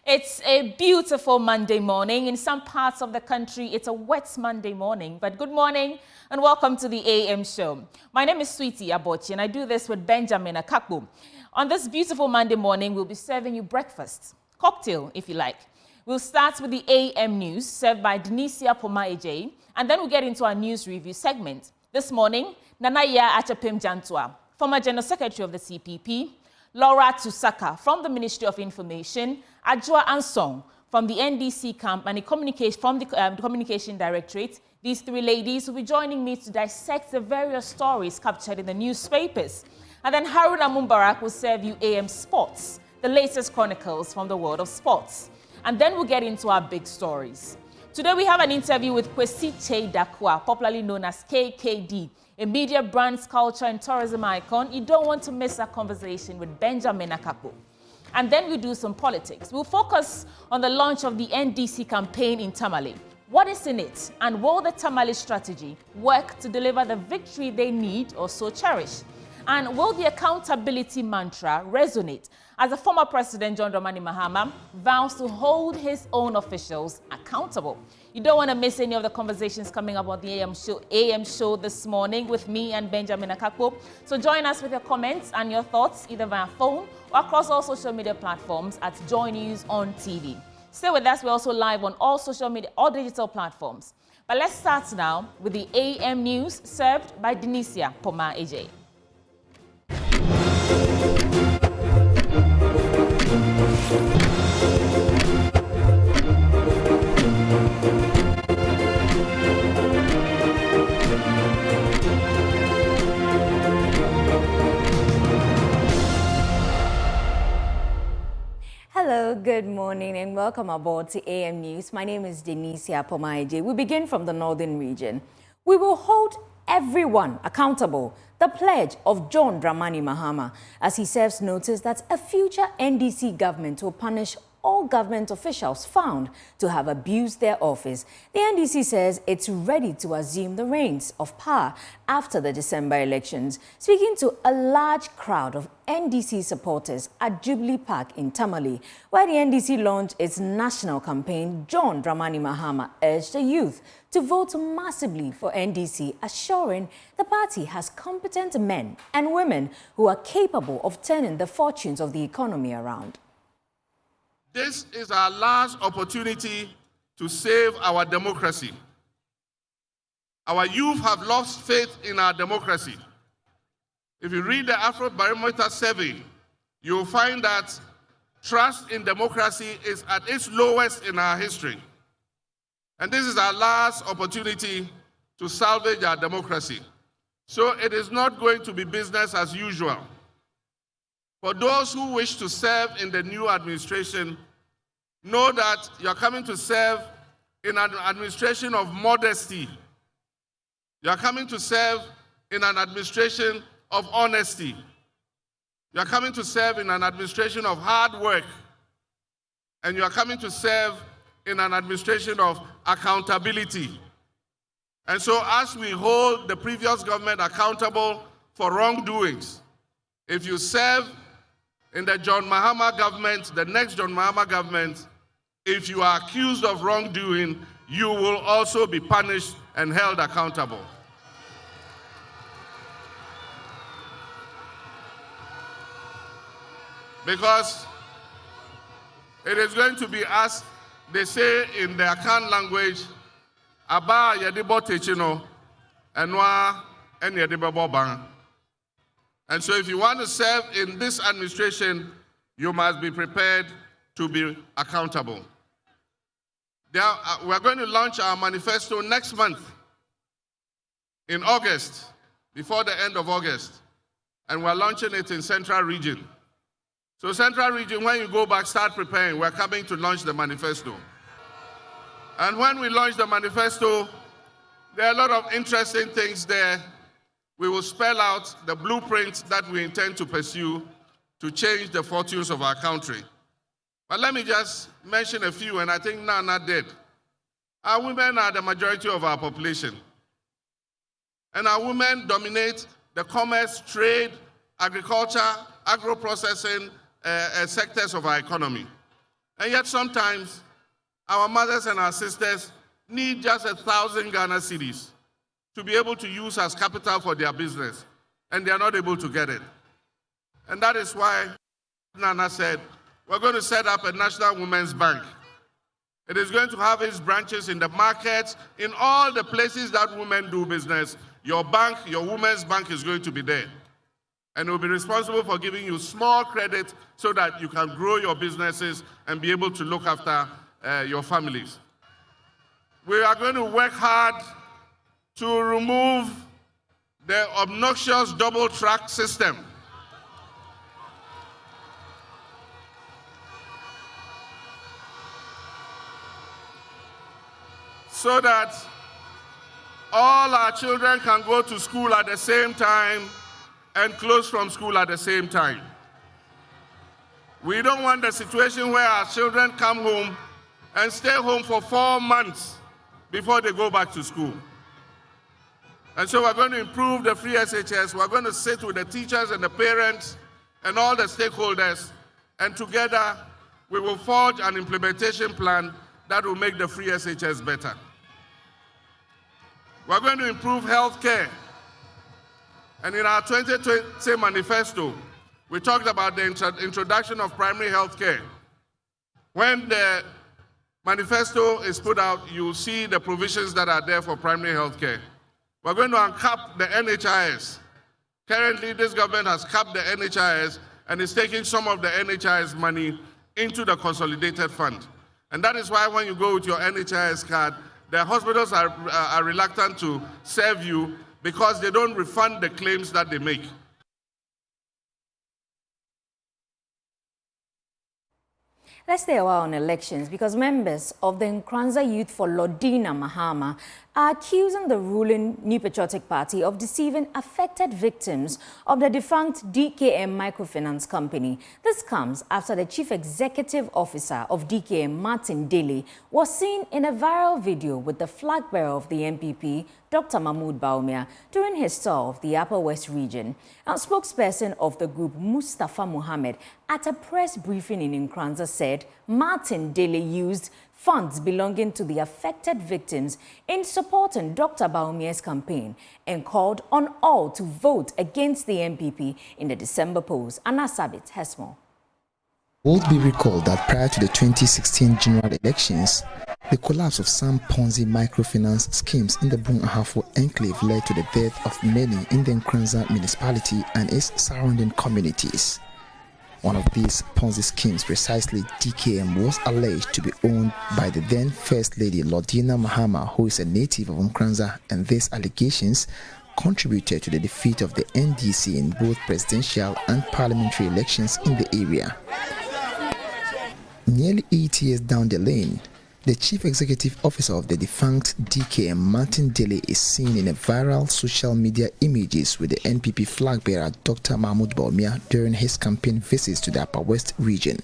It's a beautiful Monday morning. In some parts of the country, it's a wet Monday morning. But good morning and welcome to the AM show. My name is Sweetie Abochi and I do this with Benjamin Akakpo. On this beautiful Monday morning, we'll be serving you breakfast, cocktail if you like. We'll start with the AM news served by Denisia Poma-Ejei, and then we'll get into our news review segment. This morning, Nanaya Achapim Jantua, former General Secretary of the CPP, Laura Tusaka from the Ministry of Information, Ajua Ansong from the NDC camp and the Communication Directorate. These three ladies will be joining me to dissect the various stories captured in the newspapers. And then Haruna Mumbarak will serve you AM Sports, the latest chronicles from the world of sports. And then we'll get into our big stories. Today we have an interview with Kwasi Darkwah, popularly known as KKD, a media, brands, culture and tourism icon. You don't want to miss our conversation with Benjamin Akakpo. And then we'll do some politics. We'll focus on the launch of the NDC campaign in Tamale. What is in it? And will the Tamale strategy work to deliver the victory they need or so cherish? And will the accountability mantra resonate as the former President John Dramani Mahama vows to hold his own officials accountable? You don't want to miss any of the conversations coming up on the AM show this morning with me and Benjamin Akakpo. So join us with your comments and your thoughts either via phone or across all social media platforms at Joy News on TV. Stay with us. We're also live on all social media, all digital platforms. But let's start now with the AM news served by Denisia Poma-Ejei. Hello, good morning and welcome aboard to AM News. My name is Denisia Poma-Ejei. We begin from the northern region. We will hold everyone accountable, the pledge of John Dramani Mahama, as he serves notice that a future NDC government will punish all government officials found to have abused their office. The NDC says it's ready to assume the reins of power after the December elections. Speaking to a large crowd of NDC supporters at Jubilee Park in Tamale, where the NDC launched its national campaign, John Dramani Mahama urged the youth to vote massively for NDC, assuring the party has competent men and women who are capable of turning the fortunes of the economy around. This is our last opportunity to save our democracy. Our youth have lost faith in our democracy. If you read the Afrobarometer survey, you'll find that trust in democracy is at its lowest in our history. And this is our last opportunity to salvage our democracy. So it is not going to be business as usual. For those who wish to serve in the new administration, know that you're coming to serve in an administration of modesty. You're coming to serve in an administration of honesty. You're coming to serve in an administration of hard work. And you're coming to serve in an administration of accountability. And so as we hold the previous government accountable for wrongdoings, if you serve in the John Mahama government, the next John Mahama government, if you are accused of wrongdoing, you will also be punished and held accountable. Because it is going to be, as they say in the Akan language, Aba yedibo techino, enwa en yedibo bang. And so if you want to serve in this administration, you must be prepared to be accountable. We're going to launch our manifesto next month in August, before the end of August. And we're launching it in Central Region. So Central Region, when you go back, start preparing. We're coming to launch the manifesto. And when we launch the manifesto, there are a lot of interesting things there. We will spell out the blueprint that we intend to pursue to change the fortunes of our country. But let me just mention a few, and I think Nana did. Our women are the majority of our population. And our women dominate the commerce, trade, agriculture, agro-processing sectors of our economy. And yet sometimes our mothers and our sisters need just 1,000 Ghana cedis to be able to use as capital for their business, and they are not able to get it. And that is why Nana said, we're going to set up a National Women's Bank. It is going to have its branches in the markets, in all the places that women do business. Your bank, your women's bank is going to be there. And it will be responsible for giving you small credit so that you can grow your businesses and be able to look after your families. We are going to work hard to remove the obnoxious double track system. So that all our children can go to school at the same time and close from school at the same time. We don't want the situation where our children come home and stay home for 4 months before they go back to school. And so we're going to improve the free SHS. We're going to sit with the teachers and the parents and all the stakeholders, and together we will forge an implementation plan that will make the free SHS better. We're going to improve health care. And in our 2020 manifesto, we talked about the introduction of primary health care. When the manifesto is put out, you'll see the provisions that are there for primary health care. We're going to uncap the NHIS. Currently, this government has capped the NHIS and is taking some of the NHIS money into the consolidated fund. And that is why when you go with your NHIS card, the hospitals are reluctant to serve you because they don't refund the claims that they make. Let's stay a while on elections because members of the Nkranza Youth for Lodina Mahama are accusing the ruling New Patriotic Party of deceiving affected victims of the defunct DKM Microfinance Company. This comes after the Chief Executive Officer of DKM, Martin Dele, was seen in a viral video with the flag bearer of the NPP, Dr. Mahmoud Bawumia, during his tour of the Upper West region. A spokesperson of the group, Mustafa Mohammed, at a press briefing in Nkranza said Martin Dele used funds belonging to the affected victims in supporting Dr. Bawumia's campaign and called on all to vote against the NPP in the December polls. Anna Sabit has more. It will be recalled that prior to the 2016 general elections, the collapse of some Ponzi microfinance schemes in the Brong-Ahafo enclave led to the death of many in the Nkranza municipality and its surrounding communities. One of these Ponzi schemes, precisely DKM, was alleged to be owned by the then First Lady Lodina Mahama, who is a native of Nkranza, and these allegations contributed to the defeat of the NDC in both presidential and parliamentary elections in the area. Nearly 8 years down the lane, the Chief Executive Officer of the defunct DKM, Martin Dele, is seen in a viral social media images with the NPP flag bearer Dr. Mahmoud Bawumia during his campaign visits to the Upper West region.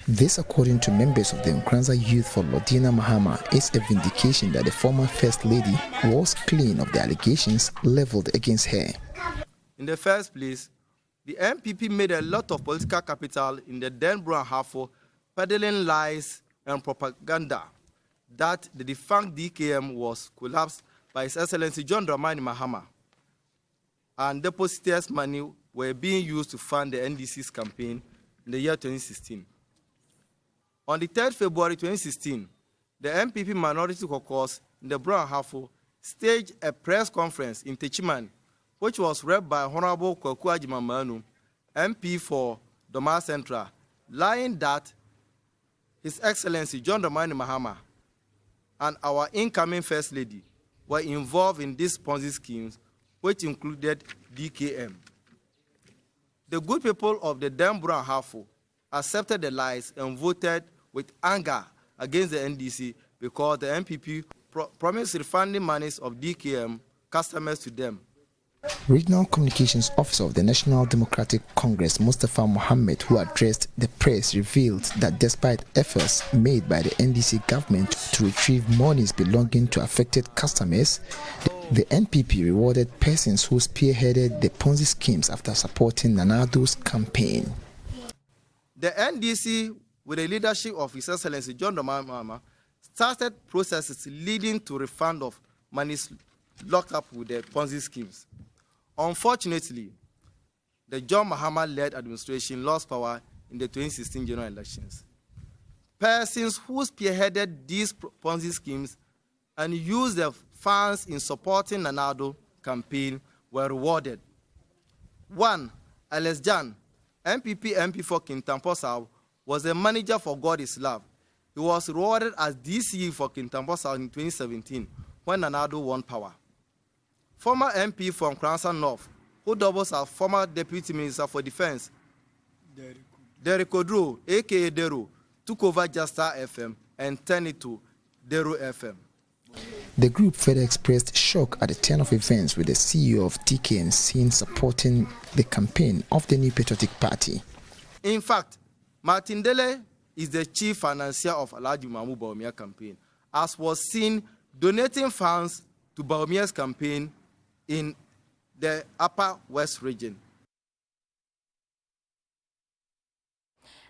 This, according to members of the Nkranza Youth for Lodina Mahama, is a vindication that the former First Lady was clean of the allegations leveled against her. In the first place, the NPP made a lot of political capital in the then Brong-Ahafo, peddling lies and propaganda that the defunct DKM was collapsed by His Excellency John Dramani Mahama, and depositors' money were being used to fund the NDC's campaign in the year 2016. On the 3rd February 2016, the NPP Minority Caucus in the Brong-Ahafo staged a press conference in Techiman, which was read by Honorable Kwasi, MP for Doma Central, lying that His Excellency John Dramani Mahama and our incoming First Lady were involved in these Ponzi schemes, which included DKM. The good people of the then Brong-Ahafo accepted the lies and voted with anger against the NDC because the NPP promised refunding monies of DKM customers to them. Regional Communications Officer of the National Democratic Congress, Mustafa Mohammed, who addressed the press, revealed that despite efforts made by the NDC government to retrieve monies belonging to affected customers, the NPP rewarded persons who spearheaded the Ponzi schemes after supporting Nana Addo's campaign. The NDC with the leadership of His Excellency John Dramani Mahama, started processes leading to refund of monies locked up with the Ponzi schemes. Unfortunately, the John Mahama-led administration lost power in the 2016 general elections. Persons who spearheaded these Ponzi schemes and used their funds in supporting Nana-Addo campaign were rewarded. 1. Alex Jan, MPP MP for Kintampo South, was the manager for God is Love. He was rewarded as DCE for Kintampo South in 2017 when Nana-Addo won power. Former MP from Kransa North, who doubles as former Deputy Minister for Defense, Derek Odro, aka Dero, took over Jasta FM and turned it to Dero FM. The group further expressed shock at the turn of events with the CEO of TKM seen supporting the campaign of the New Patriotic Party. In fact, Martin Dele is the chief financier of Alhaji Mahmoud Bawumia campaign, as was seen donating funds to Bawumia's campaign in the Upper West region.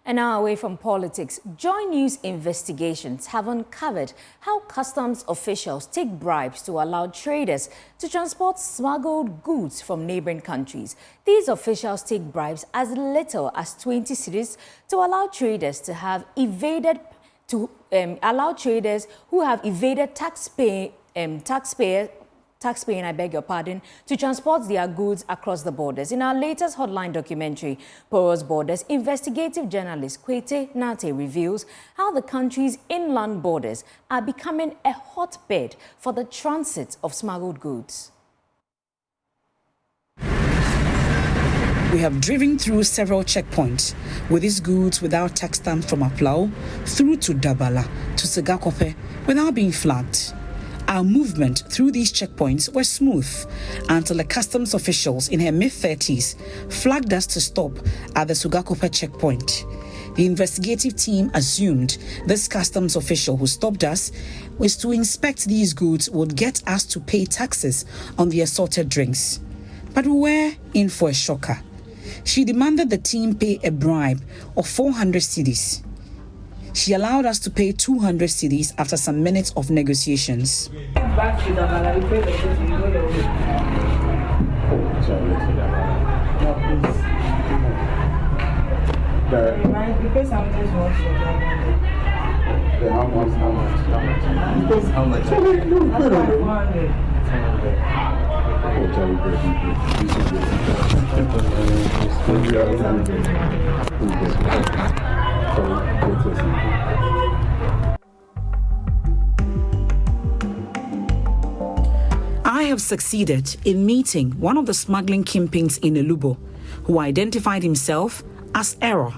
And now away from politics, Joy News investigations have uncovered how customs officials take bribes to allow traders to transport smuggled goods from neighboring countries. These officials take bribes as little as 20 cedis to allow traders to have evaded taxpaying, I beg your pardon, to transport their goods across the borders. In our latest Hotline documentary, Porous Borders, investigative journalist Kyei Nate reveals how the country's inland borders are becoming a hotbed for the transit of smuggled goods. We have driven through several checkpoints with these goods without tax stamp from Aplau through to Dabala to Segakope without being flagged. Our movement through these checkpoints was smooth until the customs officials in her mid-30s flagged us to stop at the Sugakope checkpoint. The investigative team assumed this customs official who stopped us was to inspect these goods would get us to pay taxes on the assorted drinks. But we were in for a shocker. She demanded the team pay a bribe of 400 cedis. She allowed us to pay 200 cedis after some minutes of negotiations. I have succeeded in meeting one of the smuggling kingpins in Elubo, who identified himself as Error.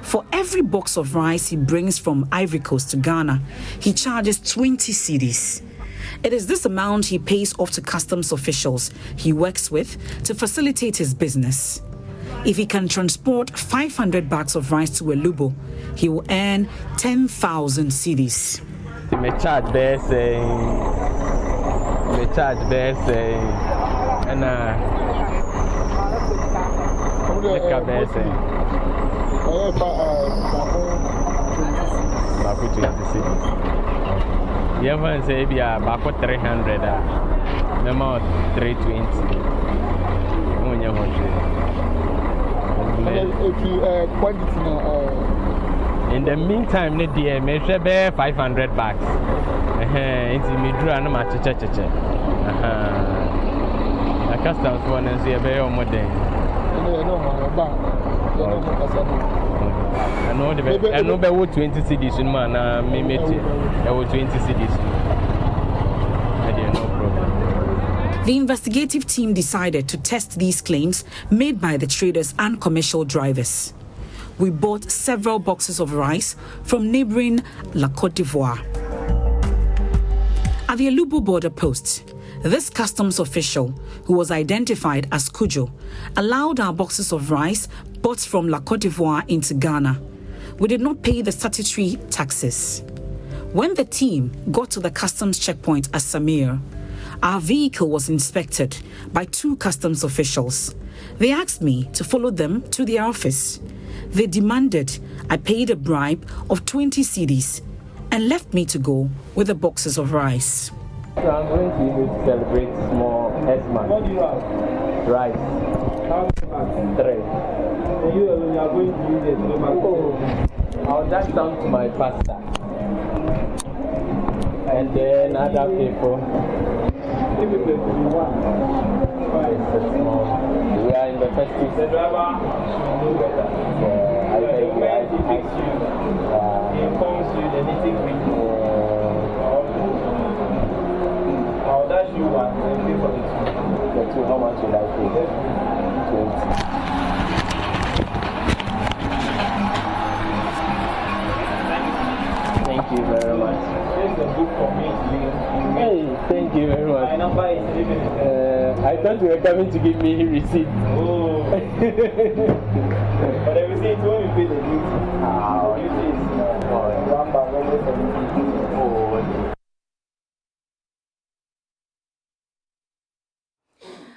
For every box of rice he brings from Ivory Coast to Ghana, he charges 20 cedis. It is this amount he pays off to customs officials he works with to facilitate his business. If he can transport 500 bags of rice to Elubo, he will earn 10,000 cedis. Me charge best, and you ever say be about 300, memo 320. In the meantime, ne dear measure bear 500 bags. It's me drew an match. A customs one and see a bear more day. I know about 20 cities in man, me met it. I was 20 cities. I didn't no problem. The investigative team decided to test these claims made by the traders and commercial drivers. We bought several boxes of rice from neighboring La Côte d'Ivoire. At the Elubo border post, this customs official, who was identified as Kujo, allowed our boxes of rice bought from La Côte d'Ivoire into Ghana. We did not pay the statutory taxes. When the team got to the customs checkpoint at Samir, our vehicle was inspected by two customs officials. They asked me to follow them to their office. They demanded I paid a bribe of 20 cedis and left me to go with the boxes of rice. So I'm going to use it to celebrate small S-man. What do you have? Rice. How much? 3. You are going to use it. I'll dash down to my pastor. And then other people. We are in the festive season. I'll dash you one and pay for the 2. How much will I pay? 20. Thank you very much. Here's a book for me. Hey, thank you very much. My number is I thought you were coming to give me a receipt. Oh. But the receipt when you pay the duty. The duty is $1.70.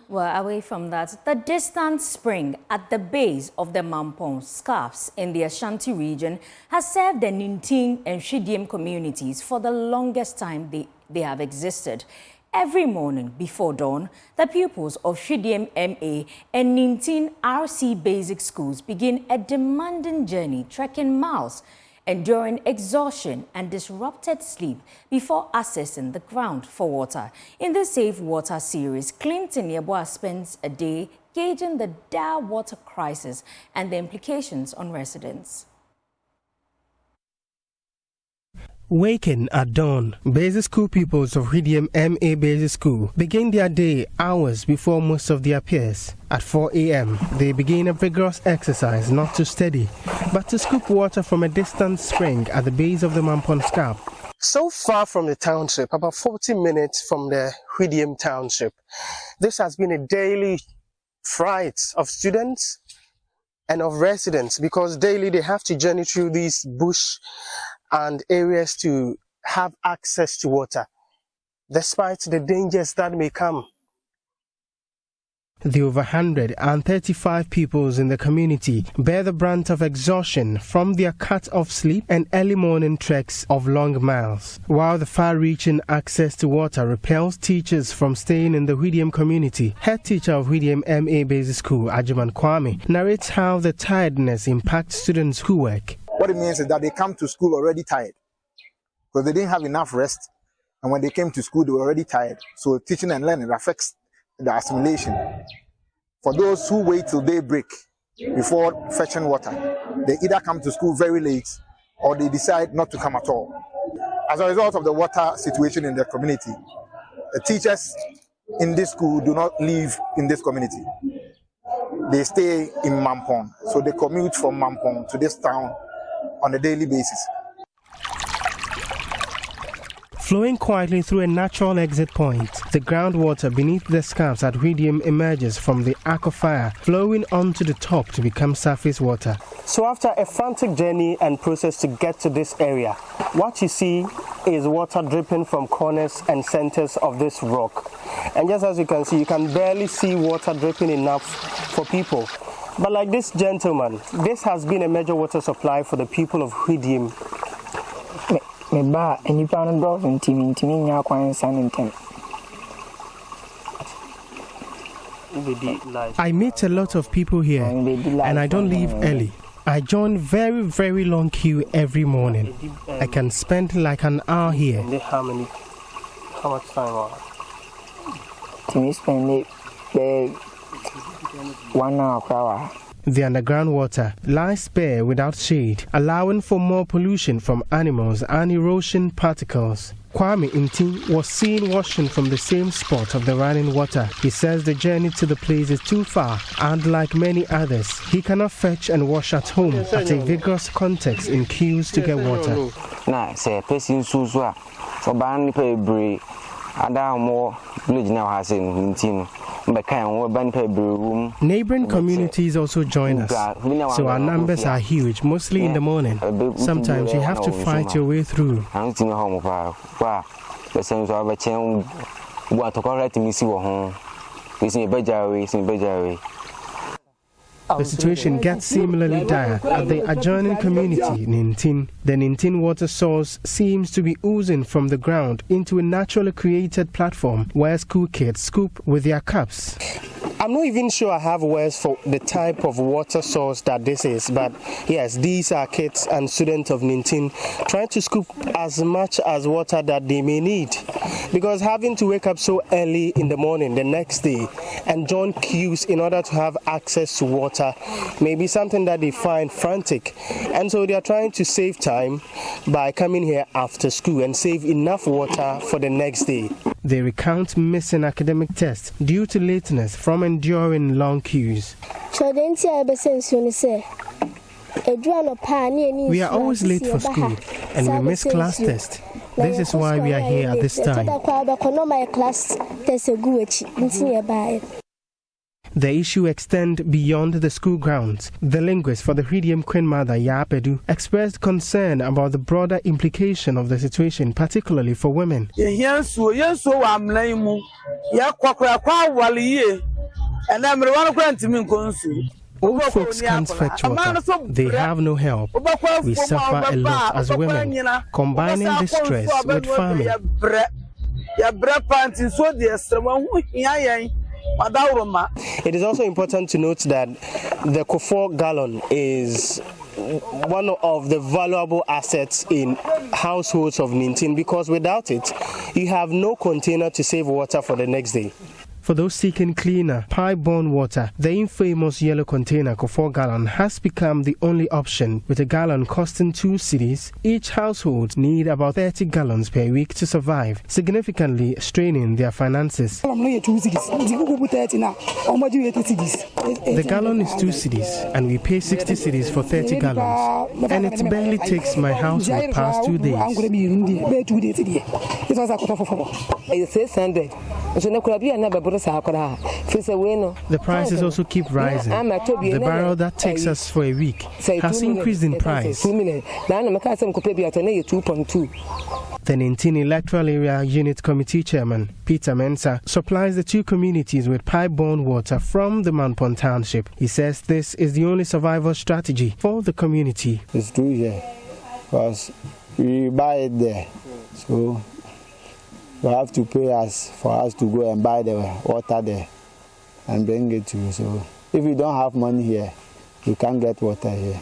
Well, away from that, the distant spring at the base of the Mampong scarps in the Ashanti region has served the Nintin and Shidiem communities for the longest time they have existed. Every morning before dawn, the pupils of Shidiem MA and Nintin RC basic schools begin a demanding journey trekking miles, enduring exhaustion and disrupted sleep before accessing the ground for water. In this Save Water series, Clinton Yeboah spends a day gauging the dire water crisis and the implications on residents. Waking at dawn, basic school pupils of Shidiem MA Basic School begin their day hours before most of their peers. At 4 a.m., they begin a vigorous exercise not to steady, but to scoop water from a distant spring at the base of the Mampong Scarp. So far from the township, about 40 minutes from the Shidiem township, this has been a daily fright of students and of residents because daily they have to journey through these bush and areas to have access to water, despite the dangers that may come. The over 135 pupils in the community bear the brunt of exhaustion from their cut-off sleep and early morning treks of long miles, while the far-reaching access to water repels teachers from staying in the Shidiem community. Head teacher of Shidiem MA Basic School, Kwasi, narrates how the tiredness impacts students who work. What it means is that they come to school already tired because they didn't have enough rest, and when they came to school they were already tired. So teaching and learning affects the assimilation. For those who wait till daybreak before fetching water, they either come to school very late or they decide not to come at all. As a result of the water situation in the community, the teachers in this school do not live in this community. They stay in Mampong, so they commute from Mampong to this town on a daily basis. Flowing quietly through a natural exit point, the groundwater beneath the scarps at Shidiem emerges from the aquifer, flowing onto the top to become surface water. So after a frantic journey and process to get to this area, what you see is water dripping from corners and centers of this rock. And just as you can see, you can barely see water dripping enough for people. But like this gentleman, this has been a major water supply for the people of Shidiem. I meet a lot of people here, and I don't leave early. I join very, very long queue every morning. I can spend like an hour here. How much time? We spend 1 hour per hour. The underground water lies bare without shade, allowing for more pollution from animals and erosion particles. Kwame Inti was seen washing from the same spot of the running water. He says the journey to the place is too far, and like many others, he cannot fetch and wash at home at a vigorous context in queues to get water. Nah, say person so ban pay bre ada more village now has in Tino. Neighboring communities also join us, so our numbers are huge, mostly in the morning. Sometimes you have to fight your way through. The situation gets similarly dire at the adjoining community, Nintin. The Nintin water source seems to be oozing from the ground into a naturally created platform where school kids scoop with their cups. I'm not even sure I have words for the type of water source that this is, but yes, these are kids and students of Nintin trying to scoop as much as water that they may need. Because having to wake up so early in the morning the next day and join queues in order to have access to water may be something that they find frantic. And so they are trying to save time by coming here after school and save enough water for the next day. They recount missing academic tests due to lateness from enduring long queues. We are always late for school and we miss class tests. This is why we are here at this time. The issue extends beyond the school grounds. The linguist for the Hridium Queen Mother, Agyapadie, expressed concern about the broader implication of the situation, particularly for women. Old folks can't fetch water. They have no help. We suffer a lot as women, combining this stress with farming. It is also important to note that the Kofor gallon is one of the valuable assets in households of Nintin, because without it, you have no container to save water for the next day. For those seeking cleaner, pipe-borne water, the infamous yellow container Kofor gallon has become the only option, with a gallon costing 2 cedis. Each household need about 30 gallons per week to survive, significantly straining their finances. The gallon is 2 cedis, and we pay 60 cedis for 30 gallons, and it barely takes my household past 2 days. The prices also keep rising. The barrel that takes us for a week has increased in price. The Nintin Electoral Area Unit Committee Chairman, Peter Mensah, supplies the 2 communities with pipe-borne water from the Manpon Township. He says this is the only survival strategy for the community. It's true here, because we buy it there, so you have to pay us for us to go and buy the water there and bring it to you. So if you don't have money here, you can't get water here.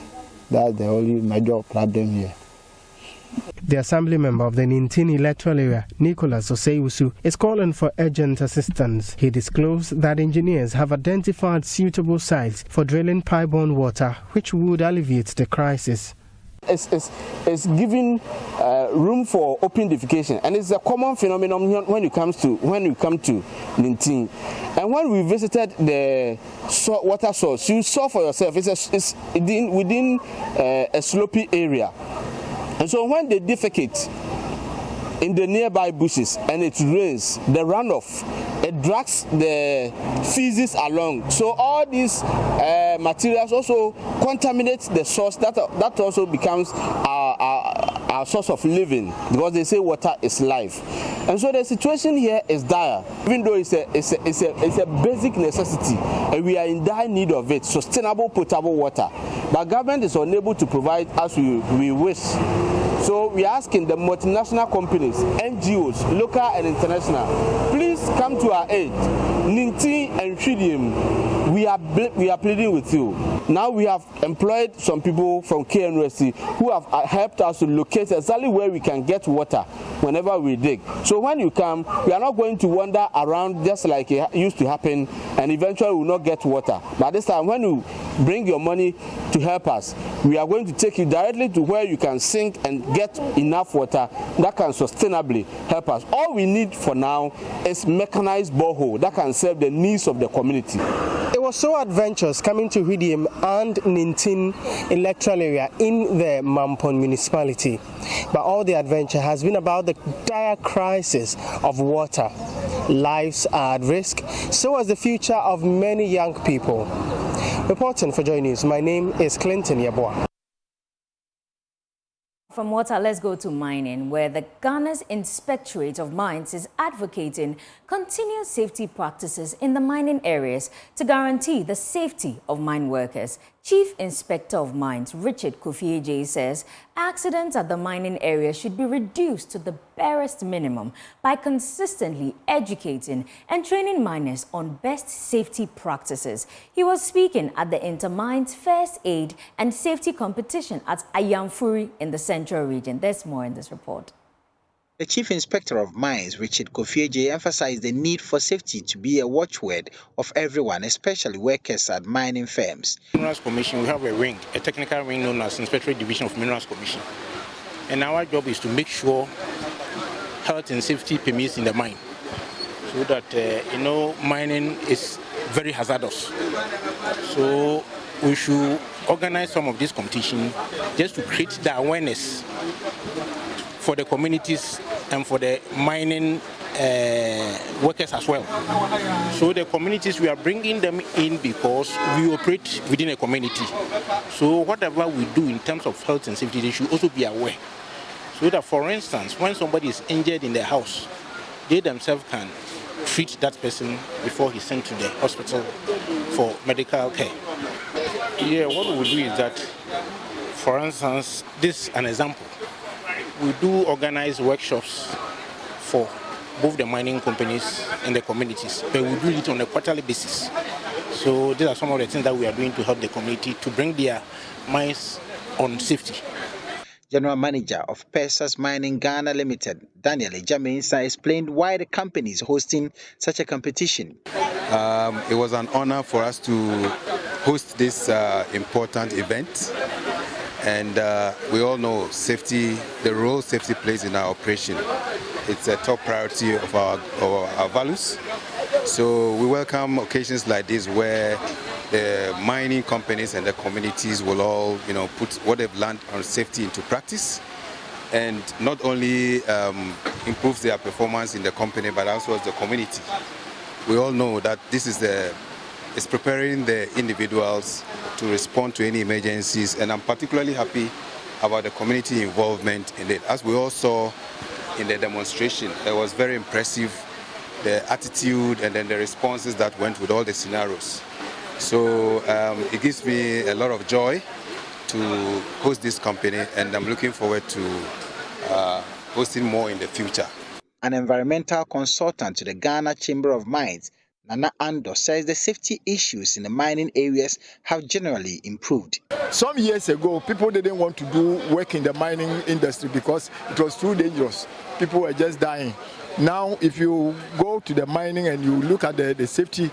That's the only major problem here. The assembly member of the Nintin electoral area, Nicholas Oseiusu, is calling for urgent assistance. He disclosed that engineers have identified suitable sites for drilling pipe-borne water, which would alleviate the crisis. It's giving room for open defecation, and it's a common phenomenon when you come to Nintin. And when we visited the water source, you saw for yourself it's within a slopy area, and so when they defecate in the nearby bushes and it rains, the runoff, it drags the feces along. So all these materials also contaminate the source. That also becomes our source of living, because they say water is life. And so the situation here is dire, even though it's a basic necessity, and we are in dire need of it, sustainable potable water. But government is unable to provide as we wish. So we are asking the multinational companies, NGOs, local and international, please come to our aid. Nintin and Hridium, we are pleading with you. Now we have employed some people from Kyei University who have helped us to locate exactly where we can get water whenever we dig. So when you come, we are not going to wander around just like it used to happen, and eventually we will not get water. But this time, when you bring your money to help us, we are going to take you directly to where you can sink and get enough water that can sustainably help us. All we need for now is mechanized borehole that can serve the needs of the community. It was so adventurous coming to Hridium and Nintin electoral area in the Manpon municipality. But all the adventure has been about the dire crisis of water. Lives are at risk, so is the future of many young people. Reporting for Joy News, my name is Clinton Yeboah. From water, let's go to mining, where the Ghana's Inspectorate of Mines is advocating continuous safety practices in the mining areas to guarantee the safety of mine workers. Chief Inspector of Mines Richard Kofi-Addo says accidents at the mining area should be reduced to the barest minimum by consistently educating and training miners on best safety practices. He was speaking at the Intermines First Aid and Safety Competition at Ayamfuri in the Central Region. There's more in this report. The Chief Inspector of Mines, Richard Kofi-Addo, emphasized the need for safety to be a watchword of everyone, especially workers at mining firms. Minerals Commission, we have a wing, a technical wing known as Inspectorate Division of Minerals Commission. And our job is to make sure health and safety permits in the mine, so that, mining is very hazardous. So we should organize some of this competition just to create the awareness for the communities and for the mining workers as well. So the communities, we are bringing them in because we operate within a community. So whatever we do in terms of health and safety, they should also be aware. So that, for instance, when somebody is injured in their house, they themselves can treat that person before he's sent to the hospital for medical care. Yeah, what we do is that, for instance, this is an example. We do organize workshops for both the mining companies and the communities, but we do it on a quarterly basis. So these are some of the things that we are doing to help the community to bring their mines on safety. General Manager of Pesas Mining Ghana Limited, Daniel Ejamensa, explained why the company is hosting such a competition. It was an honor for us to host this important event. And we all know safety, the role safety plays in our operation. It's a top priority of our values. So we welcome occasions like this where the mining companies and the communities will all, put what they've learned on safety into practice, and not only improve their performance in the company, but also as the community. We all know that this is it's preparing the individuals to respond to any emergencies, and I'm particularly happy about the community involvement in it. As we all saw in the demonstration, it was very impressive, the attitude and then the responses that went with all the scenarios. So it gives me a lot of joy to host this company, and I'm looking forward to hosting more in the future. An environmental consultant to the Ghana Chamber of Mines, Nana Ando, says the safety issues in the mining areas have generally improved. Some years ago, people didn't want to do work in the mining industry because it was too dangerous. People were just dying. Now, if you go to the mining and you look at the safety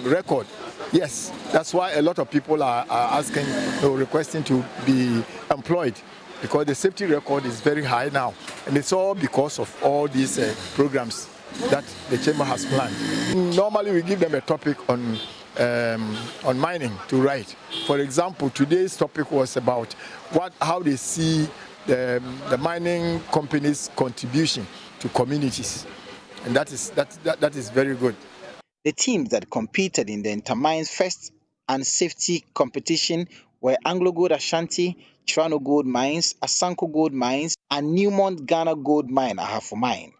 record, yes, that's why a lot of people are asking or requesting to be employed, because the safety record is very high now. And it's all because of all these programs that the chamber has planned. Normally we give them a topic on mining to write. For example, today's topic was about how they see the mining companies' contribution to communities, and that is very good. The teams that competed in the Intermines First and Safety Competition were Anglo Gold Ashanti, Toronto Gold Mines, Asanko Gold Mines, and Newmont Ghana Gold Mine, Ahafo Mine.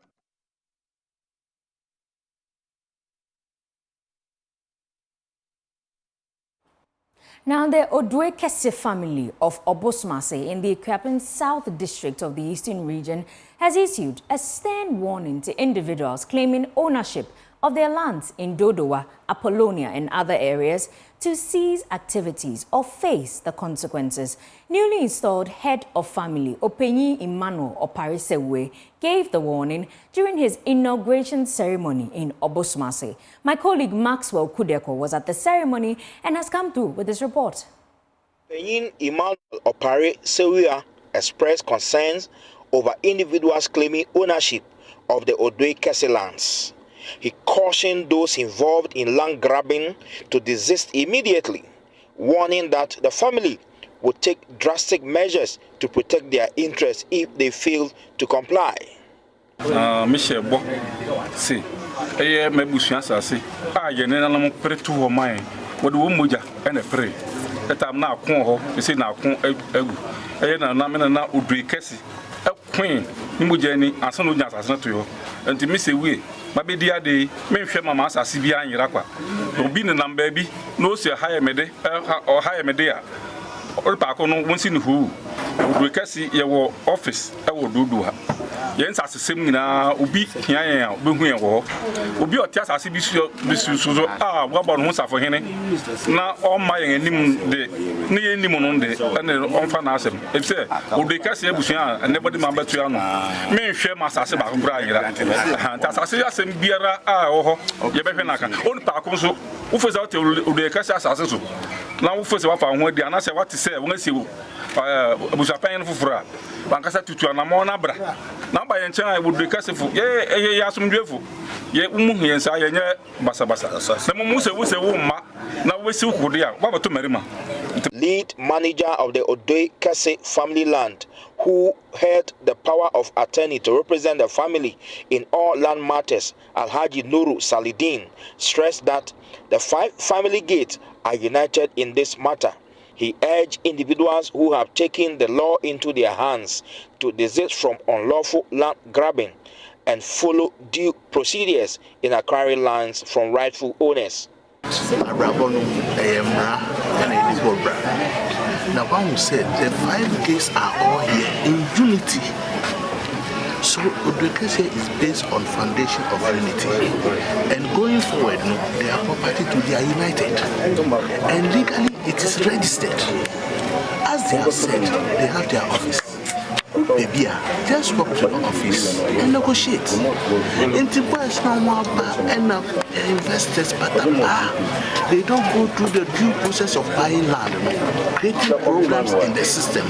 Now, the Odwe-Kese family of Obosmase in the Akuapem South District of the Eastern Region has issued a stern warning to individuals claiming ownership of their lands in Dodowa, Apollonia and other areas to cease activities or face the consequences. Newly installed head of family, Openyi Emmanuel Oparisewe, gave the warning during his inauguration ceremony in Obosmase. My colleague Maxwell Kudeko was at the ceremony and has come through with this report. Openyi Emmanuel Oparisewe expressed concerns over individuals claiming ownership of the Odwe-Kese lands. He cautioned those involved in land grabbing to desist immediately, warning that the family would take drastic measures to protect their interests if they fail to comply. Michel Bo, see, Mebusian Sassi, I am pretu or mine, what would Muja and a pray. etam na akon ho ese na akon agu eye na na me na odre kesi akwen ni mojani ansa no nya asase na to yo enti me se we ma be dia de me hwe mama asase bi anyira kwa obi ne namba bi no se hire mede o hire mede a o pa ko no won si ni hu odre kesi ye wo office e wo dodo ha yen asasem nyina obi hian a obehu yen wo obi otia asase bi su so wa ba no safo hene na o ma yen anim de ne yen anim no de na on fa na asem e se odre kesi abusuan a nebody man betu ano me hwe ma asase ba ko bra yira ta asase asem biara a wo ho ye be hwe na ka on pa ko so wo fo se o te odre kesi asase so na wo fo se wa fa ho di ana se what se wo ngasi wo abusapan fufura bankasa tutu anamo na bra na ba yen chen abudu kasefu ye asumdwefu ye umuhu yen sa ye nye basa na mu se wo ma na we si ukudi a wa bato marima. Lead manager of the Odoi Kyei family land, who held the power of attorney to represent the family in all land matters, Alhaji Nuru Salidin, stressed that the 5 family gates are united in this matter. He urged individuals who have taken the law into their hands to desist from unlawful land grabbing and follow due procedures in acquiring lands from rightful owners. Now, one who said the 5 gates are all here in unity. So, Odoi Kyei is based on foundation of unity. And going forward, they are property to they are united. And legally, it is registered. As they have said, they have their office. Baby, just walk to the office and negotiate. And investors, but they don't go through the due process of buying land, creating programs in the system.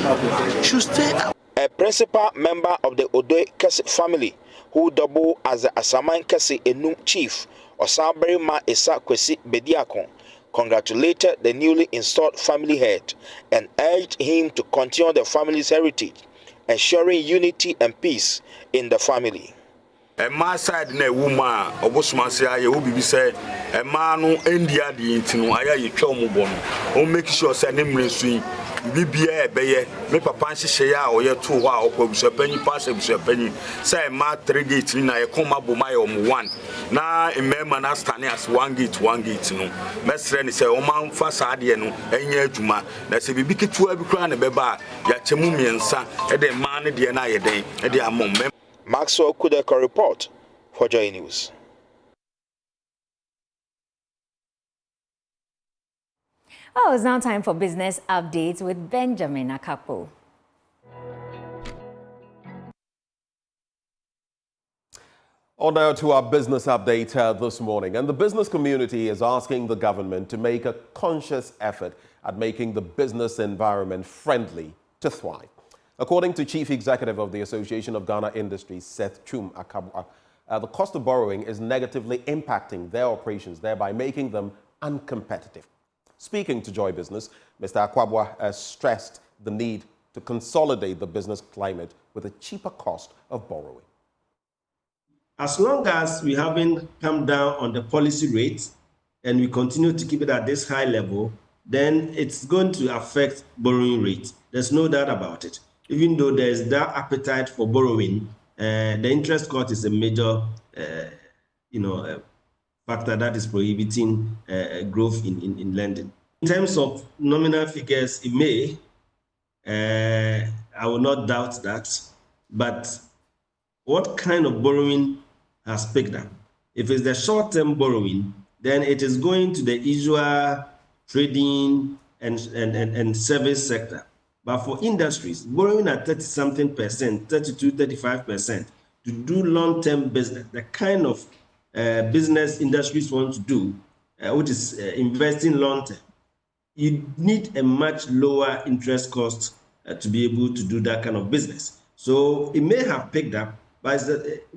Should stay out. A principal member of the Odoi Kyei family, who doubled as the Asaman Kyei Enum chief, Osabere Ma Esa Kwasi Bediakon, congratulated the newly installed family head and urged him to continue the family's heritage, ensuring unity and peace in the family. A my side na woman obosman say aye wo bibi say e ma no endia di ntinu aya ye twa mo bon o make sure say ne mresu bibia e beye me papa nhihye ya o ye to ho a okwabusa panyi pass abusa panyi say ma 3 gate ni na ye koma bo ma ye o 1 na emema na stand as 1 gate no mesre ni say o man fa saade no enya adwuma na say bibi ketua bi kra na beba ya chemu miensa e de ma ne de na ye den e de amom. Maxwell Kudeko report for Joy News. Oh, it's now time for business updates with Benjamin Akapo. On now to our business update this morning. And the business community is asking the government to make a conscious effort at making the business environment friendly to thrive. According to Chief Executive of the Association of Ghana Industries, Seth Chum Akabwa, the cost of borrowing is negatively impacting their operations, thereby making them uncompetitive. Speaking to Joy Business, Mr. Akwabwa stressed the need to consolidate the business climate with a cheaper cost of borrowing. As long as we haven't come down on the policy rates and we continue to keep it at this high level, then it's going to affect borrowing rates. There's no doubt about it. Even though there's that appetite for borrowing, the interest cost is a major, factor that is prohibiting growth in lending. In terms of nominal figures, it may, I will not doubt that, but what kind of borrowing has picked up? If it's the short-term borrowing, then it is going to the usual trading and service sector. But for industries, borrowing at 30-something%, 32, 35%, to do long-term business, the kind of business industries want to do, which is investing long-term, you need a much lower interest cost to be able to do that kind of business. So it may have picked up, but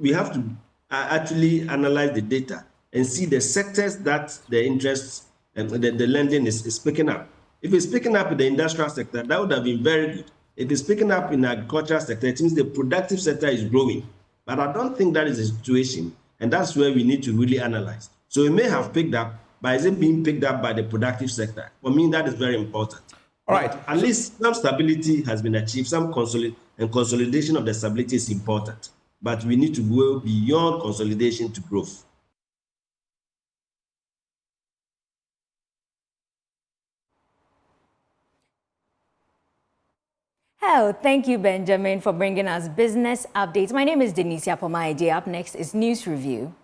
we have to actually analyze the data and see the sectors that the interest and the lending is picking up. If it's picking up in the industrial sector, that would have been very good. If it's picking up in the agricultural sector, it means the productive sector is growing. But I don't think that is the situation, and that's where we need to really analyze. So it may have picked up, but is it being picked up by the productive sector? For me, that is very important. All right. At least some stability has been achieved, some consolidation of the stability is important, but we need to go beyond consolidation to growth. Oh, thank you, Benjamin, for bringing us business updates. My name is Denisia Pomaide. Up next is News Review.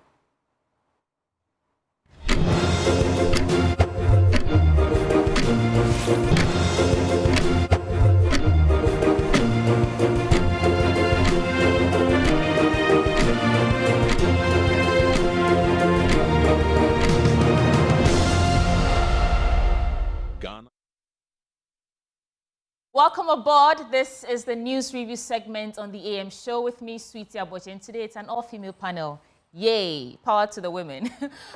Welcome aboard. This is the news review segment on the AM show with me, Sweetie Aboche, and today it's an all-female panel. Yay, power to the women.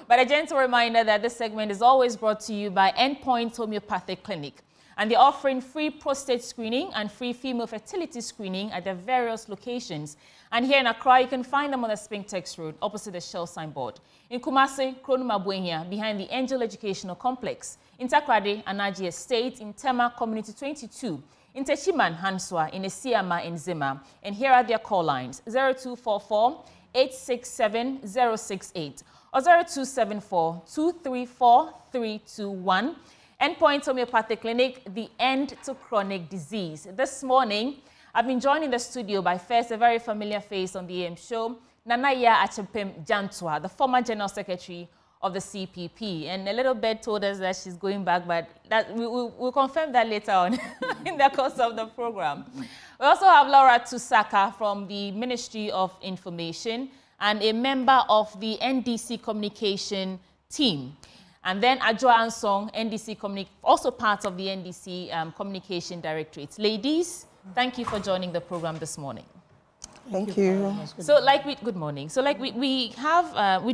But a gentle reminder that this segment is always brought to you by Endpoint Homeopathic Clinic. And they're offering free prostate screening and free female fertility screening at their various locations. And here in Accra, you can find them on the Spintex Road, opposite the Shell signboard. In Kumasi, Kronuma Buenya, behind the Angel Educational Complex. In Takrade, Anaji Estate, in Tema Community 22. In Techiman, Hanswa, in Esiama, in Zima. And here are their call lines, 0244 867 068 or 0274 234 321. Endpoint Homeopathic Clinic, the end to chronic disease. This morning, I've been joined in the studio by first a very familiar face on the AM show, Nanaya Achempem Jantwa, the former General Secretary of the CPP. And a little bit told us that she's going back, but that we'll confirm that later on in the course of the program. We also have Laura Tusaka from the Ministry of Information and a member of the NDC Communication team. And then Adjoa Ansong, NDC also part of the NDC Communication Directorate. Ladies, thank you for joining the program this morning. Thank you. So, good morning. So, we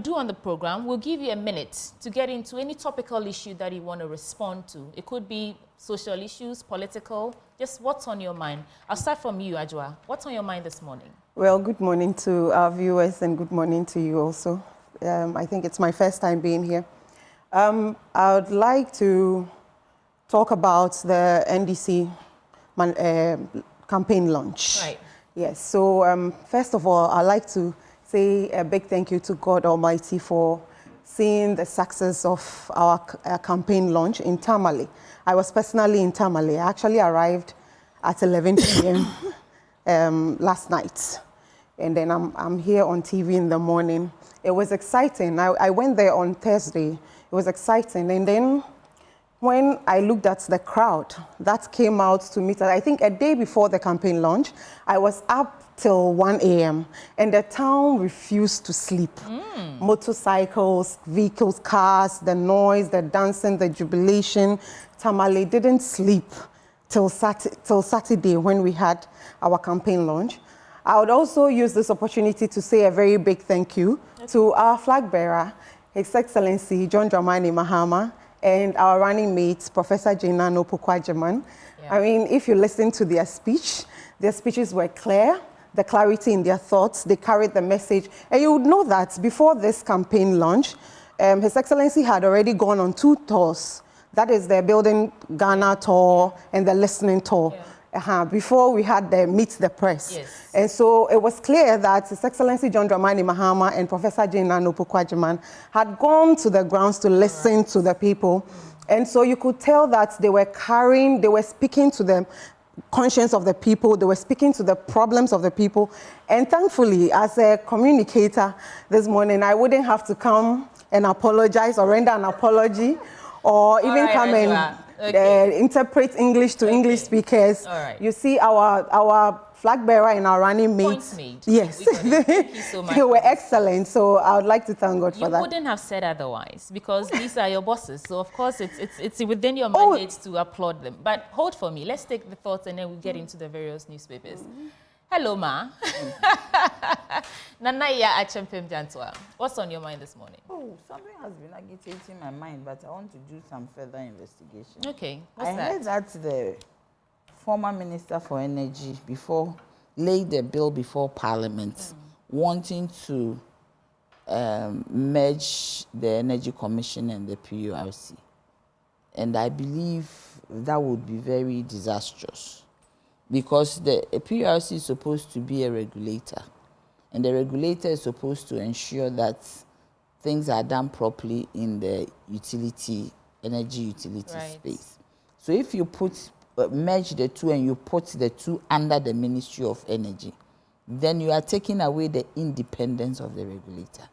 do on the program, we'll give you a minute to get into any topical issue that you want to respond to. It could be social issues, political, just what's on your mind. I'll start from you, Adjoa. What's on your mind this morning? Well, good morning to our viewers and good morning to you also. I think it's my first time being here. I would like to talk about the NDC campaign launch. Right. Yes, so first of all, I'd like to say a big thank you to God Almighty for seeing the success of our campaign launch in Tamale. I was personally in Tamale. I actually arrived at 11 p.m. Last night. And then I'm here on TV in the morning. It was exciting. I went there on Thursday. It was exciting. And then when I looked at the crowd that came out to meet us, I think a day before the campaign launch, I was up till 1 a.m. and the town refused to sleep. Motorcycles, vehicles, cars, the noise, the dancing, the jubilation. Tamale didn't sleep till Saturday when we had our campaign launch. I would also use this opportunity to say a very big thank you to our flag bearer, His Excellency John Dramani Mahama, and our running mate, Professor Jena Nopokwajaman. Yeah. I mean, if you listen to their speeches were clear, the clarity in their thoughts, they carried the message. And you would know that before this campaign launch, His Excellency had already gone on 2 tours. That is the Building Ghana tour and the Listening tour. Yeah. Before we had the Meet the Press. Yes. And so it was clear that His Excellency John Dramani Mahama and Professor Jena Nopokwajaman had gone to the grounds to listen to the people. And so you could tell that they were speaking to the conscience of the people, they were speaking to the problems of the people. And thankfully, as a communicator this morning, I wouldn't have to come and apologize or render an apology or even come and interpret English to English speakers. Right. You see our flag bearer and our running mates. Yes, thank you so much. They were excellent. So I would like to thank God for that. You wouldn't have said otherwise because these are your bosses. So of course it's within your mandate to applaud them. But hold for me. Let's take the thoughts and then we'll get into the various newspapers. Hello, Ma. Nanaya Achempem Jantwa. What's on your mind this morning? Oh, something has been agitating my mind, but I want to do some further investigation. Okay, I heard that the former Minister for Energy laid the bill before Parliament, wanting to merge the Energy Commission and the PURC. And I believe that would be very disastrous because the PURC is supposed to be a regulator. And the regulator is supposed to ensure that things are done properly in the energy utility space. So if you merge the two and you put the two under the Ministry of Energy, then you are taking away the independence of the regulator.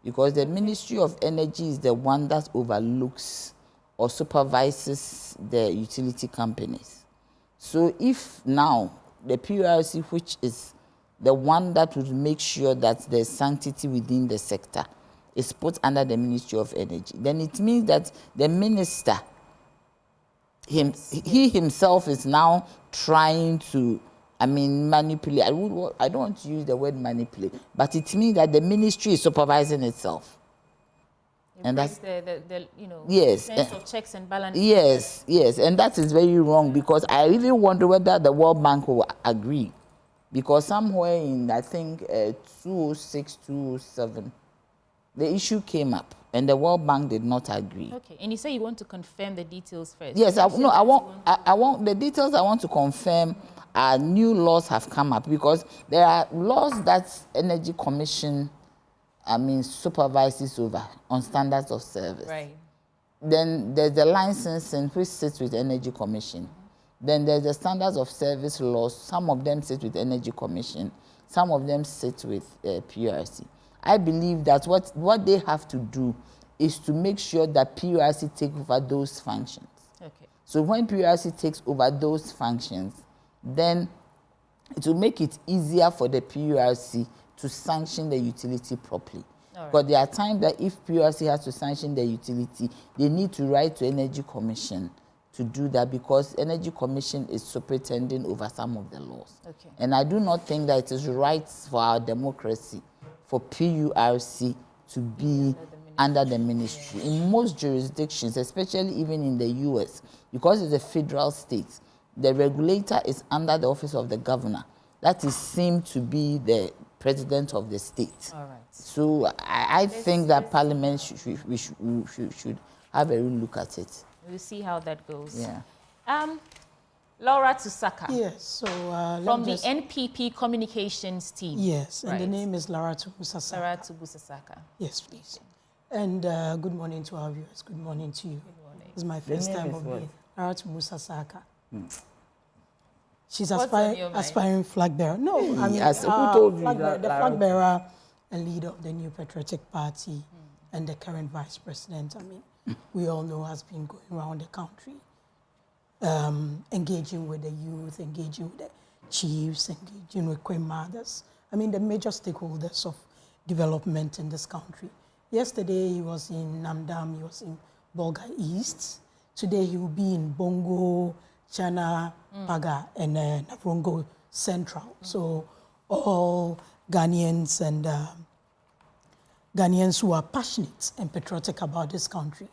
Because the Ministry of Energy is the one that overlooks or supervises the utility companies. So if now the PURC, which is the one that would make sure that there's sanctity within the sector, is put under the Ministry of Energy, then it means that the minister, he himself is now trying to, manipulate. I don't want to use the word manipulate, but it means that the ministry is supervising itself. And that's the sense of checks and balances. Yes, and that is very wrong because I even wonder whether the World Bank will agree. Because somewhere in, I think, 2006, 2007, the issue came up, and the World Bank did not agree. Okay, and you say you want to confirm the details first. Yes, I want the details I want to confirm are new laws have come up because there are laws that Energy Commission, supervises over on standards of service. Right. Then there's the licensing which sits with Energy Commission. Then there's the standards of service laws. Some of them sit with Energy Commission. Some of them sit with PURC. I believe that what they have to do is to make sure that PURC take over those functions. Okay. So when PURC takes over those functions, then it will make it easier for the PURC to sanction the utility properly. Right. Because there are times that if PURC has to sanction the utility, they need to write to Energy Commission to do that because Energy Commission is superintending over some of the laws. Okay. And I do not think that it is right for our democracy for PURC to be under the ministry. Yeah. In most jurisdictions, especially even in the US, because it's a federal state, the regulator is under the office of the governor. That is seen to be the president of the state. All right. So I think that Parliament should have a real look at it. We'll see how that goes. Yeah. Laura Tusaka. Yes, so from the NPP communications team. Yes, and the name is Laura Tubusasaka. Laura Tubusasaka. Yes, please. And good morning to our viewers. Good morning to you. Good morning. It's my first time of being Laura Tubusasaka. She's aspiring flag bearer. No, I mean, who told you the flag bearer and leader of the New Patriotic Party and the current vice president. I mean, we all know has been going around the country, engaging with the youth, engaging with the chiefs, engaging with queen mothers. I mean, the major stakeholders of development in this country. Yesterday, he was in Namdam, he was in Bolga East. Today, he will be in Bongo, Chana, Paga, and Navrongo Central. So all Ghanaians and Ghanaians who are passionate and patriotic about this country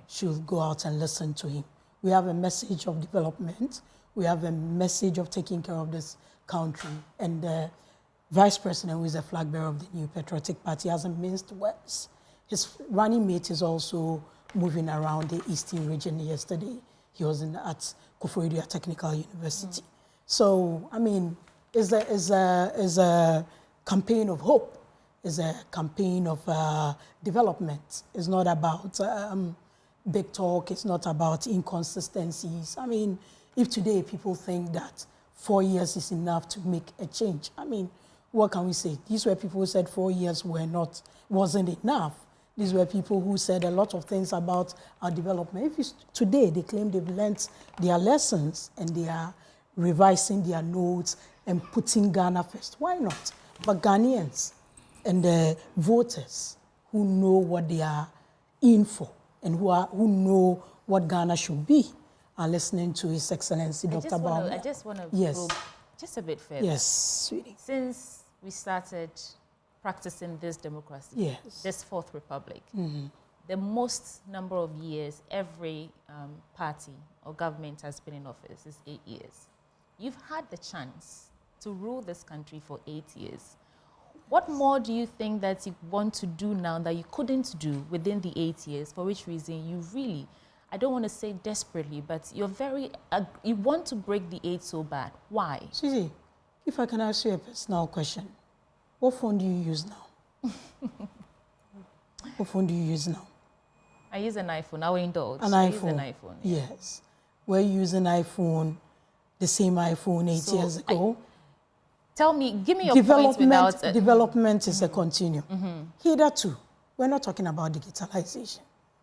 should go out and listen to him. We have a message of development. We have a message of taking care of this country. And the vice president, who is the flag bearer of the New Patriotic Party, hasn't minced words. His running mate is also moving around the eastern region. Yesterday, he was at Akufo-Addo Technical University. So, I mean, it's a campaign of hope. It's a campaign of development. It's not about big talk. It's not about inconsistencies. I mean, if today people think that 4 years is enough to make a change, I mean, what can we say? These were people who said 4 years wasn't enough. These were people who said a lot of things about our development. Today, they claim they've learnt their lessons and they are revising their notes and putting Ghana first. Why not? But Ghanaians and the voters who know what they are in for and who know what Ghana should be are listening to His Excellency Dr. Bawumia. I just want to probe just a bit further. Yes, sweetie. Since we started practicing this democracy, this Fourth Republic, the most number of years every party or government has been in office is 8 years. You've had the chance to rule this country for 8 years. What more do you think that you want to do now that you couldn't do within the 8 years? For which reason you really, I don't want to say desperately, but you're very, you want to break the 8 so bad. Why? Susie, if I can ask you a personal question, what phone do you use now? What phone do you use now? I use an iPhone. I will indulge. An iPhone. I use an iPhone. Yeah. Yes. We're using iPhone, the same iPhone 8 years ago. Tell me, give me your points without... Development is a continuum. Hitherto, we're not talking about digitalization.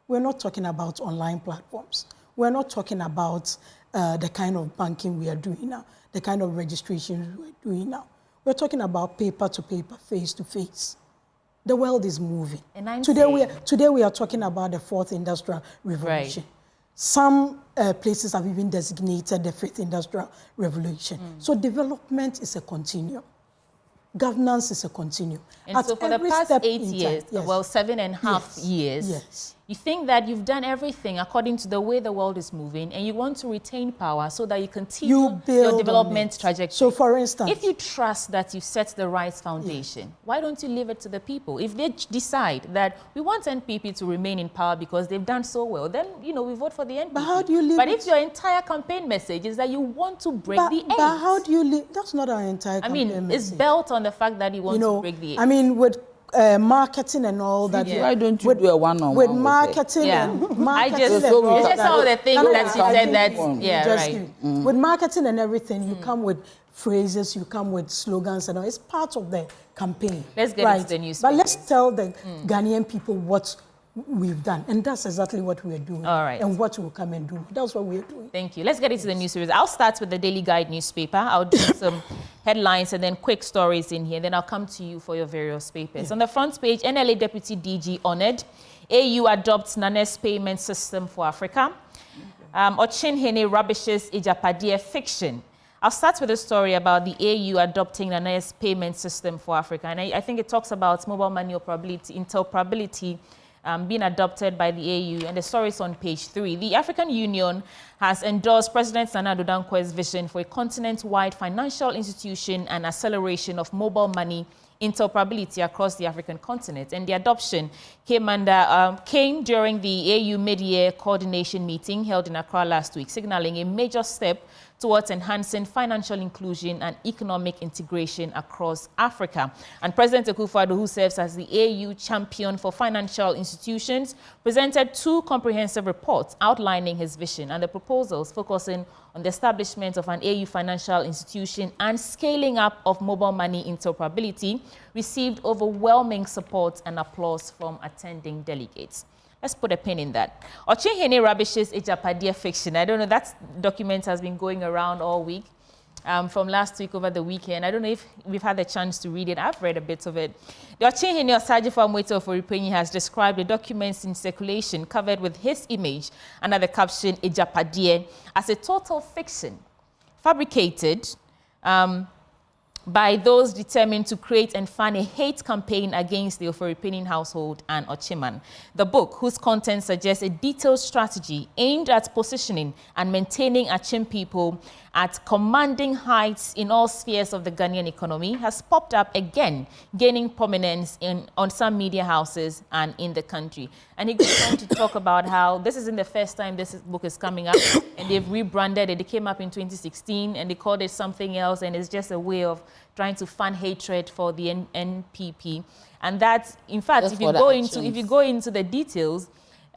We're not talking about online platforms. We're not talking about the kind of banking we are doing now, the kind of registration we're doing now. We're talking about paper to paper, face to face. The world is moving. And today we are talking about the 4th industrial revolution. Right. Some places have even designated the 5th industrial revolution. So development is a continuum. Governance is a continuum. And so for the past 8 years, well, 7.5 years, you think that you've done everything according to the way the world is moving, and you want to retain power so that you continue your development trajectory. So for instance, if you trust that you set the right foundation, why don't you leave it to the people? If they decide that we want NPP to remain in power because they've done so well, then, you know, we vote for the NPP. But how do you leave But if your entire campaign message is that you want to break the 8. But how do you leave? That's not our entire campaign message. It's built on the fact that you want to break the 8. I mean, with marketing and all that. Why don't you do a one-on-one with marketing? It's just some of the things that she said that, With marketing and everything, you come with phrases, you come with slogans and all. It's part of the campaign. Let's get into the news. But let's tell the Ghanaian people what we've done. And that's exactly what we're doing. All right. And what we'll come and do. That's what we're doing. Thank you. Let's get into the news series. I'll start with the Daily Guide newspaper. I'll do some headlines and then quick stories in here. Then I'll come to you for your various papers. On the front page, NLA Deputy DG honored. AU adopts Nane's payment system for Africa. Ochinhene rubbishes Agyapadie fiction. I'll start with a story about the AU adopting Nane's payment system for Africa. And I think it talks about mobile money interoperability being adopted by the AU, and the story is on page 3. The African Union has endorsed President Nana Addo Dankwa's vision for a continent-wide financial institution and acceleration of mobile money interoperability across the African continent. And the adoption came during the AU mid-year coordination meeting held in Accra last week, signaling a major step towards enhancing financial inclusion and economic integration across Africa. And President Akufo-Addo, who serves as the AU champion for financial institutions, presented 2 comprehensive reports outlining his vision and the proposals focusing on the establishment of an AU financial institution and scaling up of mobile money interoperability, received overwhelming support and applause from attending delegates. Let's put a pin in that. Ochinhene rubbishes Agyapadie fiction. I don't know, that document has been going around all week, from last week over the weekend. I don't know if we've had the chance to read it. I've read a bit of it. The Ochinhene Osagyefo Amwete of Oripenyi has described the documents in circulation covered with his image under the caption Agyapadie as a total fiction, fabricated by those determined to create and fan a hate campaign against the Oforipenin household and Ochiman. The book, whose content suggests a detailed strategy aimed at positioning and maintaining Achim people at commanding heights in all spheres of the Ghanaian economy, has popped up again, gaining prominence on some media houses and in the country. And he goes on to talk about how this isn't the first time this book is coming up, and they've rebranded it. It came up in 2016, and they called it something else, and it's just a way of trying to fan hatred for the NPP. And that, in fact, if you go into the details,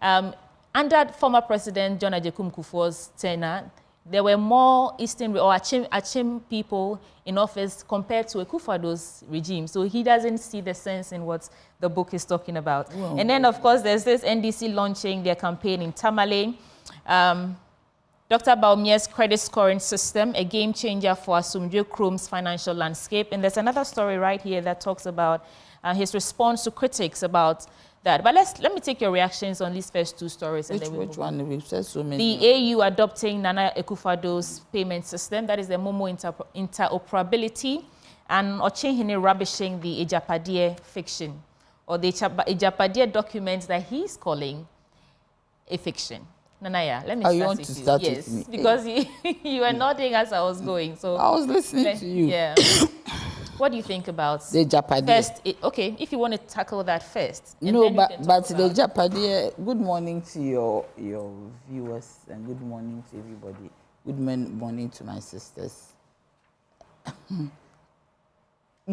under former President John Agyekum Kufuor's tenure, there were more Eastern or Achim people in office compared to Akufo-Addo's regime. So he doesn't see the sense in what the book is talking about. Well, and then, of course, there's this NDC launching their campaign in Tamale. Dr. Baumier's credit scoring system, a game changer for Asumdwe Krom's financial landscape. And there's another story right here that talks about his response to critics about that. But let me take your reactions on these first 2 stories. Which one? We've said so many. The AU adopting Nana Akufo-Addo's payment system, that is the Momo interoperability, and Ochinhene rubbishing the Agyapadie fiction, or the Agyapadie documents that he's calling a fiction. Nanaya, let me start with you. Yes, because you were nodding as I was going. So I was listening to you. Yeah. What do you think about the Agyapadie? First, okay, if you want to tackle that first. No, but the Agyapadie. Good morning to your viewers and good morning to everybody. Good morning to my sisters.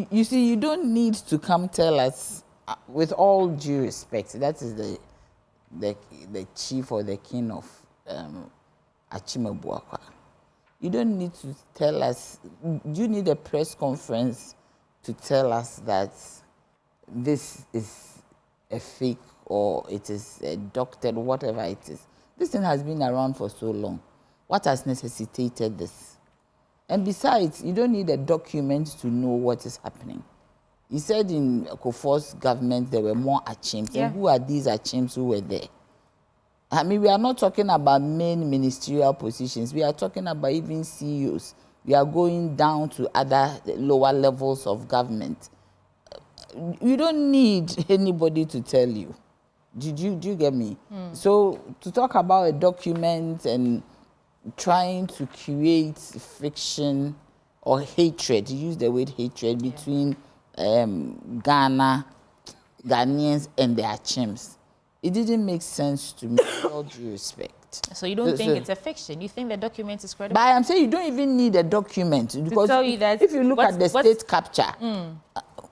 You see, you don't need to come tell us, with all due respect, that is the chief or the king of Achimabuakwa. You don't need to tell us, you need a press conference to tell us that this is a fake or it is a doctored, whatever it is. This thing has been around for so long. What has necessitated this? And besides, you don't need a document to know what is happening. He said in Akufo's government there were more Achims. Yeah. And who are these Achims who were there? I mean, we are not talking about main ministerial positions. We are talking about even CEOs. We are going down to other lower levels of government. You don't need anybody to tell you. Do you get me? So to talk about a document and trying to create friction or hatred, use the word hatred between Ghanaians and their Achims. It didn't make sense to me, with all due respect. So you don't think it's a fiction? You think the document is credible? But I'm saying you don't even need a document because if you look at the state capture,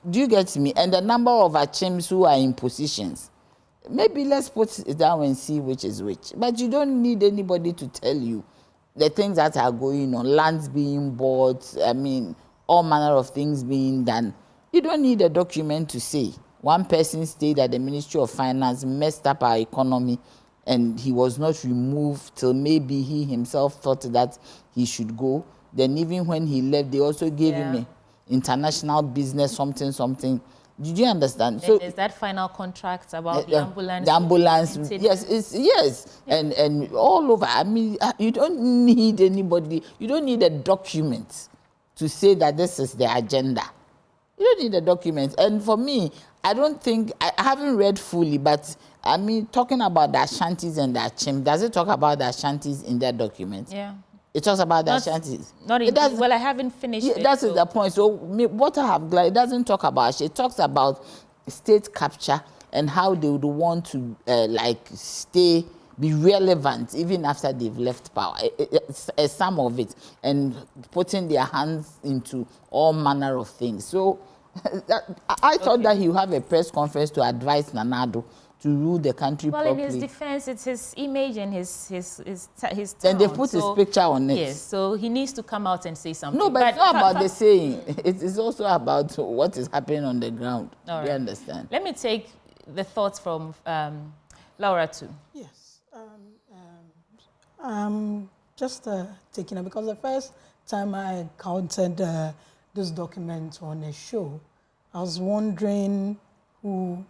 do you get me? And the number of Achims who are in positions, maybe let's put it down and see which is which. But you don't need anybody to tell you the things that are going on, lands being bought, I mean, all manner of things being done. You don't need a document to say. One person stayed at the Ministry of Finance, messed up our economy, and he was not removed till maybe he himself thought that he should go. Then even when he left, they also gave him an international business, something. Did you understand? So is that final contract about the ambulance? The ambulance, yes, and all over. I mean, you don't need anybody. You don't need a document to say that this is the agenda. You don't need a document. And for me, I don't think, I haven't read fully, but I mean, talking about the Ashantis and the Achim, does it talk about the Ashantis in that document? Yeah. It talks about the Ashantis. Well, I haven't finished it. That's the point. So what I have, it doesn't talk about, it talks about state capture and how they would want to be relevant even after they've left power. Some of it, and putting their hands into all manner of things. So I thought that he would have a press conference to advise Nana Addo to rule the country properly. Well, in his defense, it's his image and his town. Then they put his picture on it. Yes, so he needs to come out and say something. No, but it's not about the saying. It is also about what is happening on the ground. All right. You understand? Let me take the thoughts from Laura too. Yes. Just taking it because the first time I encountered this document on a show, I was wondering who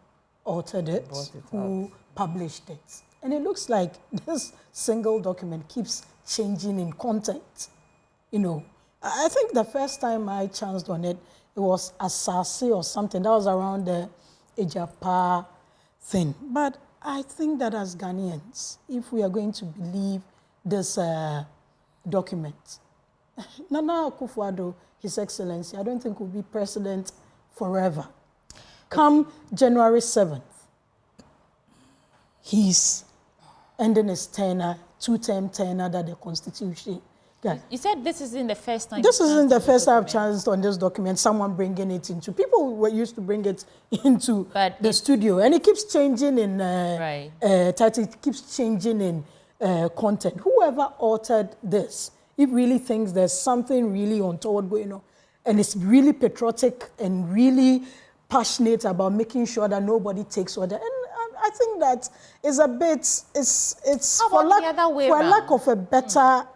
authored it, who published it. And it looks like this single document keeps changing in content. You know, I think the first time I chanced on it, it was Asase or something. That was around the Agyapadie thing. But I think that as Ghanaians, if we are going to believe this document, Nana Akufo-Addo, His Excellency, I don't think will be president forever. Come January 7th, he's ending his tenure, two-term tenure that the Constitution. Yeah. You said this isn't the first time. This isn't the first time I've chanced on this document. Someone bringing it into. People were used to bring it into the studio, and it keeps changing in title. It keeps changing in content. Whoever authored this, it really thinks there's something really untoward going on, and it's really patriotic and really passionate about making sure that nobody takes order. And I think that is a bit, it's for lack of a better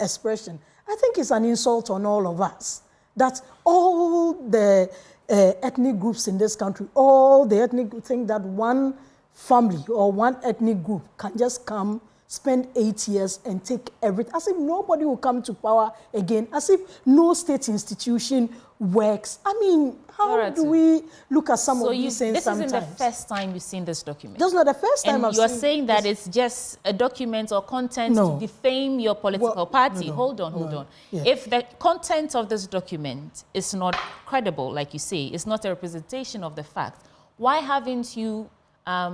expression, I think it's an insult on all of us. That all the ethnic groups in this country, all the ethnic groups think that one family or one ethnic group can just come spend 8 years and take everything, as if nobody will come to power again, as if no state institution works. I mean, how do we look at some of these things sometimes? This isn't the first time you've seen this document. That's not the first time I've seen it. And you are saying that it's just a document or content to defame your political party. Hold on. Yeah. If the content of this document is not credible, like you say, it's not a representation of the fact, why haven't you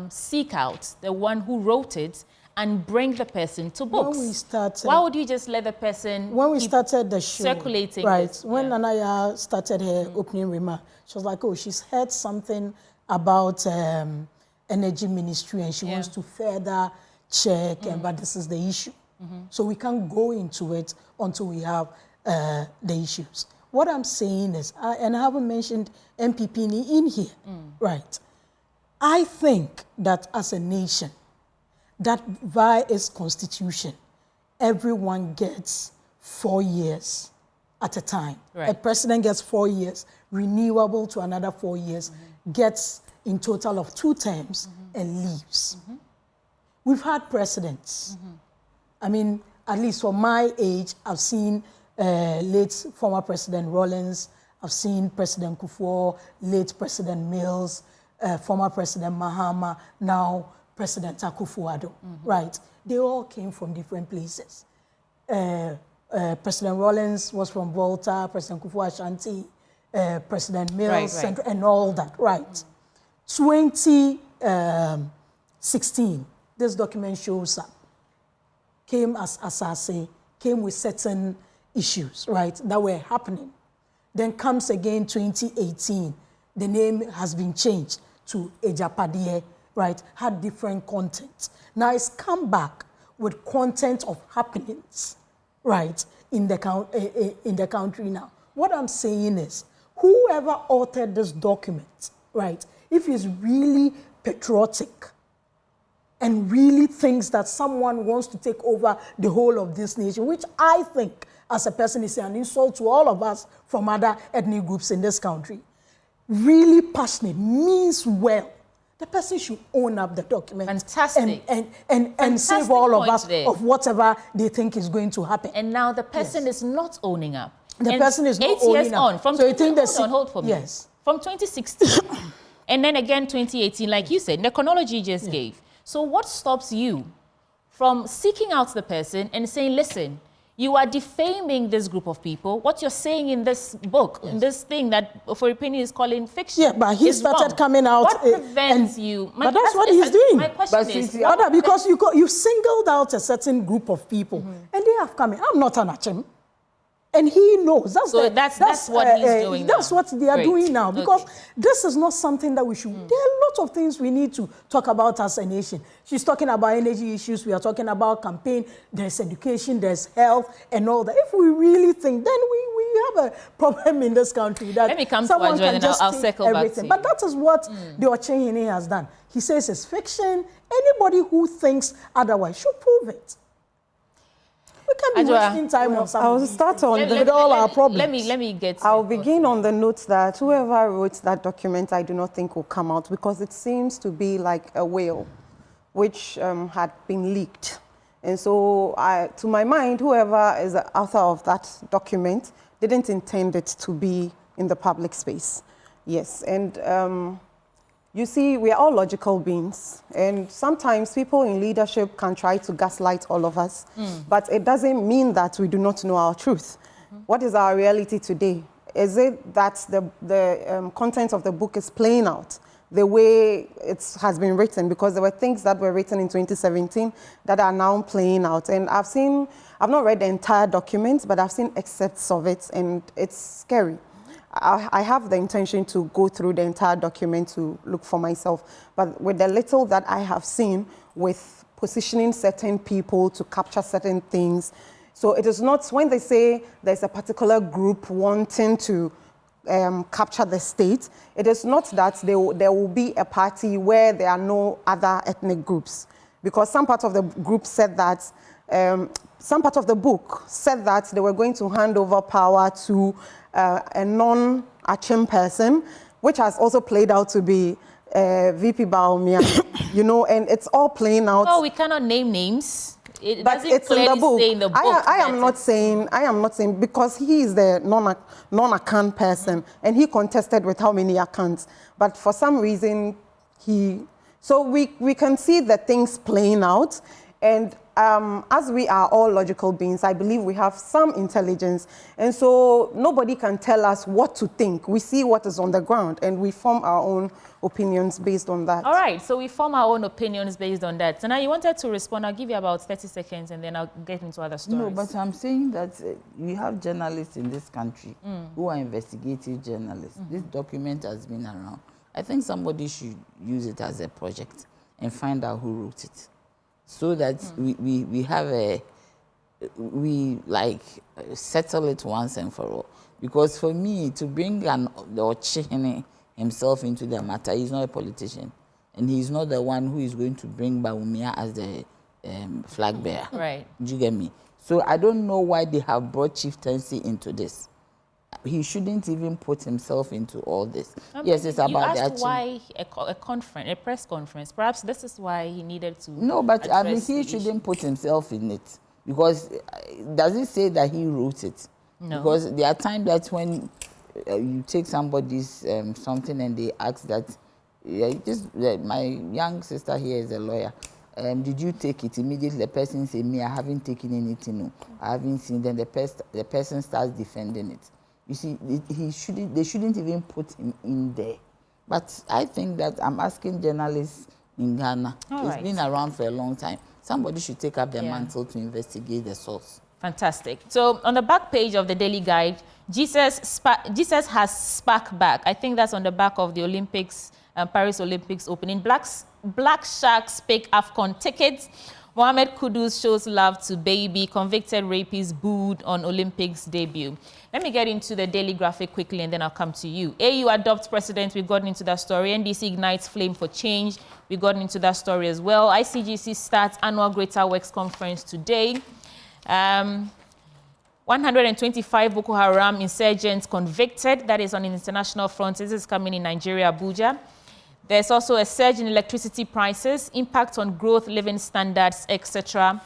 seek out the one who wrote it and bring the person to books? When we started, why would you just let the person started the show, circulating? Right. When Anaya started her opening remark, she was like, oh, she's heard something about energy ministry and she wants to further check, but this is the issue. So we can't go into it until we have the issues. What I'm saying is, and I haven't mentioned MPP in here, right? I think that as a nation, that via its constitution, everyone gets 4 years at a time. Right. A president gets 4 years, renewable to another 4 years, gets in total of 2 terms and leaves. We've had presidents. I mean, at least for my age, I've seen late former President Rawlings, I've seen President Kufuor, late President Mills, former President Mahama, now President Akufo-Addo, right? They all came from different places. President Rawlings was from Volta, President Kufuor Ashanti, President Mills, and all that, right? 2016, this document shows up. Came as Asase, came with certain issues, right, that were happening. Then comes again 2018, the name has been changed to Agyapadie, right, had different content. Now it's come back with content of happenings, right, in the country now. What I'm saying is, whoever authored this document, right, if he's really patriotic and really thinks that someone wants to take over the whole of this nation, which I think, as a person, is an insult to all of us from other ethnic groups in this country, really passionate, means well, the person should own up the document. Fantastic. And save all of us of whatever they think is going to happen. And now the person is not owning up. The person is not owning up. 8 years on. From so you think hold for me. Yes. From 2016, and then again 2018, like you said, the chronology you just gave. So what stops you from seeking out the person and saying, listen, you are defaming this group of people. What you're saying in this book, in this thing that Ofori-Penny is calling fiction. Yeah, but he started wrong. coming out. What prevents you? But that's what he's doing. My question is, because you singled out a certain group of people, and they have come in. I'm not an Achem. And he knows. That's what he's doing That's now. what they are doing now. Because this is not something that we should... There are lots of things we need to talk about as a nation. She's talking about energy issues. We are talking about campaign. There's education. There's health and all that. If we really think, then we have a problem in this country. That let me come someone to Adjo, can just I'll circle everything. back to you. But that is what the Ochehene has done. He says it's fiction. Anybody who thinks otherwise should prove it. We can't be wasting time on something. I'll start on with all our problems. Let me get... I'll begin on the note that whoever wrote that document, I do not think will come out because it seems to be like a whale which had been leaked. And so, to my mind, whoever is the author of that document didn't intend it to be in the public space. Yes, and you see, we are all logical beings, and sometimes people in leadership can try to gaslight all of us, but it doesn't mean that we do not know our truth. What is our reality today? Is it that the content of the book is playing out the way it has been written? Because there were things that were written in 2017 that are now playing out. And I've not read the entire document, but I've seen excerpts of it, and it's scary. I have the intention to go through the entire document to look for myself. But with the little that I have seen with positioning certain people to capture certain things, so it is not, when they say there's a particular group wanting to capture the state, it is not that there will be a party where there are no other ethnic groups. Because some part of the group said that, some part of the book said that they were going to hand over power to a non-Achem person, which has also played out to be VP Baumia, you know, and it's all playing out. Oh, we cannot name names. it but doesn't it's in the clearly book. say in the book. I am not saying because he is the non-account person and he contested with how many accounts, but for some reason so we can see the things playing out, and as we are all logical beings, I believe we have some intelligence, and so nobody can tell us what to think. We see what is on the ground, and we form our own opinions based on that. All right, so we form our own opinions based on that. So now you wanted to respond. I'll give you about 30 seconds, and then I'll get into other stories. No, but I'm saying that we have journalists in this country who are investigative journalists. This document has been around. I think somebody should use it as a project and find out who wrote it, so that we have we settle it once and for all. Because for me, to bring the Ochihene himself into the matter, he's not a politician, and he's not the one who is going to bring Bawumia as the flag bearer. Right. Do you get me? So I don't know why they have brought chieftaincy into this. He shouldn't even put himself into all this. Yes, it's about you asked why a press conference. Perhaps this is why he needed to. No, but I mean, he shouldn't put himself in it, because does it say that he wrote it? No. Because there are times that when you take somebody's something and they ask that, my young sister here is a lawyer. Did you take it? Immediately the person say, me, I haven't taken anything. No, I haven't seen. Then the person starts defending it. You see, they shouldn't even put him in there. But I think that I'm asking journalists in Ghana, it's been around for a long time. Somebody should take up the mantle to investigate the source. Fantastic. So on the back page of the Daily Guide, Jesus has spark back. I think that's on the back of the Olympics, Paris Olympics opening. Black Sharks pick AFCON tickets. Mohamed Kudus shows love to baby. Convicted rapist booed on Olympics debut. Let me get into the Daily Graphic quickly, and then I'll come to you. AU adopts president. We've gotten into that story. NDC ignites flame for change. We've gotten into that story as well. ICGC starts annual Greater Works Conference today. 125 Boko Haram insurgents convicted. That is on an international front. This is coming in Nigeria, Abuja. There's also a surge in electricity prices, impact on growth, living standards, etc.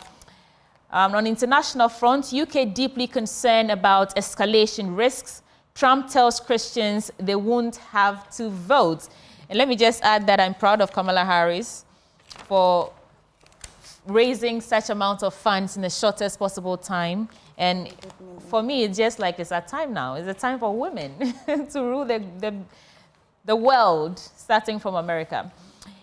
On international front, UK deeply concerned about escalation risks. Trump tells Christians they won't have to vote. And let me just add that I'm proud of Kamala Harris for raising such amount of funds in the shortest possible time. And for me, it's just like it's a time now. It's a time for women to rule the world, starting from America.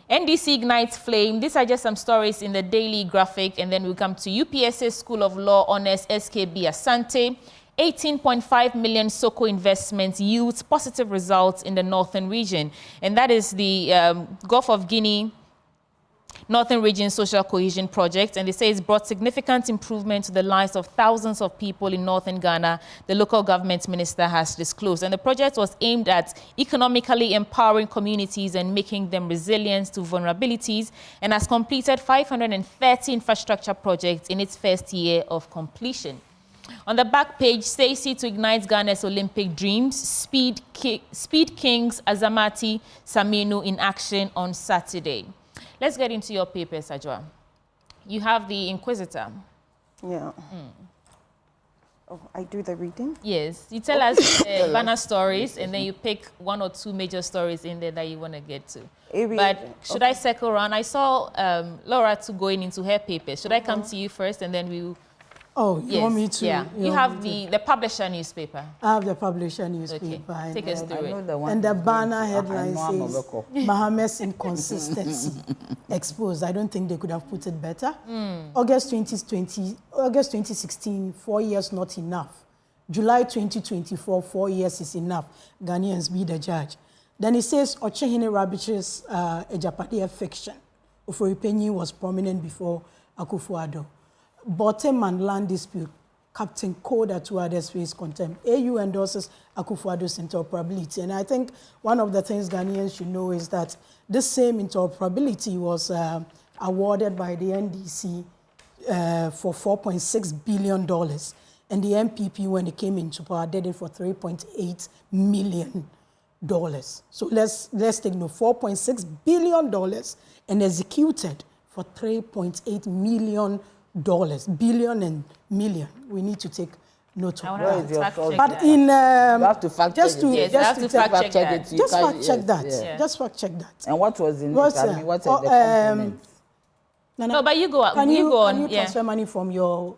NDC ignites flame. These are just some stories in the Daily Graphic, and then we'll come to UPSA School of Law Honors SKB Asante. 18.5 million SOCO investments yields positive results in the northern region, and that is the Gulf of Guinea Northern Region Social Cohesion Project, and they say it's brought significant improvement to the lives of thousands of people in northern Ghana, the local government minister has disclosed. And the project was aimed at economically empowering communities and making them resilient to vulnerabilities, and has completed 530 infrastructure projects in its first year of completion. On the back page, Stacey to ignite Ghana's Olympic dreams. Speed Kings Azamati Saminu in action on Saturday. Let's get into your papers, Ajwa. You have the Inquisitor. Yeah. Oh, I do the reading? Yes. You tell us banner stories, and then you pick one or two major stories in there that you want to get to. But should I circle around? I saw Laura too going into her papers. Should I come to you first, and then we'll... Oh, you want me to? Yeah. You have the publisher newspaper. I have the publisher newspaper. Okay. Take us through it. And the banner headline says, Mohammed's inconsistency exposed. I don't think they could have put it better. August 2016, 4 years not enough. July 2024, 4 years is enough. Ghanaians be the judge. Then it says, Ochihene Rabich's Agyapadie fiction. Oforipenyi was prominent before Akufo-Addo. Bottom and land dispute, Captain Koda to others face contempt. AU endorses Akufo-Addo's interoperability. And I think one of the things Ghanaians should know is that this same interoperability was awarded by the NDC for $4.6 billion. And the MPP, when it came into power, did it for $3.8 million. So let's take note, $4.6 billion and executed for $3.8 million. dollars, billion and million. We need to take note of that. But in you have to fact check it. Just fact check that. Just fact check that. And what was in it? I mean, what are the components? No, but you go on. Can you on. transfer money from your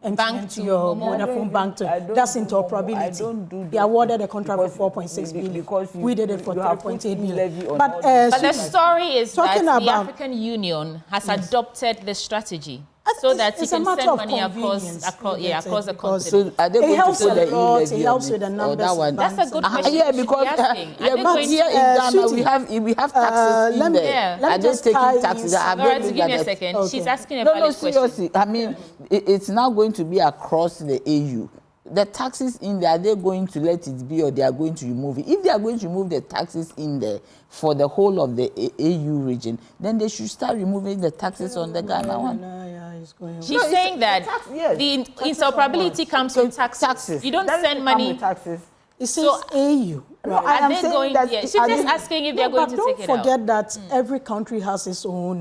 bank to your Vodafone bank to that's interoperability. They awarded a contract for 4.6 billion. Because we did it for 3.8 billion. But the story is that the African Union has adopted the strategy. So that you can send money across the continent. So are they going to put the e-levy on it? The numbers. That's a good question. Yeah, because but here in Ghana we have taxes in there. Are they taking taxes? Laura, give me a second. Okay. She's asking a valid question. No, seriously. I mean, it's now going to be across the AU. The taxes in there, are they going to let it be or they are going to remove it? If they are going to remove the taxes in there for the whole of the AU region, then they should start removing the taxes on the Ghana one. She's saying that the interoperability comes with taxes. You don't send money. It says AU. Are they going? She's just asking if they're going to take it out. Don't forget that every country has its own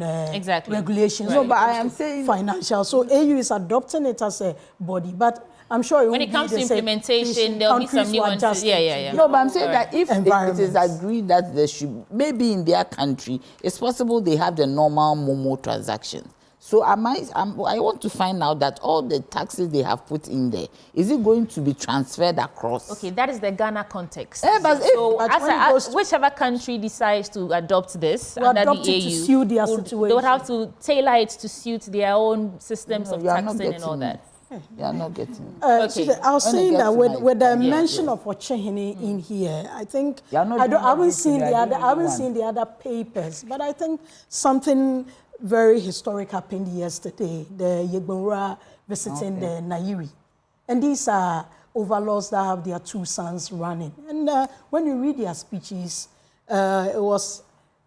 regulations. No, but I am saying financial. So AU is adopting it as a body, but I'm sure when it comes to implementation, there'll be some nuances. No, but I'm saying that if it is agreed that there should, maybe in their country, it's possible they have the normal Momo transactions. So I want to find out that all the taxes they have put in there, is it going to be transferred across? Okay, that is the Ghana context. But whichever country decides to adopt this under the AU, they would have to tailor it to suit their own systems of taxing and all that. You are not getting okay. I was saying that with the mention of Ochehini in here, I think I haven't seen the other papers, but I think something very historic happened yesterday. The Yegbonra visiting the Nairi, and these are overlords that have their two sons running. And when you read their speeches, it was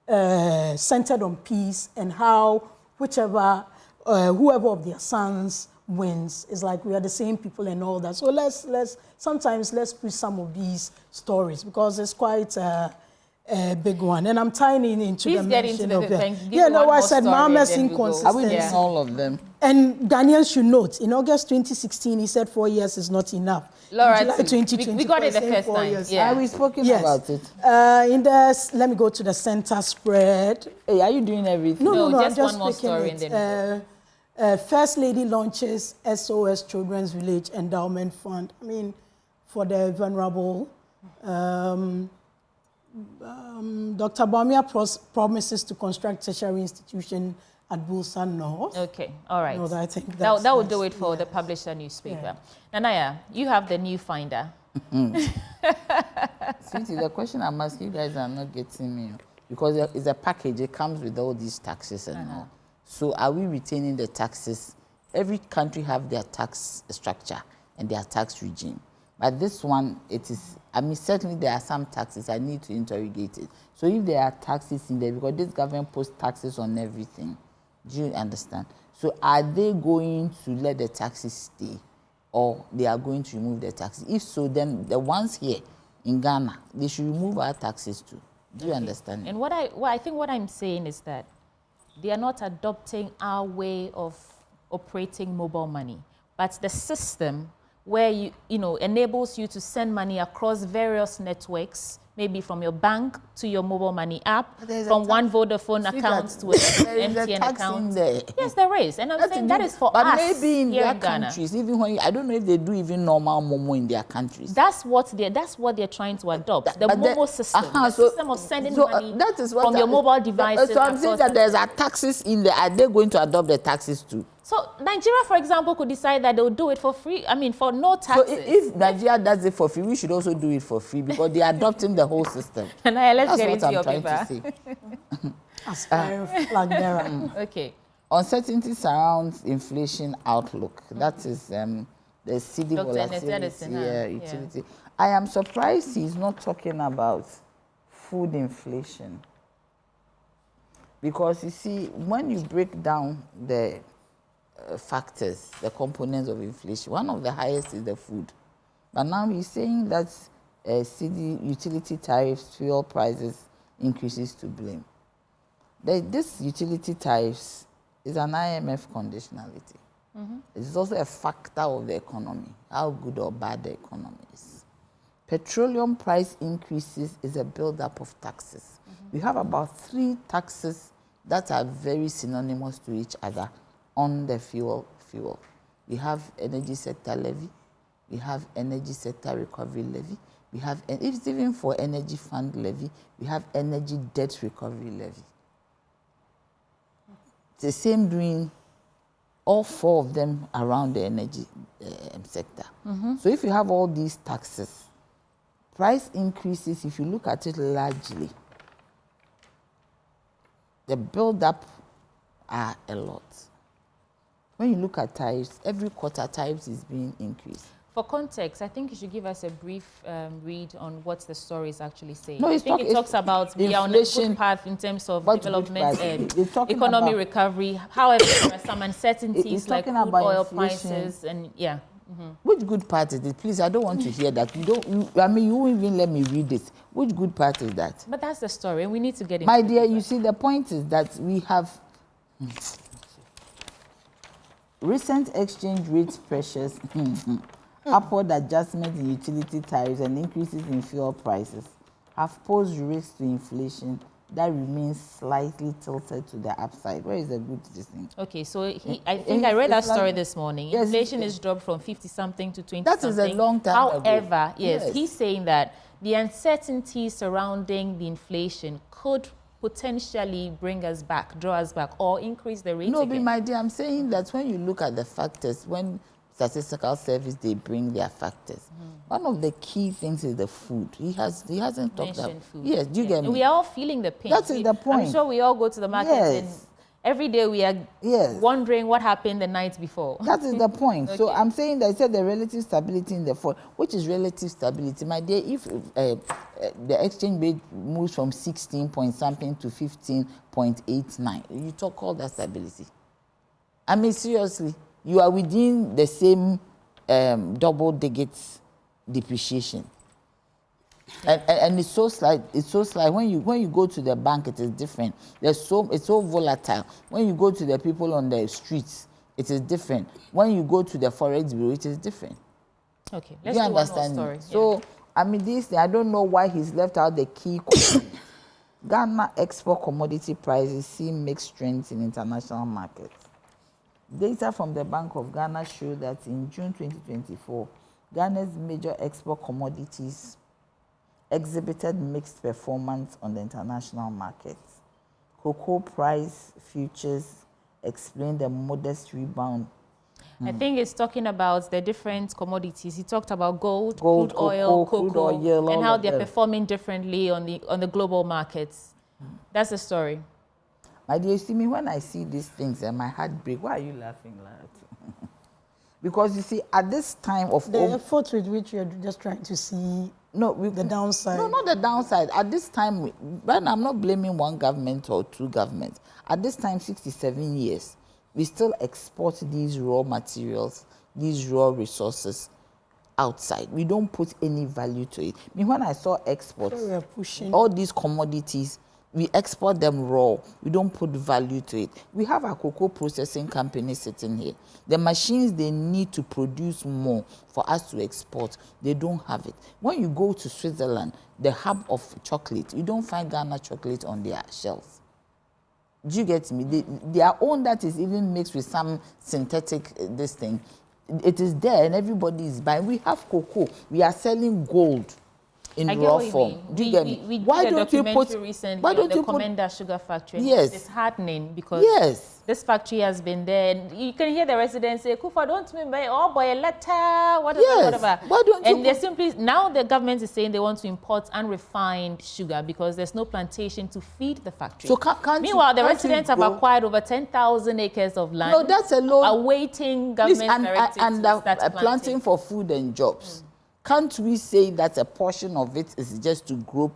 centered on peace and how whoever of their sons wins. It's like we are the same people and all that. So let's push some of these stories because it's quite a big one. And I'm tying it into the mention of I said Mama's inconsistency. Are we doing all of them? And Ghanaians should note, in August 2016, he said 4 years is not enough. Laura, in July 2020, we got it the first time. Yeah, we spoken about it. Let me go to the center spread. Hey, are you doing everything? No, just one more story. First Lady launches SOS Children's Village Endowment Fund. I mean, for the vulnerable. Dr. Bamia promises to construct tertiary institution at Bulsa North. Okay, all right. No, I think that will do it for the publisher newspaper. Yeah. Nanaya, you have the new finder. Sweetie, the question I'm asking you guys are not getting me because it's a package. It comes with all these taxes and all. So are we retaining the taxes? Every country have their tax structure and their tax regime. But this one, certainly there are some taxes. I need to interrogate it. So if there are taxes in there, because this government puts taxes on everything, do you understand? So are they going to let the taxes stay or they are going to remove the taxes? If so, then the ones here in Ghana, they should remove our taxes too. Do you understand? And I think what I'm saying is that they are not adopting our way of operating mobile money, but the system where enables you to send money across various networks, maybe from your bank to your mobile money app, from one Vodafone account to an MTN account. Yes, there is. And I'm saying that is for us. But maybe in their countries, even when I don't know if they do even normal Momo in their countries. That's what they're trying to adopt. The Momo system. The system of sending money from your mobile devices. So I'm saying that there's taxes in there. Are they going to adopt the taxes too? So Nigeria, for example, could decide that they will do it for free. I mean, for no taxes. So if Nigeria does it for free, we should also do it for free because they are adopting the whole system. And let's get into your paper. Flag bearer. Okay. Uncertainty surrounds inflation outlook. That is the CD volatility utility. I am surprised he's not talking about food inflation. Because you see, when you break down the factors, the components of inflation, one of the highest is the food. But now he's saying that CD utility tariffs, fuel prices increases to blame. This utility tariffs is an IMF conditionality. It's also a factor of the economy, how good or bad the economy is. Petroleum price increases is a build-up of taxes. We have about 3 taxes that are very synonymous to each other on the fuel. We have energy sector levy, we have energy sector recovery levy, we have, and it's even for energy fund levy, we have energy debt recovery levy. It's the same doing all 4 of them around the energy sector. So if you have all these taxes, price increases, if you look at it largely, the build-up are a lot. When you look at tariffs, every quarter tariffs is being increased. For context, I think you should give us a brief read on what the story is actually saying. No, I think it talks about we are on a good path in terms of development and economy recovery. However, there are some uncertainties like crude oil prices and yeah. Which good part is it? Please, I don't want to hear that. I mean, you won't even let me read it. Which good part is that? But that's the story, and we need to get into My dear, you see, the point is that we have recent exchange rate pressures, upward adjustment in utility tariffs, and increases in fuel prices have posed risks to inflation that remains slightly tilted to the upside. Where is the good thing? Okay, so I think I read that story this morning. Yes, inflation is dropped from 50-something to 20-something. That is a long time ago. However, yes, he's saying that the uncertainty surrounding the inflation could potentially bring us back, draw us back, or increase the rate. No, again. but my dear, I'm saying that when you look at the factors, when statistical service, they bring their factors. One of the key things is the food. He hasn't talked about food. Yes, do you get me? And we are all feeling the pain. That is the point. I'm sure we all go to the market and every day we are wondering what happened the night before. That is the point. Okay. So I'm saying that I said the relative stability in the fall. Which is relative stability? My dear, if the exchange rate moves from 16 point something to 15.89, you call that stability. I mean, seriously, you are within the same double digits depreciation. And it's so slight. It's so slight. When you go to the bank, it is different. It's so volatile. When you go to the people on the streets, it is different. When you go to the forex bureau, it is different. Okay, let's do one more story. So I mean, I don't know why he's left out the key. Ghana export commodity prices see mixed trends in international markets. Data from the Bank of Ghana show that in June 2024, Ghana's major export commodities exhibited mixed performance on the international markets. Cocoa price futures explain the modest rebound. I think it's talking about the different commodities. He talked about gold, crude oil, cocoa, and how they're performing differently on the global markets. That's the story. My dear, you see me, when I see these things and my heart breaks, why are you laughing like that? Because you see, at this time of... The effort with which you're just trying to see the downside. No, not the downside. At this time, right now, I'm not blaming one government or two governments. At this time, 67 years, we still export these raw materials, these raw resources outside. We don't put any value to it. I mean, when I saw exports, we are pushing all these commodities, we export them raw. We don't put value to it. We have a cocoa processing company sitting here. The machines they need to produce more for us to export, they don't have it. When you go to Switzerland, the hub of chocolate, you don't find Ghana chocolate on their shelves. Do you get me? Their own that is even mixed with some synthetic this thing. It is there and everybody is buying. We have cocoa. We are selling gold in raw form. Do you get me? We did a documentary recently on the Commander Sugar Factory. Yes. It's heartening because this factory has been there. And you can hear the residents say, Kufa, don't me buy, oh boy, a letter, whatever. Why don't and they're simply, now the government is saying they want to import unrefined sugar because there's no plantation to feed the factory. So can't Meanwhile, the residents have acquired over 10,000 acres of land. No, that's a low. Awaiting government directive to start planting for food and jobs. Can't we say that a portion of it is just to grow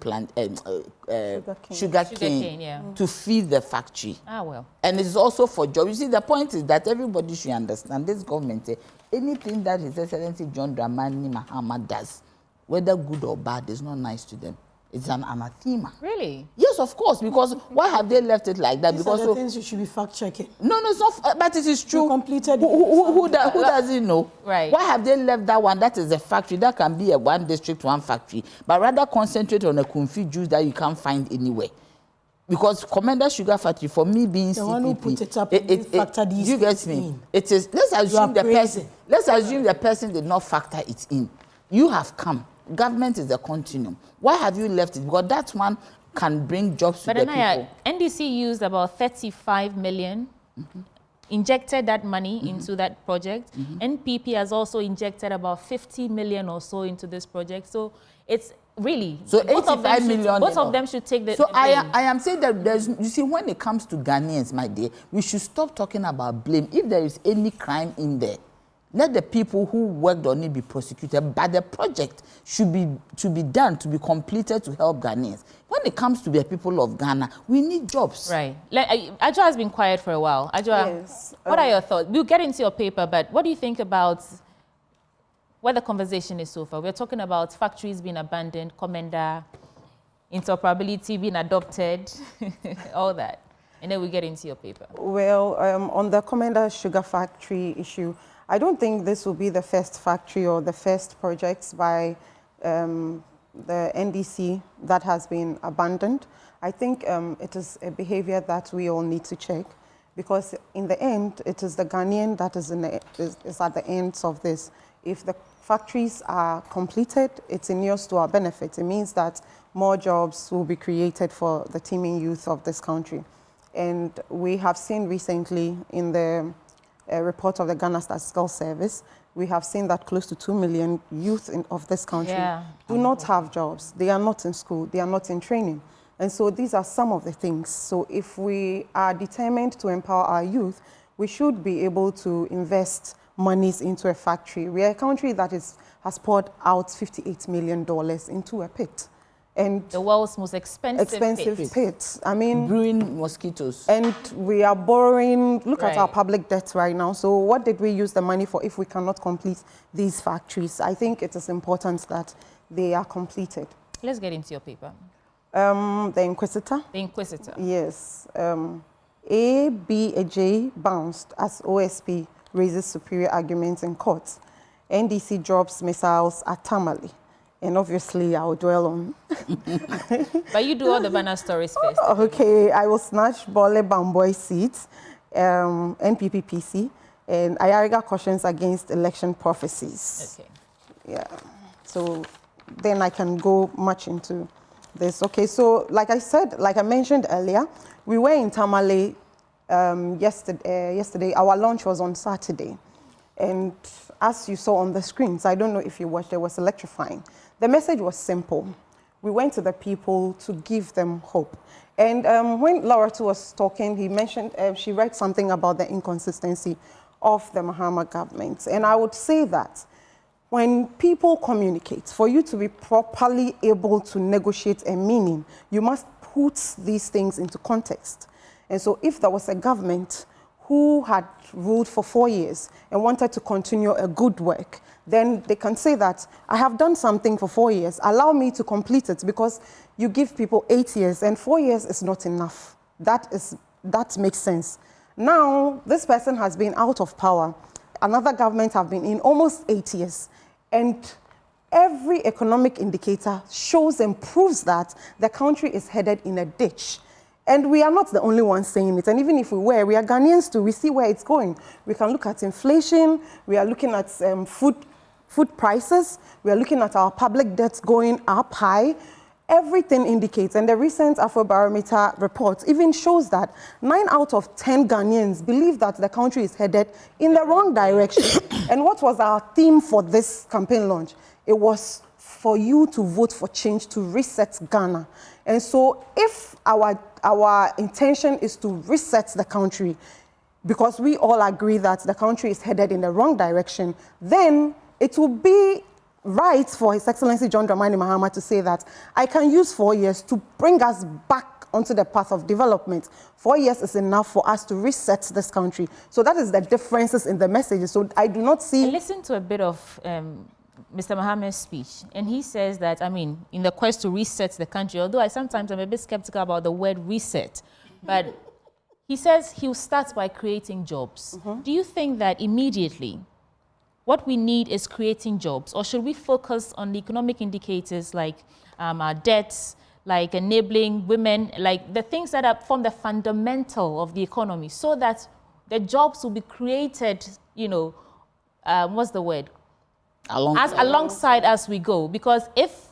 sugar cane to feed the factory? Ah, well. And it's also for jobs. You see, the point is that everybody should understand this government, anything that His Excellency John Dramani Mahama does, whether good or bad, is not nice to them. It's an anathema. Really? Yes, of course. Because why have they left it like that? These Because are the things you should be fact-checking. No, it's not. But it is true. You completed. Who doesn't know? Right. Why have they left that one? That is a factory. That can be a one district, one factory. But rather concentrate on a confit juice that you can't find anywhere. Because Commander Sugar Factory, for me being the CPP, one who put it up, factor these you get me? in. It is. Let's assume the person did not factor it in. You have come. Government is a continuum. Why have you left it? Because that one can bring jobs to the people. NDC used about 35 million, injected that money into that project. NPP has also injected about 50 million or so into this project. So it's really, so both of them should take the. So I am saying that you see, when it comes to Ghanaians, my dear, we should stop talking about blame. If there is any crime in there, let the people who worked on it be prosecuted, but the project should be done, to be completed to help Ghanaians. When it comes to the people of Ghana, we need jobs. Right. Adwoa has been quiet for a while. Adwoa, yes. What are your thoughts? We'll get into your paper, but what do you think about where the conversation is so far? We're talking about factories being abandoned, Commander, interoperability being adopted, all that. And then we get into your paper. Well, on the Commander Sugar Factory issue, I don't think this will be the first factory or the first projects by the NDC that has been abandoned. I think it is a behavior that we all need to check, because in the end, it is the Ghanaian that is at the ends of this. If the factories are completed, it's inures to our benefit. It means that more jobs will be created for the teeming youth of this country. And we have seen recently in the report of the Ghana Statistical Service, we have seen that close to 2 million youth of this country do not have jobs. They are not in school. They are not in training. And so these are some of the things. So if we are determined to empower our youth, we should be able to invest monies into a factory. We are a country that has poured out $58 million into a pit. And the world's most expensive pit. I mean, brewing mosquitoes. And we are borrowing. Look at our public debt right now. So what did we use the money for if we cannot complete these factories? I think it is important that they are completed. Let's get into your paper. The Inquisitor. The Inquisitor. Yes. ABAJ bounced as OSP raises superior arguments in court. NDC drops missiles at Tamale. And obviously, I'll dwell on. But you do all the banner stories first. Okay, I will snatch Bole Bamboy seats, NPP PC, and Ayariga cautions against election prophecies. Okay. Yeah. So then I can go much into this. Okay, so like I mentioned earlier, we were in Tamale yesterday. Our launch was on Saturday. And as you saw on the screens, I don't know if you watched, it was electrifying. The message was simple. We went to the people to give them hope. And when Laura was talking, he mentioned, she read something about the inconsistency of the Mahama government. And I would say that when people communicate, for you to be properly able to negotiate a meaning, you must put these things into context. And so if there was a government who had ruled for 4 years and wanted to continue a good work, then they can say that I have done something for 4 years. Allow me to complete it, because you give people 8 years and 4 years is not enough. That makes sense. Now, this person has been out of power. Another government have been in almost 8 years. And every economic indicator shows and proves that the country is headed in a ditch. And we are not the only ones saying it. And even if we were, we are Ghanaians too. We see where it's going. We can look at inflation. We are looking at food prices. We are looking at our public debts going up high. Everything indicates, and the recent Afrobarometer report even shows that 9 out of 10 Ghanaians believe that the country is headed in the wrong direction. And what was our theme for this campaign launch? It was for you to vote for change, to reset Ghana. And so if our intention is to reset the country, because we all agree that the country is headed in the wrong direction, then it will be right for His Excellency John Dramani Mahama to say that I can use 4 years to bring us back onto the path of development. 4 years is enough for us to reset this country. So that is the differences in the messages. So I do not see... I listened to a bit of Mr. Mohammed's speech, and he says that, I mean, in the quest to reset the country, although sometimes I'm a bit skeptical about the word reset, but he says he'll start by creating jobs. Do you think that immediately what we need is creating jobs, or should we focus on the economic indicators like our debts, like enabling women, like the things that form the fundamental of the economy, so that the jobs will be created, you know, what's the word? Alongside as we go. Because if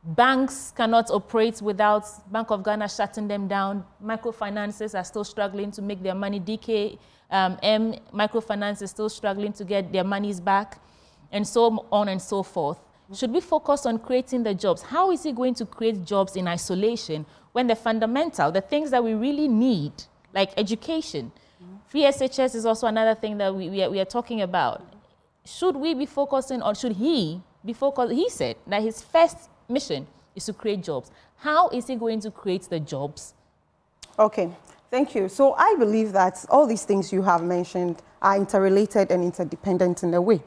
banks cannot operate without Bank of Ghana shutting them down, microfinances are still struggling to make their money. DKM microfinance is still struggling to get their monies back, and so on and so forth. Should we focus on creating the jobs? How is he going to create jobs in isolation when the fundamental, the things that we really need, like education, free SHS is also another thing that we are talking about. Should we be focusing on, should he be focused? He said that his first mission is to create jobs. How is he going to create the jobs? Okay, thank you. So I believe that all these things you have mentioned are interrelated and interdependent in a way.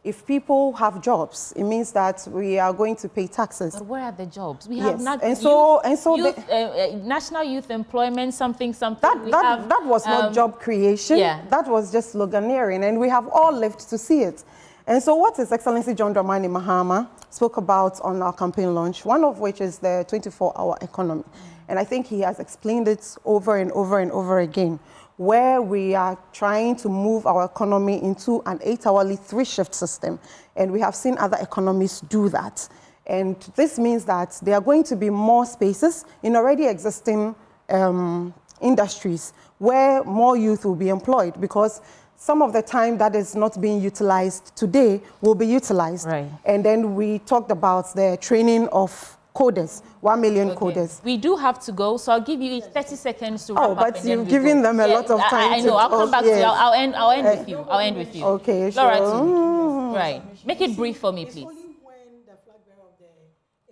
If people have jobs, it means that we are going to pay taxes. But where are the jobs? We have National Youth Employment, something. That was not job creation. Yeah. That was just sloganeering, and we have all lived to see it. And so what His Excellency John Dramani Mahama spoke about on our campaign launch, one of which is the 24-hour economy. And I think he has explained it over and over and over again, where we are trying to move our economy into an 8-hourly 3-shift system. And we have seen other economies do that. And this means that there are going to be more spaces in already existing industries where more youth will be employed, because some of the time that is not being utilized today will be utilized. Right. And then we talked about the training of coders, 1 million coders. We do have to go, so I'll give you 30 seconds to wrap up. But you've given them a lot of time. I know. I'll come back to you. I'll end with you. I'll end with you. Okay, sure. Laura, right. Make it brief for me, please. Only when the flag bearer of the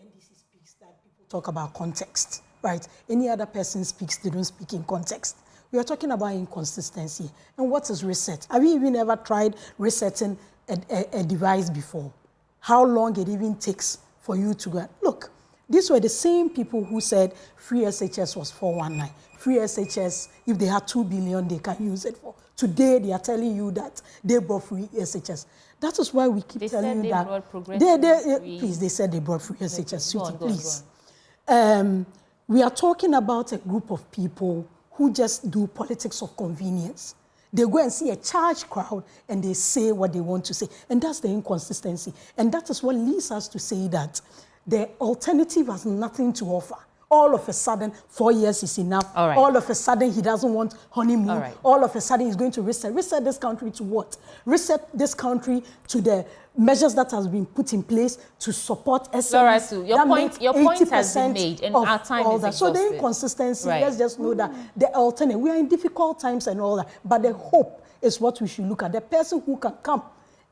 NDC speaks that people talk about context, right? Any other person speaks, they don't speak in context. We are talking about inconsistency. And what is reset? Have you even ever tried resetting a device before? How long it even takes for you to go? Look, these were the same people who said free SHS was 419. Free SHS, if they had 2 billion, they can use it for. Today, they are telling you that they brought free SHS. That is why we keep telling you that. Please, they said they brought free SHS. Sweetie, please. We are talking about a group of people who just do politics of convenience. They go and see a charged crowd and they say what they want to say. And that's the inconsistency. And that is what leads us to say that the alternative has nothing to offer. All of a sudden, 4 years is enough. All right. All of a sudden, he doesn't want honeymoon. All right. All of a sudden, he's going to reset. Reset this country to what? Reset this country to the measures that has been put in place to support SMEs. Your point has been made, and our time is exhausted. So the inconsistency, let's just know that the alternate, we are in difficult times and all that, but the hope is what we should look at. The person who can come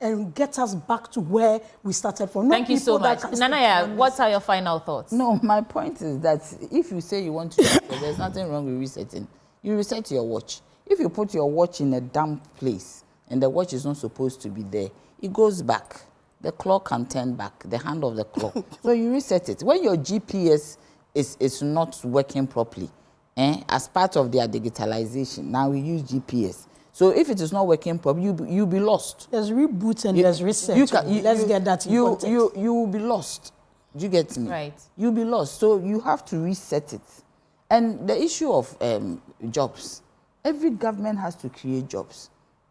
and get us back to where we started from. Thank you so much. Nanaya, what are your final thoughts? No, my point is that if you say you want to reset, there's nothing wrong with resetting. You reset your watch. If you put your watch in a damp place and the watch is not supposed to be there, it goes back. The clock can turn back, the hand of the clock. So you reset it. When your GPS is not working properly, as part of their digitalization, now we use GPS. So if it is not working properly, you'll be lost. There's reboot and there's reset. Let's get that in context. You will be lost. Do you get me? Right. You'll be lost. So you have to reset it. And the issue of jobs, every government has to create jobs.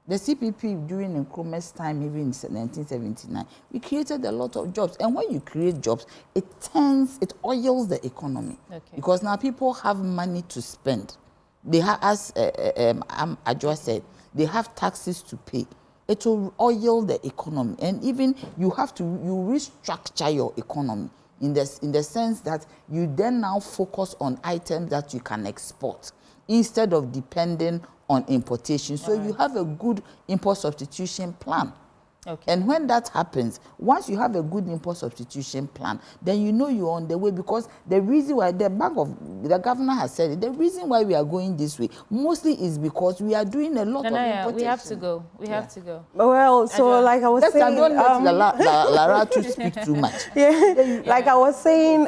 The CPP during Nkrumah's time, even in 1979, we created a lot of jobs. And when you create jobs, it oils the economy. Okay. Because now people have money to spend. They have, as Adwoa said, they have taxes to pay. It will oil the economy. And even you restructure your economy in the sense that you then now focus on items that you can export instead of depending on importation. So you have a good import substitution plan. Okay. And when that happens, once you have a good import substitution plan, then you know you're on the way, because the reason why the governor has said it, the reason why we are going this way mostly is because we are doing a lot of importation. We have to go. We have to go. Well, so like I was saying, I don't let Lara to speak too much. Yeah, like I was saying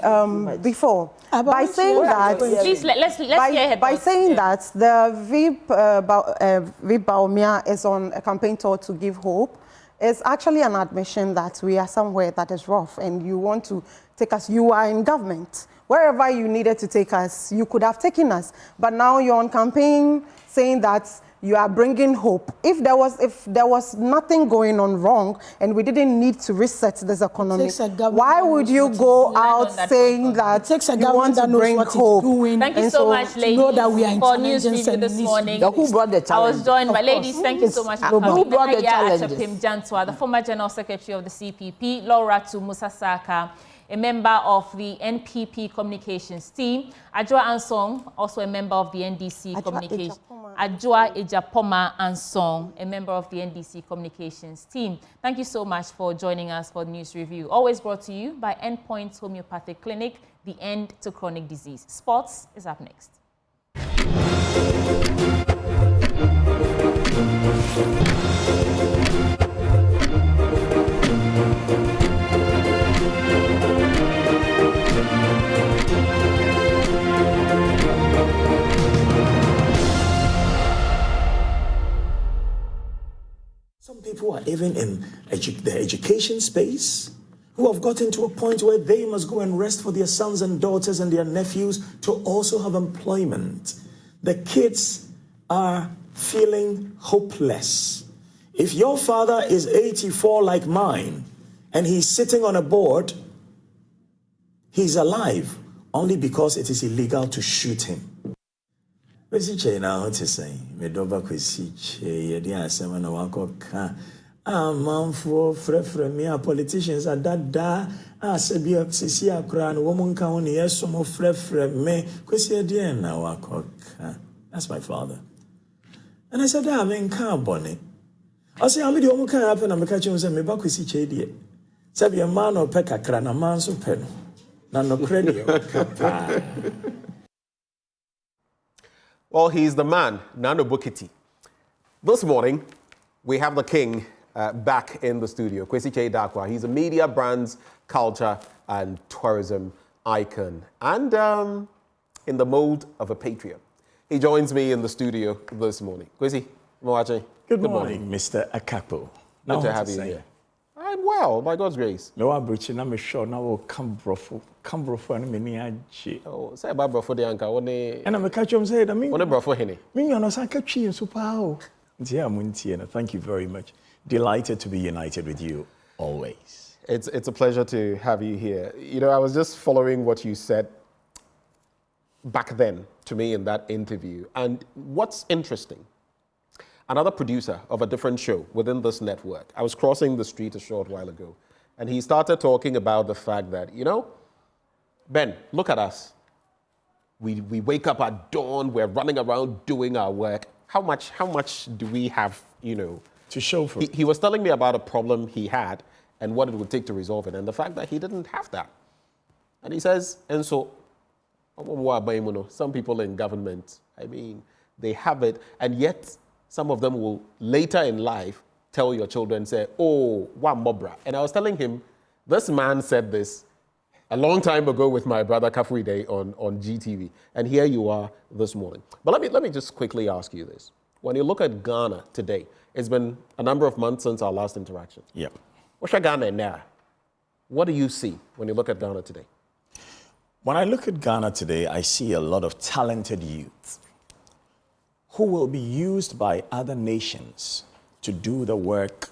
before, by saying that, please let's hear her by saying that the VIP Baumia is on a campaign tour to give hope. It's actually an admission that we are somewhere that is rough and you want to take us. You are in government. Wherever you needed to take us, you could have taken us. But now you're on campaign saying that you are bringing hope. If there was nothing going on wrong and we didn't need to reset this economy, why would you go out saying that you want to bring hope? Thank you so much, ladies, for news review this morning. Who brought the challenge? I was joined by ladies. Thank you so much for coming. Who brought the challenge? Jantwa, the former General Secretary of the CPP, Laura Musasaka, a member of the NPP communications team, Adjoa Ansong, also a member of the NDC communications. Adjoa Ejapoma Ansong, a member of the NDC communications team. Thank you so much for joining us for News Review. Always brought to you by Endpoint Homeopathic Clinic, the end to chronic disease. Sports is up next. Some people are even in the education space who have gotten to a point where they must go and rest for their sons and daughters and their nephews to also have employment. The kids are feeling hopeless. If your father is 84 like mine and he's sitting on a board, he's alive only because it is illegal to shoot him. Kwasi Kyei na what is saying? Me doba Kwasi Kyei yedi asema na wako ka amanfo frefre me politicians adada asebi sisi akra no womun ka woni yesomo frefre me Kwasi yedi na wako ka. That's my father. And I said, I mean ka bone. I say am di omu ka happen na me ka chim say me ba Kwasi Kyei die. Sabi a man o pe kakra na man so pe no. Na no credit ka pa. Well, he's the man, Nano Bukiti. This morning, we have the king back in the studio, Kwasi Kyei Darkwah. He's a media, brands, culture, and tourism icon, and in the mold of a patriot. He joins me in the studio this morning. Kwasi, good morning, Mr. Akapo. Good to have you here. I'm well, by God's grace. No, I'm sure now will come brofo and many aji. Oh, say about brofo de anka one. And I'm a catch him say that me. One brofo hene. Me no san catch you so pow. Dear Muntiana, thank you very much. Delighted to be united with you always. It's a pleasure to have you here. You know, I was just following what you said back then to me in that interview. And what's interesting, another producer of a different show within this network, I was crossing the street a short while ago, and he started talking about the fact that, you know, Ben, look at us. We wake up at dawn, we're running around doing our work. How much do we have, you know, to show for? He was telling me about a problem he had and what it would take to resolve it, and the fact that he didn't have that. And he says, and so, some people in government, I mean, they have it, and yet some of them will later in life tell your children, say, oh, one mobra. And I was telling him, this man said this a long time ago with my brother Kafride on GTV. And here you are this morning. But let me just quickly ask you this. When you look at Ghana today, it's been a number of months since our last interaction. Yeah. What's your Ghana now? What do you see when you look at Ghana today? When I look at Ghana today, I see a lot of talented youth who will be used by other nations to do the work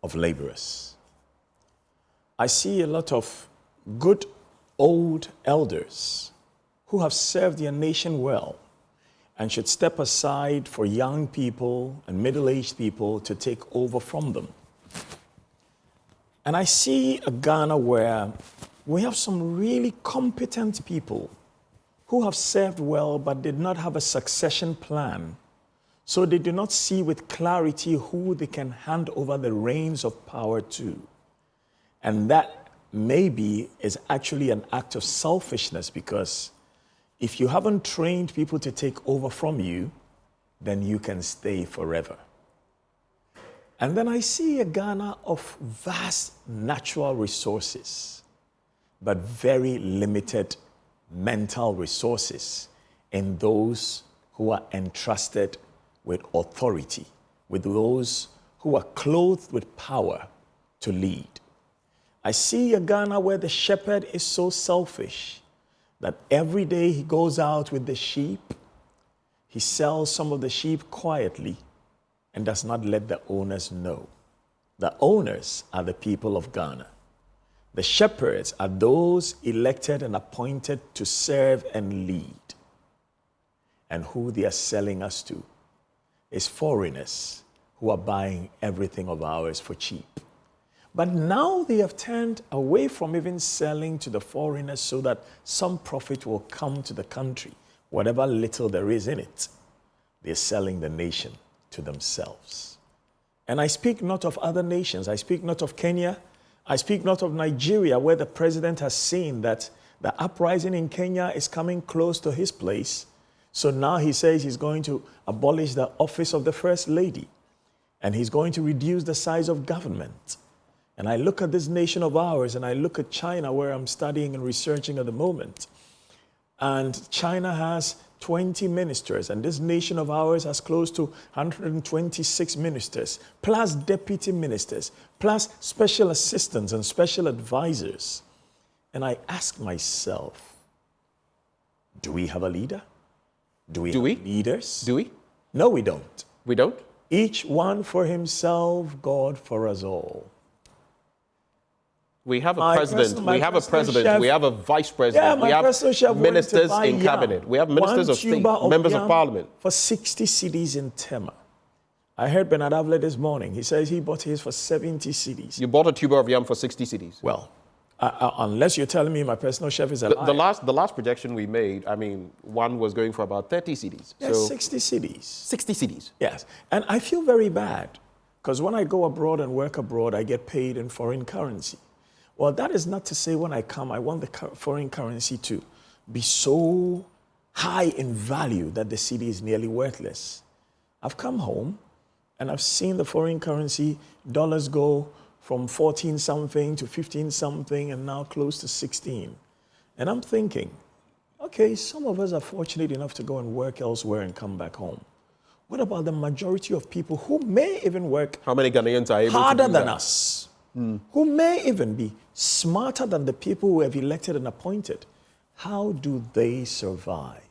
of laborers. I see a lot of good old elders who have served their nation well and should step aside for young people and middle-aged people to take over from them. And I see a Ghana where we have some really competent people who have served well but did not have a succession plan So they do not see with clarity who they can hand over the reins of power to. And that maybe is actually an act of selfishness, because if you haven't trained people to take over from you, then you can stay forever. And then I see a Ghana of vast natural resources, but very limited mental resources in those who are entrusted with authority, with those who are clothed with power to lead. I see a Ghana where the shepherd is so selfish that every day he goes out with the sheep, he sells some of the sheep quietly and does not let the owners know. The owners are the people of Ghana. The shepherds are those elected and appointed to serve and lead. And who they are selling us to is foreigners who are buying everything of ours for cheap. But now they have turned away from even selling to the foreigners so that some profit will come to the country, whatever little there is in it. They're selling the nation to themselves. And I speak not of other nations. I speak not of Kenya. I speak not of Nigeria, where the president has seen that the uprising in Kenya is coming close to his place. So now he says he's going to abolish the office of the First Lady, and he's going to reduce the size of government. And I look at this nation of ours, and I look at China, where I'm studying and researching at the moment. And China has 20 ministers, and this nation of ours has close to 126 ministers, plus deputy ministers, plus special assistants and special advisors. And I ask myself, do we have a leader? Do we have leaders? Do we? No, we don't. We don't? Each one for himself, God for us all. We have a president, we have a president, we have a vice president, we have ministers in cabinet, we have ministers of state, members of parliament. For 60 cedis in Tema. I heard Bernard Avle this morning. He says he bought his for 70 cedis. You bought a tuber of yam for 60 cedis? Well, unless you're telling me my personal chef is a liar. The last projection we made, I mean, one was going for about 30 cedis. Yes, so 60 cedis. 60 cedis. Yes. And I feel very bad, because when I go abroad and work abroad, I get paid in foreign currency. Well, that is not to say when I come, I want the foreign currency to be so high in value that the cedi is nearly worthless. I've come home and I've seen the foreign currency, dollars go from 14 something to 15 something and now close to 16. And I'm thinking, okay, some of us are fortunate enough to go and work elsewhere and come back home. What about the majority of people who may even work How many Ghanaians are able harder to do than that? us? Who may even be smarter than the people who have elected and appointed. How do they survive?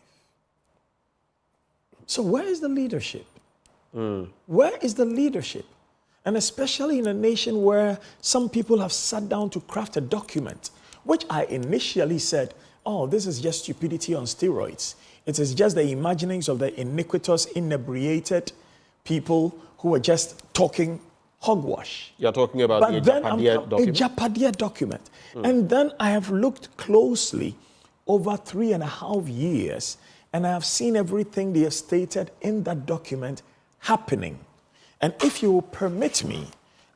So where is the leadership? Where is the leadership? And especially in a nation where some people have sat down to craft a document, which I initially said, oh, this is just stupidity on steroids. It is just the imaginings of the iniquitous, inebriated people who are just talking hogwash. You're talking about the Agyapadie document? Agyapadie document. And then I have looked closely over 3.5 years, and I have seen everything they have stated in that document happening. And if you will permit me,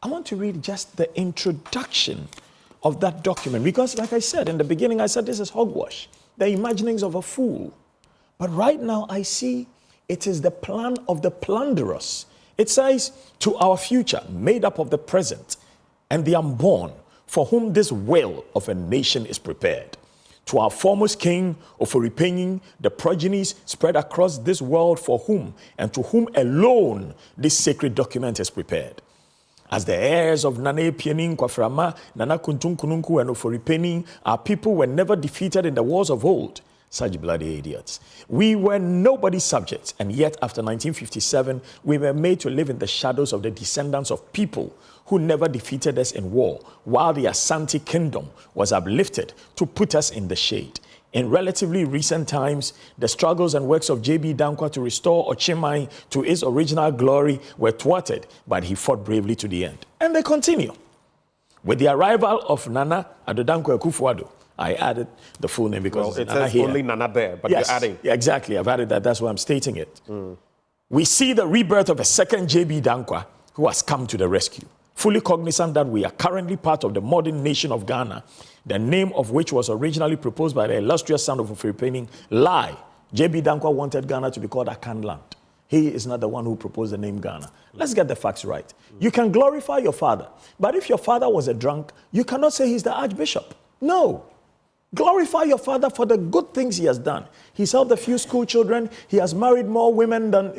I want to read just the introduction of that document, because like I said in the beginning, I said this is hogwash, the imaginings of a fool. But right now I see it is the plan of the plunderers. It says, to our future, made up of the present and the unborn, for whom this will of a nation is prepared. To our foremost king, Oforipenyin, the progenies spread across this world, for whom and to whom alone this sacred document is prepared. As the heirs of Nana Pianin, Kwaframa, Nana Kuntun Kununku, and Oforipenyin, our people were never defeated in the wars of old. Such bloody idiots. We were nobody's subjects, and yet after 1957, we were made to live in the shadows of the descendants of people who never defeated us in war, while the Asante kingdom was uplifted to put us in the shade. In relatively recent times, the struggles and works of J.B. Darkwah to restore Ochimai to its original glory were thwarted, but he fought bravely to the end. And they continue. With the arrival of Nana Addo Dankwa Akufo-Addo, I added the full name because it says only Nana there, but yes, you're adding. Yeah, exactly. I've added that. That's why I'm stating it. we see the rebirth of a second J.B. Darkwah who has come to the rescue, fully cognizant that we are currently part of the modern nation of Ghana, the name of which was originally proposed by the illustrious son of Ofiripening, Lie. J.B. Darkwah wanted Ghana to be called Akan land. He is not the one who proposed the name Ghana. Let's get the facts right. You can glorify your father, but if your father was a drunk, you cannot say he's the archbishop. No. Glorify your father for the good things he has done. He's helped a few school children. He has married more women than,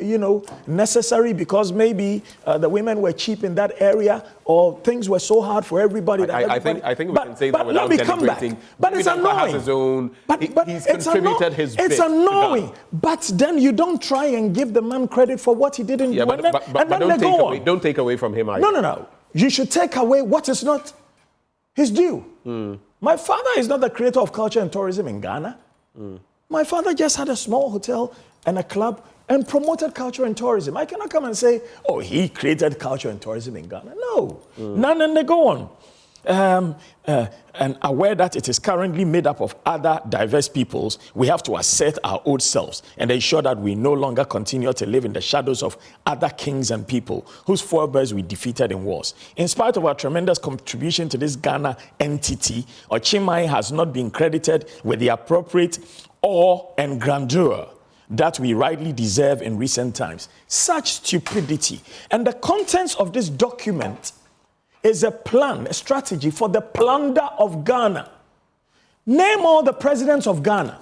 necessary because maybe the women were cheap in that area or things were so hard for everybody. I think we can say that without denigrating. But it's annoying. Has his own, he's contributed his bit. It's annoying. But then you don't try and give the man credit for what he didn't do. But don't take away from him either. No. You should take away what is not his due. My father is not the creator of culture and tourism in Ghana. My father just had a small hotel and a club and promoted culture and tourism. I cannot come and say, oh, he created culture and tourism in Ghana. No. None and they go on. And aware that it is currently made up of other diverse peoples, we have to assert our old selves and ensure that we no longer continue to live in the shadows of other kings and people whose forebears we defeated in wars. In spite of our tremendous contribution to this Ghana entity, Ochimai has not been credited with the appropriate awe and grandeur that we rightly deserve in recent times. Such stupidity. And the contents of this document is a plan, a strategy for the plunder of Ghana. Name all the presidents of Ghana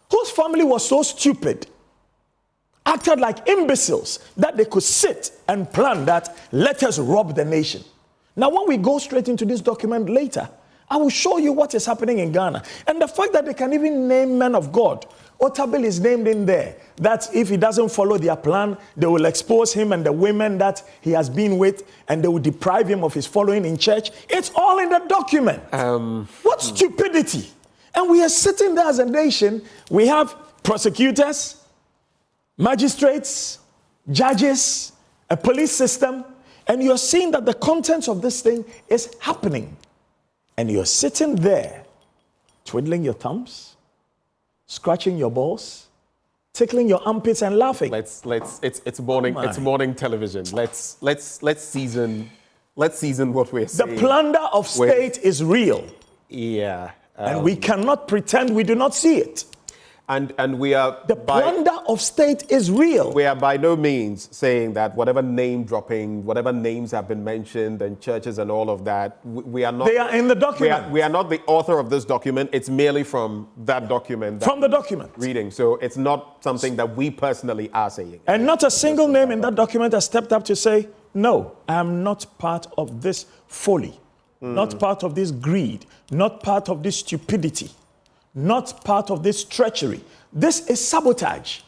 whose family was so stupid, acted like imbeciles, that they could sit and plan that, let us rob the nation. Now, when we go straight into this document later, I will show you what is happening in Ghana. And the fact that they can even name men of God. Otabil is named in there. That if he doesn't follow their plan, they will expose him and the women that he has been with, and they will deprive him of his following in church. It's all in the document. What stupidity. And we are sitting there as a nation. We have prosecutors, magistrates, judges, a police system, and you're seeing that the contents of this thing is happening. And you're sitting there, twiddling your thumbs, scratching your balls, tickling your armpits and laughing. It's morning television. Let's season what we're saying. The plunder of state is real. Yeah. And we cannot pretend we do not see it. And we are... The plunder of state is real. We are by no means saying that whatever name dropping, whatever names have been mentioned and churches and all of that, we are not... They are in the document. We are not the author of this document. It's merely from that document. From the document. Reading. So it's not something that we personally are saying. And not a single name in that document has stepped up to say, no, I am not part of this folly, not part of this greed, not part of this stupidity, not part of this treachery. This is sabotage.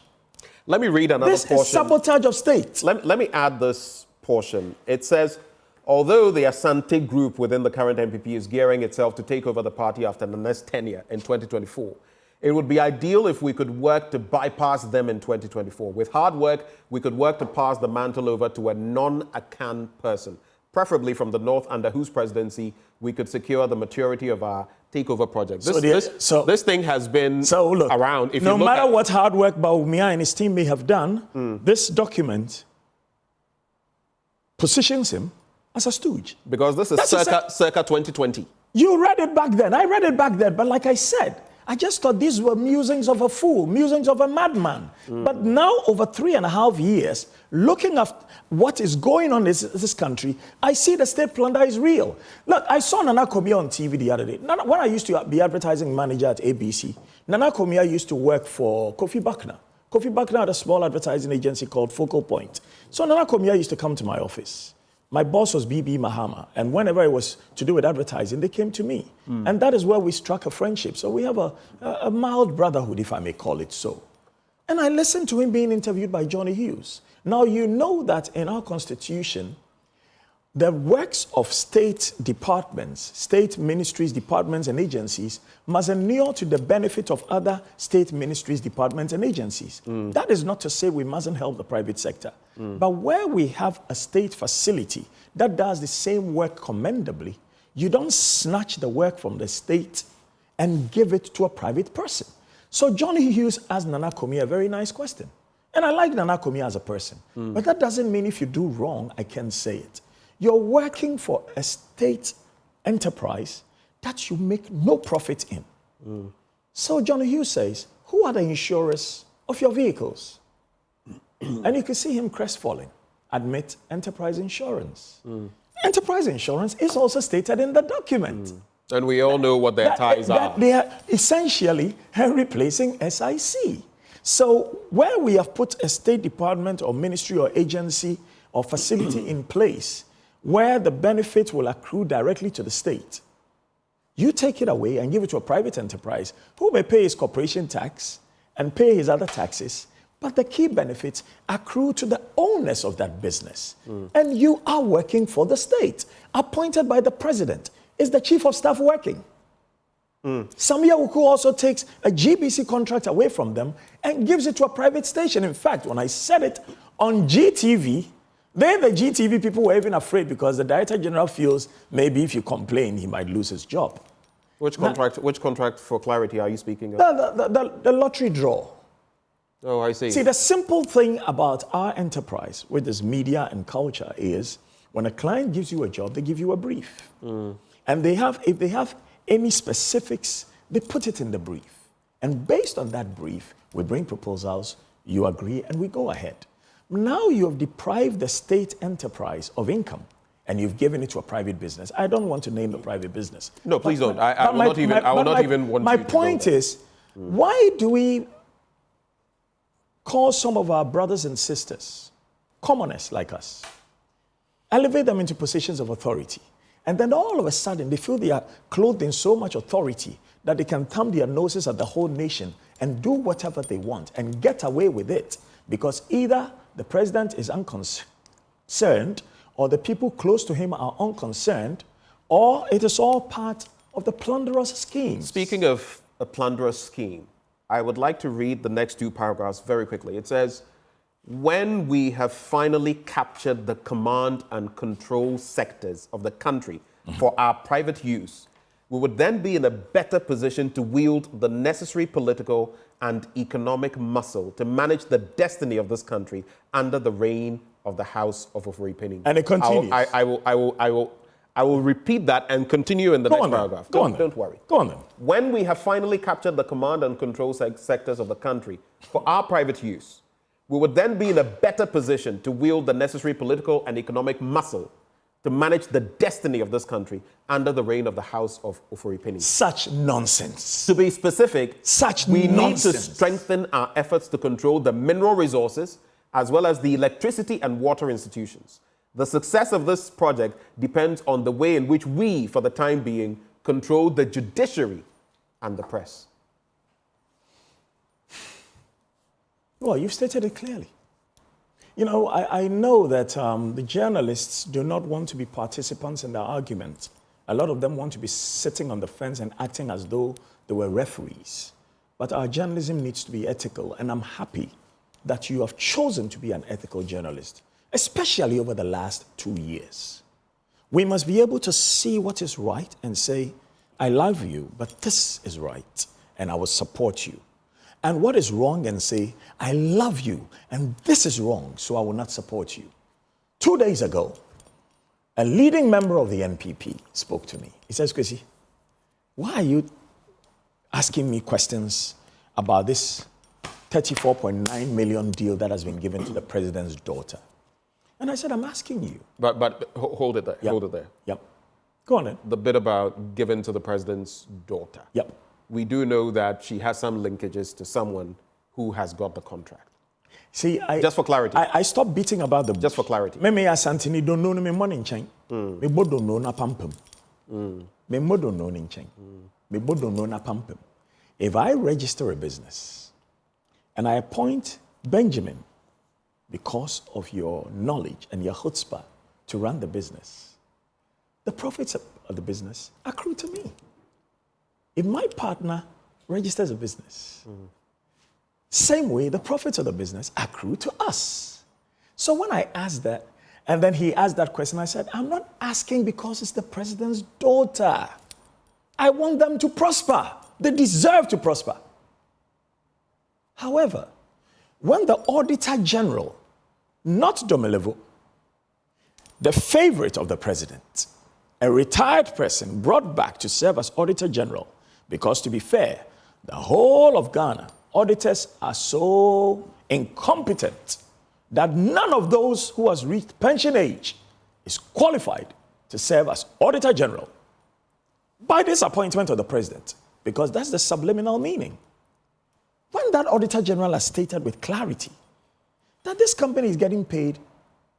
Let me read another portion. This is sabotage of state. Let me add this portion. It says, although the Asante group within the current MPP is gearing itself to take over the party after the next tenure in 2024, it would be ideal if we could work to bypass them in 2024. With hard work, we could work to pass the mantle over to a non-Akan person, preferably from the north, under whose presidency we could secure the maturity of our takeover project. This thing has been around. If no matter what hard work Bawumia and his team may have done, this document positions him as a stooge. Because this is circa 2020. You read it back then. I read it back then. But like I said, I just thought these were musings of a fool, musings of a madman. But now, over 3.5 years, looking at what is going on in this country, I see the state plunder is real. Look, I saw Nana Komia on TV the other day. When I used to be advertising manager at ABC, Nana Komia used to work for Kofi Bakna. Kofi Bakna had a small advertising agency called Focal Point. So Nana Komia used to come to my office. My boss was BB Mahama, and whenever it was to do with advertising, they came to me. And that is where we struck a friendship. So we have a mild brotherhood, if I may call it so. And I listened to him being interviewed by Johnny Hughes. Now, you know that in our Constitution, the works of state departments, state ministries, departments, and agencies must inure to the benefit of other state ministries, departments, and agencies. That is not to say we mustn't help the private sector. But where we have a state facility that does the same work commendably, you don't snatch the work from the state and give it to a private person. So Johnny Hughes asked Nana Komia a very nice question. And I like Nana Komi as a person. But that doesn't mean if you do wrong, I can say it. You're working for a state enterprise that you make no profit in. So John Hughes says, who are the insurers of your vehicles? And you can see him crestfallen. Admit enterprise insurance. Enterprise insurance is also stated in the document. And we all know what their ties are. They are essentially replacing SIC. So where we have put a State Department or ministry or agency or facility in place where the benefits will accrue directly to the state, you take it away and give it to a private enterprise who may pay his corporation tax and pay his other taxes, but the key benefits accrue to the owners of that business. And you are working for the state, appointed by the president. Is the chief of staff working? Samia Uku also takes a GBC contract away from them and gives it to a private station. In fact, when I said it on GTV, then the GTV people were even afraid because the Director General feels maybe if you complain, he might lose his job. Which contract for clarity are you speaking of? The lottery draw. Oh, I see. See, the simple thing about our enterprise with this media and culture is when a client gives you a job, they give you a brief. And if they have any specifics, they put it in the brief. And based on that brief, we bring proposals, you agree, and we go ahead. Now you have deprived the state enterprise of income and you've given it to a private business. I don't want to name the private business. No, please don't. I will not even want my to. My point is, why do we call some of our brothers and sisters, commoners like us, elevate them into positions of authority, and then all of a sudden they feel they are clothed in so much authority that they can thumb their noses at the whole nation and do whatever they want and get away with it because either the president is unconcerned or the people close to him are unconcerned, or it is all part of the plunderous scheme. Speaking of a plunderous scheme, I would like to read the next two paragraphs very quickly. It says, when we have finally captured the command and control sectors of the country for our private use, we would then be in a better position to wield the necessary political and economic muscle to manage the destiny of this country under the reign of the House of Ofori-Penning. And it continues. I will repeat that and continue in the next paragraph. Don't worry. Go on then. When we have finally captured the command and control sectors of the country for our private use, we would then be in a better position to wield the necessary political and economic muscle to manage the destiny of this country under the reign of the House of Ofori-Penning. Such nonsense. To be specific, we nonsense. need to strengthen our efforts to control the mineral resources as well as the electricity and water institutions. The success of this project depends on the way in which we, for the time being, control the judiciary and the press. Well, you've stated it clearly. You know, I know that the journalists do not want to be participants in the argument. A lot of them want to be sitting on the fence and acting as though they were referees. But our journalism needs to be ethical, and I'm happy that you have chosen to be an ethical journalist, especially over the last 2 years. We must be able to see what is right and say, I love you, but this is right, and I will support you. And what is wrong and say, I love you, and this is wrong, so I will not support you. 2 days ago, a leading member of the NPP spoke to me. He says, Kwasi, why are you asking me questions about this 34.9 million deal that has been given to the president's daughter? And I said, I'm asking you. But hold it there. Yep. Hold it there. Yep. Go on then. The bit about given to the president's daughter. Yep. We do know that she has some linkages to someone who has got the contract. See, just for clarity. I stopped beating about the bush. Just for clarity. Me asantini don't know me money in chain. Me bo don't know na pampum. Me mo don't know in chain. Me bo don't know na pampum. If I register a business and I appoint Benjamin because of your knowledge and your chutzpah to run the business, the profits of the business accrue to me. If my partner registers a business, same way the profits of the business accrue to us. So when I asked that, and then he asked that question, I said, I'm not asking because it's the president's daughter. I want them to prosper. They deserve to prosper. However, when the Auditor General, not Domelevo, the favorite of the president, a retired person brought back to serve as Auditor General, because to be fair, the whole of Ghana, auditors are so incompetent that none of those who has reached pension age is qualified to serve as Auditor General by this appointment of the president, because that's the subliminal meaning. When that Auditor General has stated with clarity that this company is getting paid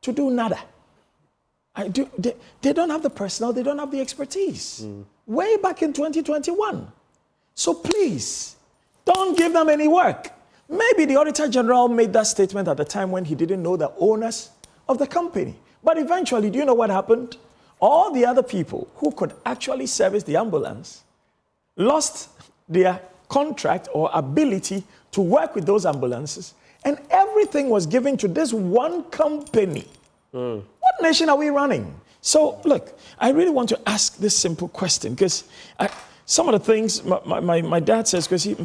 to do nada. They don't have the personnel, they don't have the expertise. Way back in 2021. So please, don't give them any work. Maybe the Auditor General made that statement at the time when he didn't know the owners of the company. But eventually, do you know what happened? All the other people who could actually service the ambulance lost their contract or ability to work with those ambulances, and everything was given to this one company. What nation are we running? So, look, I really want to ask this simple question, because some of the things my dad says, because he, I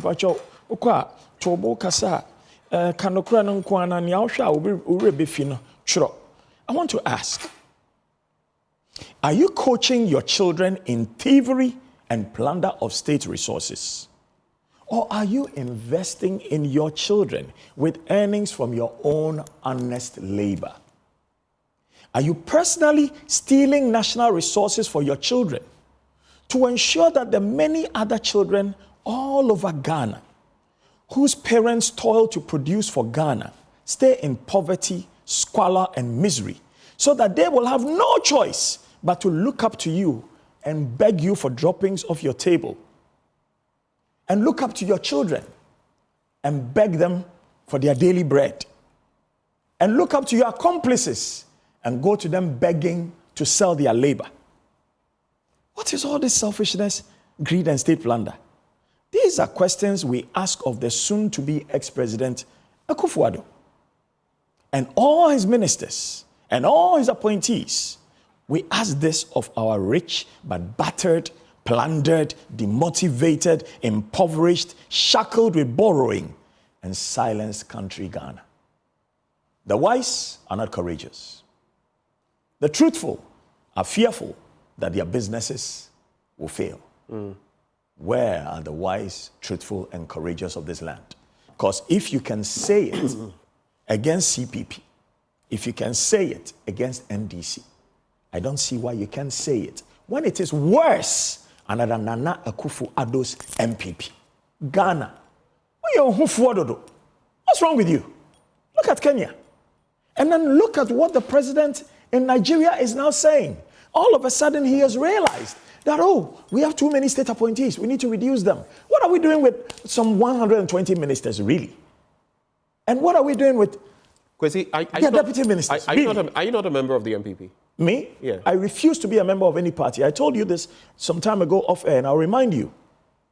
want to ask, are you coaching your children in thievery and plunder of state resources? Or are you investing in your children with earnings from your own honest labor? Are you personally stealing national resources for your children to ensure that the many other children all over Ghana whose parents toil to produce for Ghana stay in poverty, squalor, and misery, so that they will have no choice but to look up to you and beg you for droppings off your table, and look up to your children and beg them for their daily bread, and look up to your accomplices and go to them begging to sell their labor? What is all this selfishness, greed, and state plunder? These are questions we ask of the soon-to-be ex-president Akufo-Addo and all his ministers and all his appointees. We ask this of our rich but battered, plundered, demotivated, impoverished, shackled with borrowing, and silenced country Ghana. The wise are not courageous. The truthful are fearful that their businesses will fail. Where are the wise, truthful, and courageous of this land? Because if you can say it against CPP, if you can say it against NDC, I don't see why you can't say it when it is worse another Nana Akufo-Addo's MPP. Ghana. What's wrong with you? Look at Kenya. And then look at what the president in Nigeria is now saying. All of a sudden, he has realized that, we have too many state appointees. We need to reduce them. What are we doing with some 120 ministers, really? And what are we doing with Kwasi, deputy ministers? Are you not a member of the MPP? Me? Yeah. I refuse to be a member of any party. I told you this some time ago off air, and I'll remind you.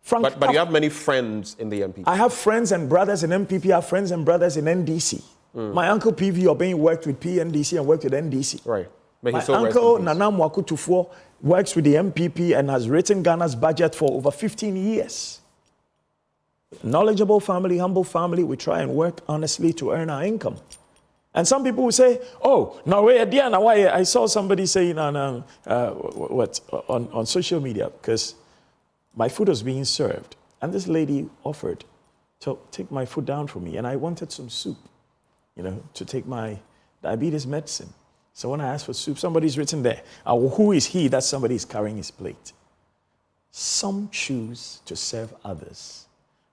But you have many friends in the MPP. I have friends and brothers in MPP. I have friends and brothers in NDC. My uncle PV Obeng worked with PNDC and worked with NDC. Right. My uncle Nana Mwaku Tufo works with the MPP and has written Ghana's budget for over 15 years. Knowledgeable family, humble family. We try and work honestly to earn our income. And some people will say, I saw somebody saying on social media, because my food was being served, and this lady offered to take my food down for me, and I wanted some soup, to take my diabetes medicine. So when I asked for soup, somebody's written there, who is he that somebody is carrying his plate? Some choose to serve others,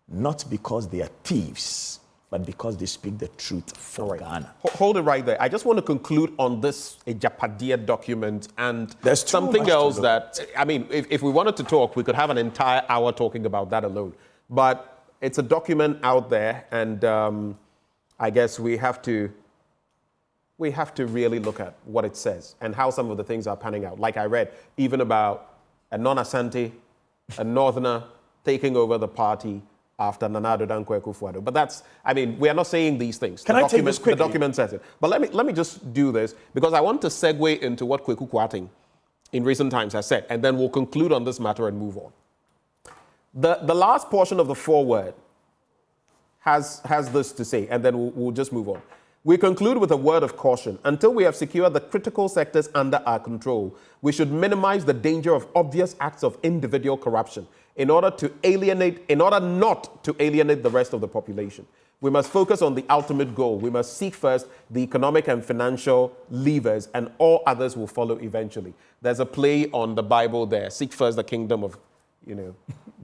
not because they are thieves, but because they speak the truth for Ghana. Hold it right there. I just want to conclude on this Agyapadie document and there's something else that, if we wanted to talk, we could have an entire hour talking about that alone. But it's a document out there, and I guess we have to really look at what it says and how some of the things are panning out. Like I read, even about a non-Asante, a northerner taking over the party after Nana Akufo-Addo. But that's, we are not saying these things. Can I take this quickly? The document says it. But let me just do this, because I want to segue into what Kweku Kwarteng in recent times has said, and then we'll conclude on this matter and move on. The last portion of the foreword has this to say, and then we'll just move on. We conclude with a word of caution. Until we have secured the critical sectors under our control, we should minimize the danger of obvious acts of individual corruption in order not to alienate the rest of the population. We must focus on the ultimate goal. We must seek first the economic and financial levers, and all others will follow eventually. There's a play on the Bible there. Seek first the kingdom of,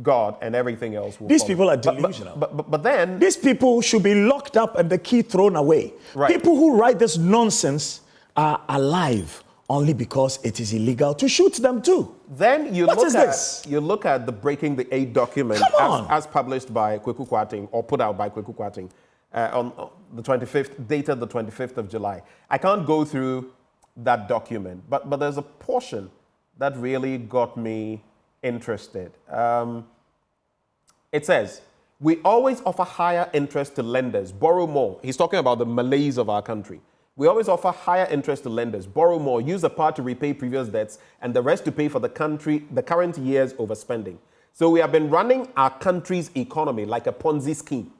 God, and everything else will These follow. people are delusional. But then... These people should be locked up and the key thrown away. Right. People who write this nonsense are alive only because it is illegal to shoot them too. Then you What look is at this? you look at the Breaking the Eight document as published by Kwasi or put out by Kwasi on the 25th, dated the 25th of July. I can't go through that document, but there's a portion that really got me interested. It says, we always offer higher interest to lenders, borrow more. He's talking about the malaise of our country. We always offer higher interest to lenders, borrow more, use a part to repay previous debts, and the rest to pay for the current year's overspending. So we have been running our country's economy like a Ponzi scheme.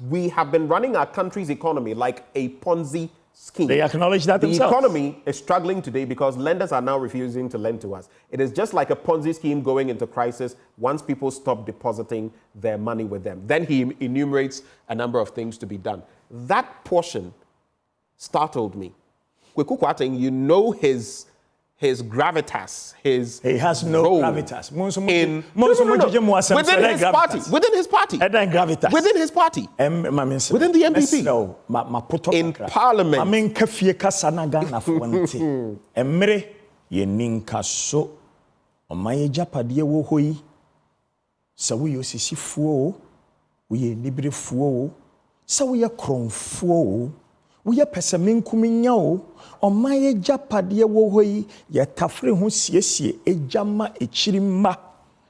We have been running our country's economy like a Ponzi scheme. They acknowledge that themselves. The economy is struggling today because lenders are now refusing to lend to us. It is just like a Ponzi scheme going into crisis once people stop depositing their money with them. Then he enumerates a number of things to be done. That portion startled me. Kwasi, you know his gravitas, he has no role gravitas. Within his party. Within his party. Within his party. Within the MPP. In Parliament. Agyapadie wo hoi sa wo yosisifuo wo ye nibrefuo sa wo ye kronfuo wo ye pesamenkuminya o Agyapadie wo hoi ye tafre ho siesie ejama echirimma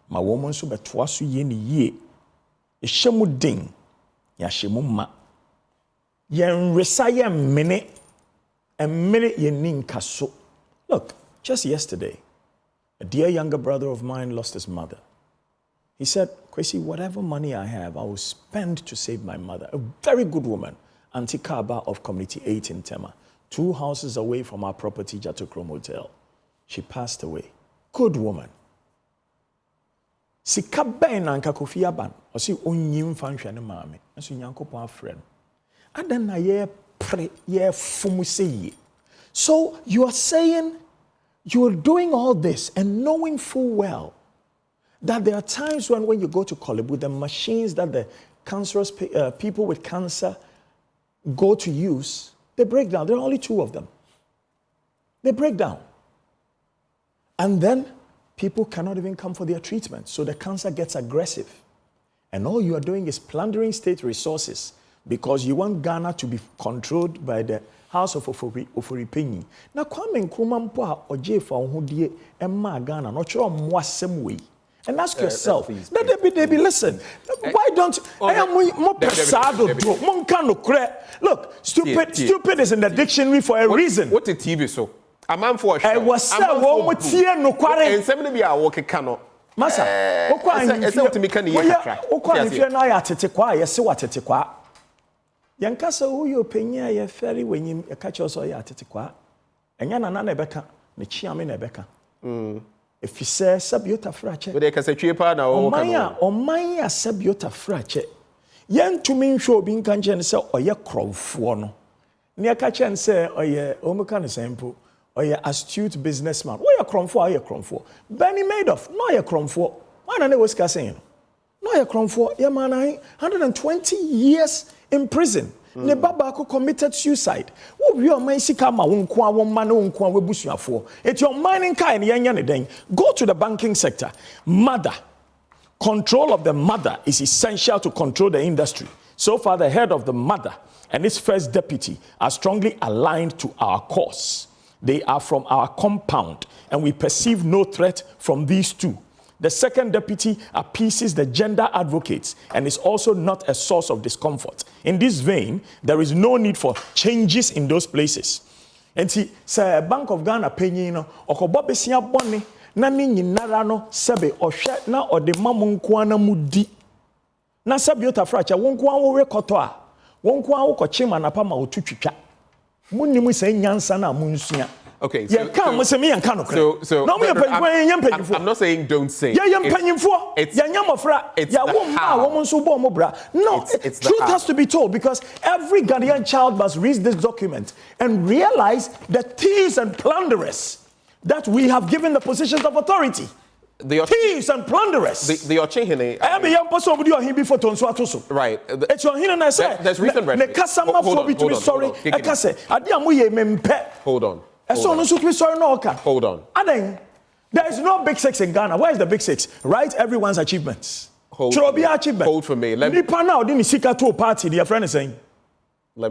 ma wo mo nso betoa so ye ne yie ehyemu den ya hyemu ma ye nresa ye mmene ye ninkaso. Look, just yesterday a dear younger brother of mine lost his mother. He said, Kwasi, whatever money I have, I will spend to save my mother. A very good woman, Auntie Kaba of Community 8 in Tema, 2 houses away from our property, Jatokrom Hotel. She passed away. Good woman. Si kabe na nka Kofi Aban, osi onyim fanhwe ne maame. Nso Nyankopon afrɛ no. Adan na ye pre ye fumu sey. So you are saying you're doing all this and knowing full well that there are times when you go to Kolebu, the machines that the cancerous people with cancer go to use, they break down. There are only 2 of them. They break down. And then people cannot even come for their treatment. So the cancer gets aggressive. And all you are doing is plundering state resources because you want Ghana to be controlled by the House of Oforipenyi. Na Kwame Nkrumah mpo a oje fa ohudie emma Ghana no chiro mwasem we. And ask yourself, they be listen. Why don't look, stupid is in the dictionary for a reason. What the TV so? A man for a show. I was said wo tie no kware. And some be a work cano. Masa, okwa na ya tete kwa ye se watete kwa. Yankasa uyo penya ye feri wenyim ye kacho so ye atete kwa. Enya na ebeka, ne chiame na ebeka. Efise sabiota frache. We dey kase twie pa na o kan. Oman ya sabiota frache. Yentumi nhwe obi nka nche ne se oye kromfo no. Ne kache ne se oye omuka ne sempo. Oye astute businessman. Oye kromfo, oye kromfo. Benny Madoff, no oye kromfo. Why na was saying? No oye kromfo. Ye man 120 years in prison. Ne baba committed suicide. Wo your man sika ma won ko awon ma na won ko awebusuafo. It's your mining kai ne yanya ne den. Go to the banking sector. Mother. Control of the mother is essential to control the industry. So far, the head of the mother and its first deputy are strongly aligned to our cause. They are from our compound, and we perceive no threat from these 2. The second deputy appeases the gender advocates and is also not a source of discomfort. In this vein, there is no need for changes in those places. And see, say Bank of Ghana penny no okobo besia bone na ni nyinara no sebe ohwe na ode mamu nkoana mudi Na sabiota fracha wonko anwo rekoto a wonko anwo kochima na pa ma otutwitwa. Munnimu say nyansa na munsua. Okay, so I'm not saying don't say. Yeah, no, truth has to be told because every Ghanaian child must read this document and realize the thieves and plunderers that we have given the positions of authority. Thieves and plunderers. The Ochehene. I am a young person with your before Tonsuatoso. Right. It's your hin and I said. There's recent rhetoric. Hold on. Hold on. And then there is no big six in Ghana. Where is the big six? Write everyone's achievements. Hold for me. Let me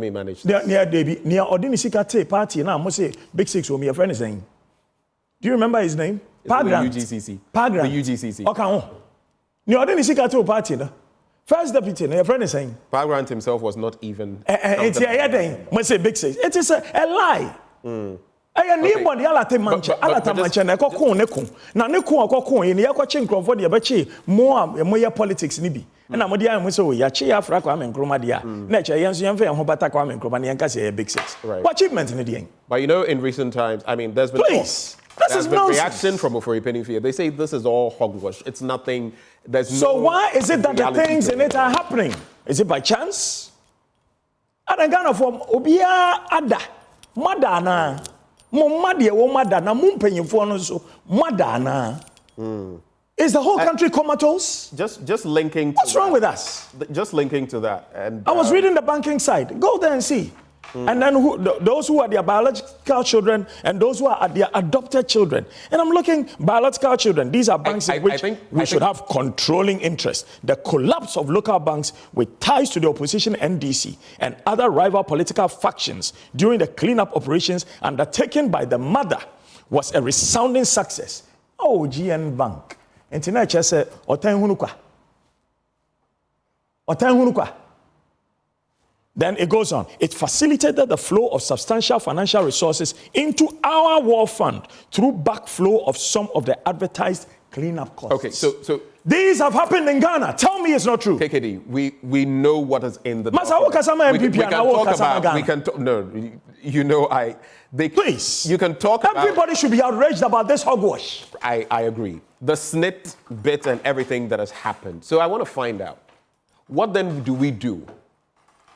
manage. Near Odini party now. I must say big six. Your friend is saying. Do you remember his name? Pagrant. The UGCC. Pagrant. The UGCC. Okay. Near Odini party. First deputy, your friend is saying. Pagrant himself was not even. It's a must say big six. It is a lie. Anybody alate manche alata manche na ekokon ne kon na ne kon akokon ye ne yakwache nkrofo de yabeche mo politics ni bi na mo de am so ya che afra kwa menkroma de a na che yenso yemfa ye ho bata kwa menkroma ne yanka say big six. What achievement in the end? But you know, in recent times, I mean, there's been this is nonsense. Reaction from Ofori-Penifia. They say this is all hogwash. It's nothing. There's so no why is it that the things in it are happening? Is it by chance? Adangana from Obia Ada. Madana. Mumadie wo madana mumpanyimfo no so madana. Is the whole country comatose? Just linking to what's wrong with us? Just linking to that. And I was reading the banking side. Go there and see. And then those who are their biological children and those who are their adopted children. And I'm looking, biological children, these are banks in which we should have controlling interest. The collapse of local banks with ties to the opposition NDC and other rival political factions during the cleanup operations undertaken by the mother was a resounding success. Oh, GN Bank. And tonight I said, Otan Hunukwa. Then it goes on. It facilitated the flow of substantial financial resources into our war fund through backflow of some of the advertised cleanup costs. Okay, so these have happened in Ghana. Tell me it's not true. KKD, we know what is in the please. You can talk about. Everybody should be outraged about this hogwash. I agree. The snit bit and everything that has happened. So I want to find out, what then do we do?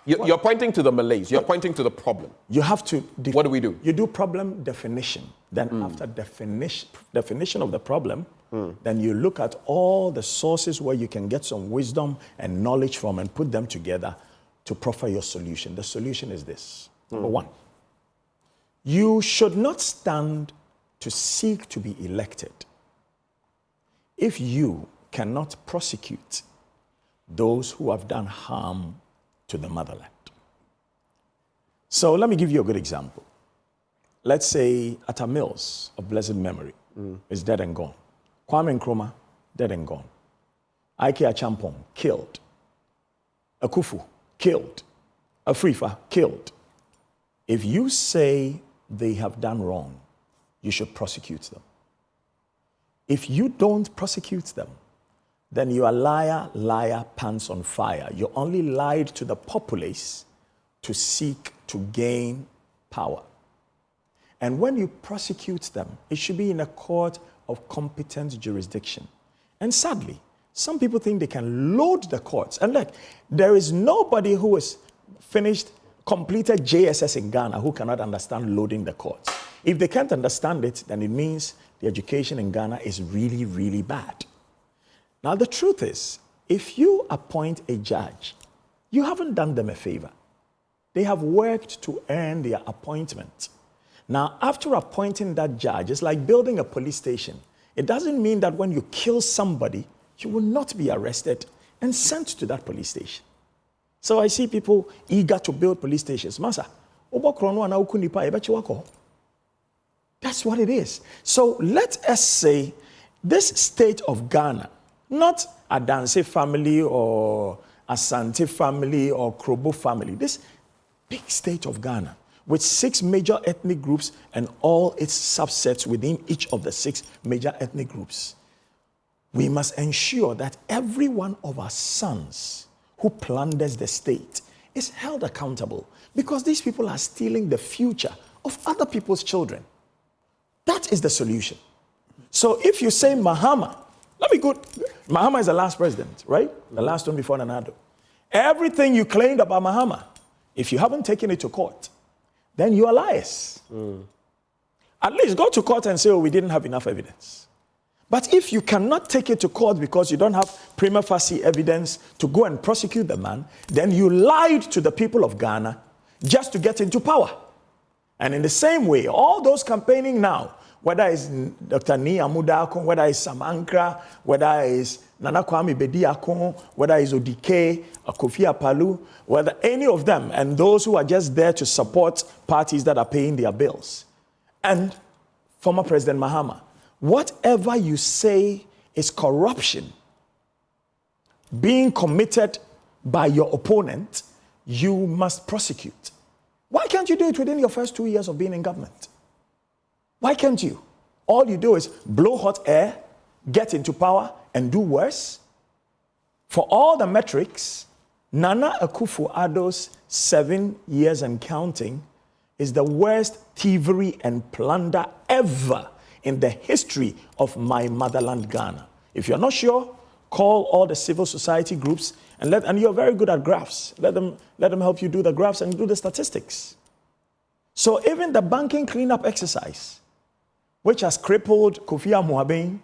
You're pointing to the malaise. You're pointing to the problem. You have to. What do we do? You do problem definition. Then after definition of the problem, then you look at all the sources where you can get some wisdom and knowledge from and put them together to proffer your solution. The solution is this. Number one, you should not stand to seek to be elected if you cannot prosecute those who have done harm to the motherland. So let me give you a good example. Let's say Atta Mills of blessed memory is dead and gone. Kwame Nkrumah, dead and gone. Ike Achampong, killed. Akufo, killed. Afrifa, killed. If you say they have done wrong, you should prosecute them. If you don't prosecute them, then you are liar, pants on fire. You only lied to the populace to seek to gain power. And when you prosecute them, it should be in a court of competent jurisdiction. And sadly, some people think they can load the courts. And look, there is nobody who has completed JSS in Ghana who cannot understand loading the courts. If they can't understand it, then it means the education in Ghana is really, really bad. Now, the truth is, if you appoint a judge, you haven't done them a favor. They have worked to earn their appointment. Now, after appointing that judge, it's like building a police station. It doesn't mean that when you kill somebody, you will not be arrested and sent to that police station. So I see people eager to build police stations. Masa, that's what it is. So let us say this state of Ghana, not a Adanse family or Asante family or Krobo family, this big state of Ghana with 6 major ethnic groups and all its subsets within each of the 6 major ethnic groups. We must ensure that every one of our sons who plunders the state is held accountable because these people are stealing the future of other people's children. That is the solution. So if you say Mahama, Mahama is the last president, right? The last one before Nana-Addo. Everything you claimed about Mahama, if you haven't taken it to court, then you are liars. At least go to court and say, oh, we didn't have enough evidence. But if you cannot take it to court because you don't have prima facie evidence to go and prosecute the man, then you lied to the people of Ghana just to get into power. And in the same way, all those campaigning now, whether it's Dr. Ni Amudakon, whether it's Sam Ankra, whether it's Nana Kwame Bediakon, whether it's Odike, Akufo-Addo, whether any of them, and those who are just there to support parties that are paying their bills, and former President Mahama, whatever you say is corruption being committed by your opponent, you must prosecute. Why can't you do it within your first 2 years of being in government? Why can't you? All you do is blow hot air, get into power, and do worse. For all the metrics, Nana Akufo-Addo's 7 years and counting is the worst thievery and plunder ever in the history of my motherland, Ghana. If you're not sure, call all the civil society groups and you're very good at graphs. Let them help you do the graphs and do the statistics. So even the banking cleanup exercise, which has crippled Kofi Amoaben,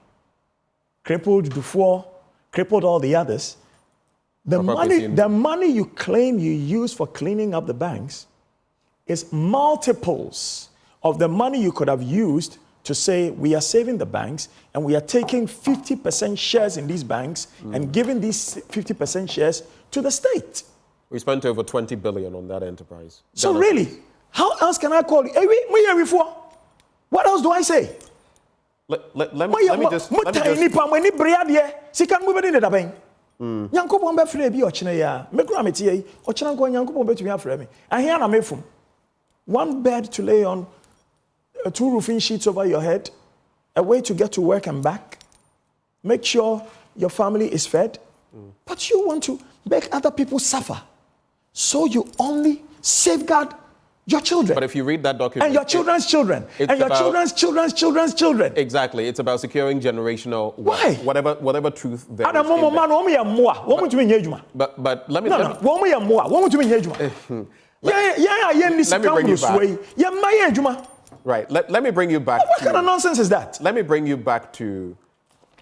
crippled Dufour, crippled all the others, the money you claim you use for cleaning up the banks is multiples of the money you could have used to say we are saving the banks and we are taking 50% shares in these banks and giving these 50% shares to the state. We spent over 20 billion on that enterprise. So really, how else can I call you? What else do I say? Let me just... One bed to lay on, 2 roofing sheets over your head, a way to get to work and back, make sure your family is fed. But you want to make other people suffer. So you only safeguard your children. But if you read that document... And your children's children. And your children's children's children's children. Exactly. It's about securing generational... Why? Whatever truth there is. But let me... Let me bring you back. Right. Let me bring you back. What kind of nonsense is that? Let me bring you back to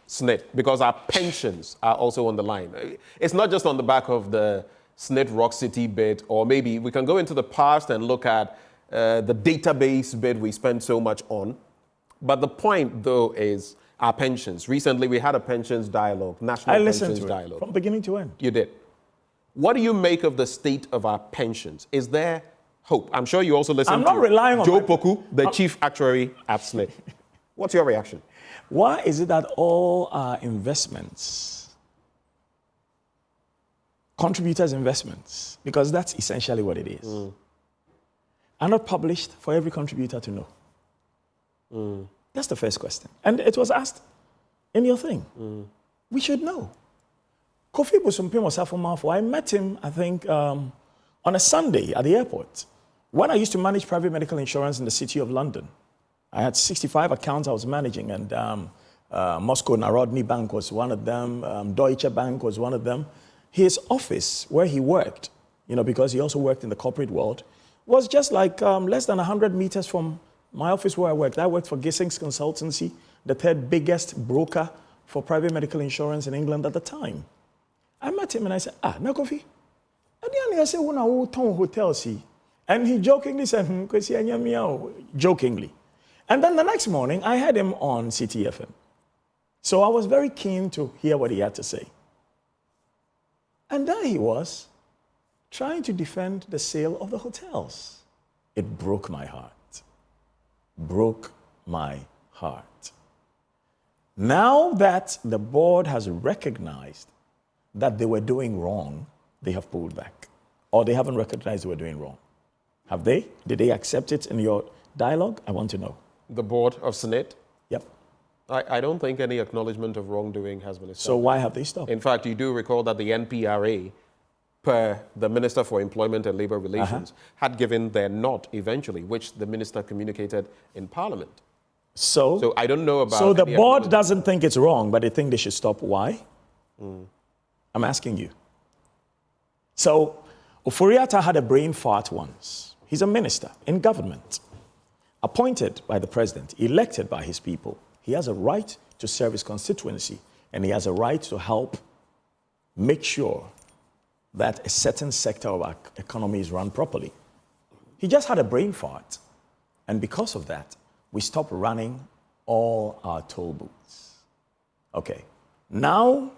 SNIT, because our pensions are also on the line. It's not just on the back of the SNIT Rock City bid, or maybe we can go into the past and look at the database bid we spent so much on. But the point, though, is our pensions. Recently, we had a pensions dialogue, national pensions dialogue. From beginning to end. You did. What do you make of the state of our pensions? Is there hope? I'm sure you also listen to Joe Poku, the chief actuary at SNIT. What's your reaction? Why is it that all our investments, contributors' investments, because that's essentially what it is, are not published for every contributor to know? That's the first question. And it was asked in your thing. We should know. Kofi Bosumpim was Afomafo. I met him, I think, on a Sunday at the airport. When I used to manage private medical insurance in the city of London, I had 65 accounts I was managing, and Moscow Narodny Bank was one of them, Deutsche Bank was one of them. His office, where he worked, because he also worked in the corporate world, was just like less than 100 meters from my office where I worked. I worked for Gissings Consultancy, the 3rd biggest broker for private medical insurance in England at the time. I met him and I said, Nakofi, I said, when I ton hotels, and he jokingly said, jokingly. And then the next morning, I had him on CTFM. So I was very keen to hear what he had to say. And there he was, trying to defend the sale of the hotels. It broke my heart. Broke my heart. Now that the board has recognized that they were doing wrong, they have pulled back. Or they haven't recognized they were doing wrong. Have they? Did they accept it in your dialogue? I want to know. The board of SNIT? Yep. I don't think any acknowledgement of wrongdoing has been established. So why have they stopped? In fact, you do recall that the NPRA per the Minister for Employment and Labour Relations, had given their nod eventually, which the minister communicated in Parliament. So I don't know about... So the board doesn't think it's wrong, but they think they should stop. Why? I'm asking you. So Ofori-Atta had a brain fart once. He's a minister in government, appointed by the president, elected by his people. He has a right to serve his constituency, and he has a right to help make sure that a certain sector of our economy is run properly. He just had a brain fart, and because of that, we stopped running all our toll booths. Okay, now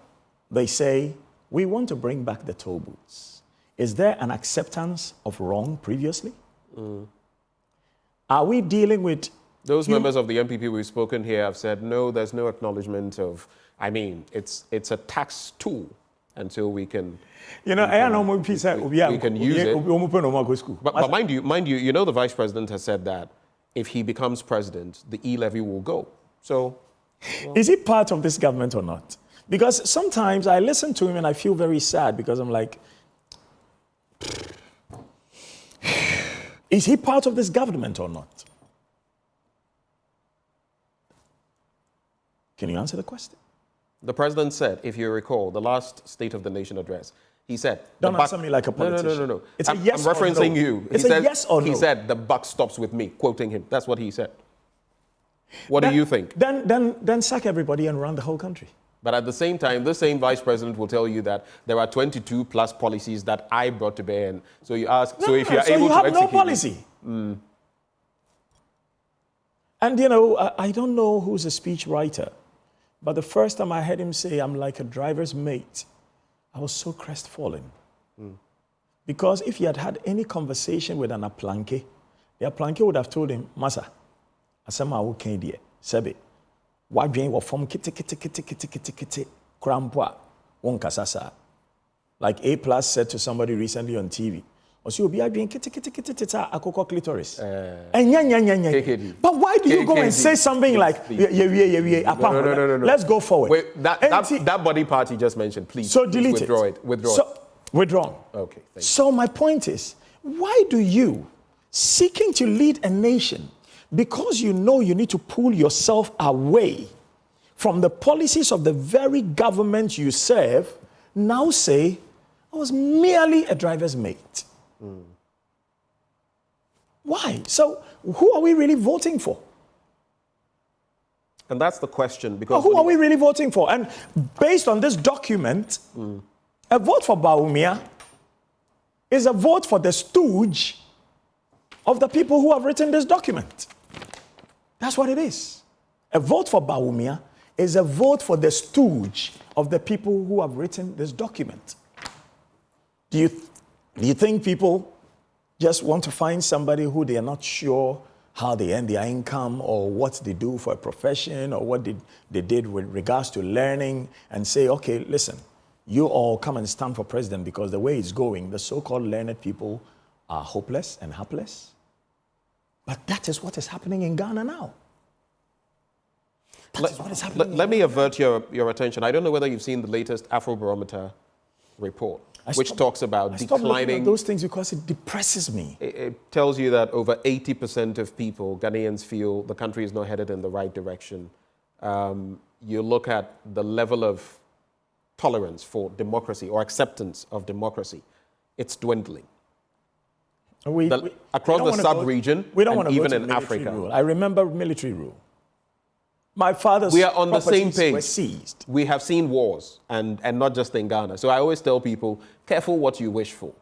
they say, we want to bring back the toll booths. Is there an acceptance of wrong previously? Are we dealing with... Those members of the MPP we've spoken here have said, no, there's no acknowledgement of... I mean, it's a tax tool until we can... You know, we can use it. But mind you, you know the Vice President has said that if he becomes president, the e-levy will go. So... Well, is he part of this government or not? Because sometimes I listen to him and I feel very sad because I'm like... Is he part of this government or not? Can you answer the question? The president said, if you recall, the last State of the Nation address, he said... Don't answer me like a politician. No. It's a yes I'm referencing or no. you. It's a yes or no. He said, the buck stops with me, quoting him. That's what he said. What do you think? Then sack everybody and run the whole country. But at the same time, the same vice president will tell you that there are 22 plus policies that I brought to bear. And so you ask, so if you're able to execute... no policy. And you know, I don't know who's a speech writer, but the first time I heard him say, I'm like a driver's mate, I was so crestfallen. Because if he had had any conversation with an aplanke, the aplanke would have told him, Masa, asama wo kan die, sebe, wadwen wo form kiti krampwa, won kasasa. Like A Plus said to somebody recently on TV, Osi obi adwen kiti akoko clitoris. KKD. But why do you go and say something like, No. Let's go forward. Wait, that body part you just mentioned, please. So delete it. Withdraw it. Withdrawn. Okay, thank you. So my point is, why do you, seeking to lead a nation, because you know you need to pull yourself away from the policies of the very government you serve, now say, I was merely a driver's mate? Why? So who are we really voting for? And that's the question. Because who are we really voting for? And based on this document, a vote for Bawumia is a vote for the stooge of the people who have written this document. That's what it is. A vote for Bawumia is a vote for the stooge of the people who have written this document. Do you think people just want to find somebody who they are not sure how they earn their income or what they do for a profession or what they did with regards to learning and say, okay, listen, you all come and stand for president because the way it's going, the so-called learned people are hopeless and helpless? But that is what is happening in Ghana now. That is what is happening. Let me avert your attention. I don't know whether you've seen the latest Afrobarometer report, which talks about declining... I stop looking at those things because it depresses me. It tells you that over 80% of people, Ghanaians, feel the country is not headed in the right direction. You look at the level of tolerance for democracy or acceptance of democracy, it's dwindling. Across the sub-region and even in Africa. Rule. I remember military rule. My father's we are on the same page. Were seized. We have seen wars, and not just in Ghana. So I always tell people, careful what you wish for.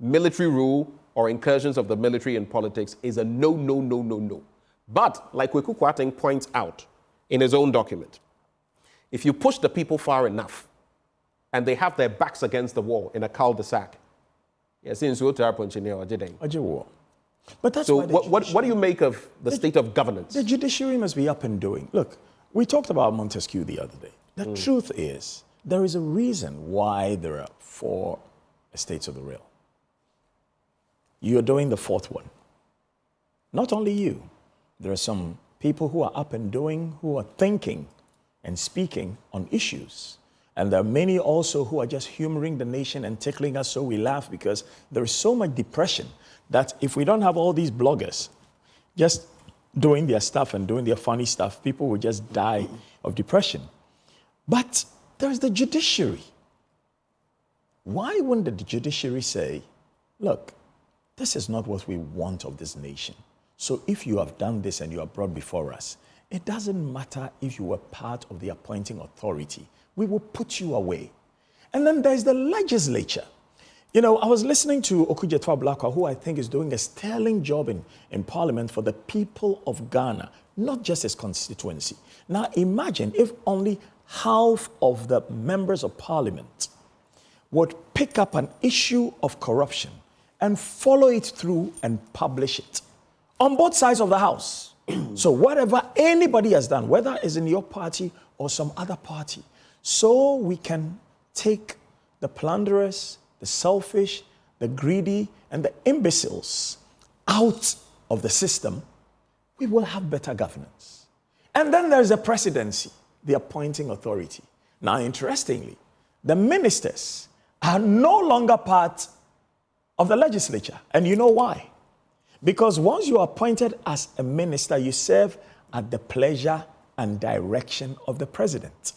Military rule or incursions of the military in politics is a no. But, like Kweku Kwarteng points out in his own document, if you push the people far enough, and they have their backs against the wall in a cul-de-sac, but that's so what do you make of the state of governance? The judiciary must be up and doing. Look, we talked about Montesquieu the other day. The truth is, there is a reason why there are 4 estates of the realm. You're doing the 4th one. Not only you. There are some people who are up and doing, who are thinking and speaking on issues. And there are many also who are just humoring the nation and tickling us so we laugh, because there is so much depression that if we don't have all these bloggers just doing their stuff and doing their funny stuff, people will just die of depression. But there's the judiciary. Why wouldn't the judiciary say, look, this is not what we want of this nation. So if you have done this and you are brought before us, it doesn't matter if you were part of the appointing authority. We will put you away. And then there's the legislature. You know, I was listening to Darkwah, who I think is doing a sterling job in Parliament for the people of Ghana, not just his constituency. Now imagine if only half of the members of Parliament would pick up an issue of corruption and follow it through and publish it on both sides of the house. So whatever anybody has done, whether it's in your party or some other party, so we can take the plunderers, the selfish, the greedy, and the imbeciles out of the system, we will have better governance. And then there's the presidency, the appointing authority. Now, interestingly, the ministers are no longer part of the legislature. And you know why? Because once you are appointed as a minister, you serve at the pleasure and direction of the president.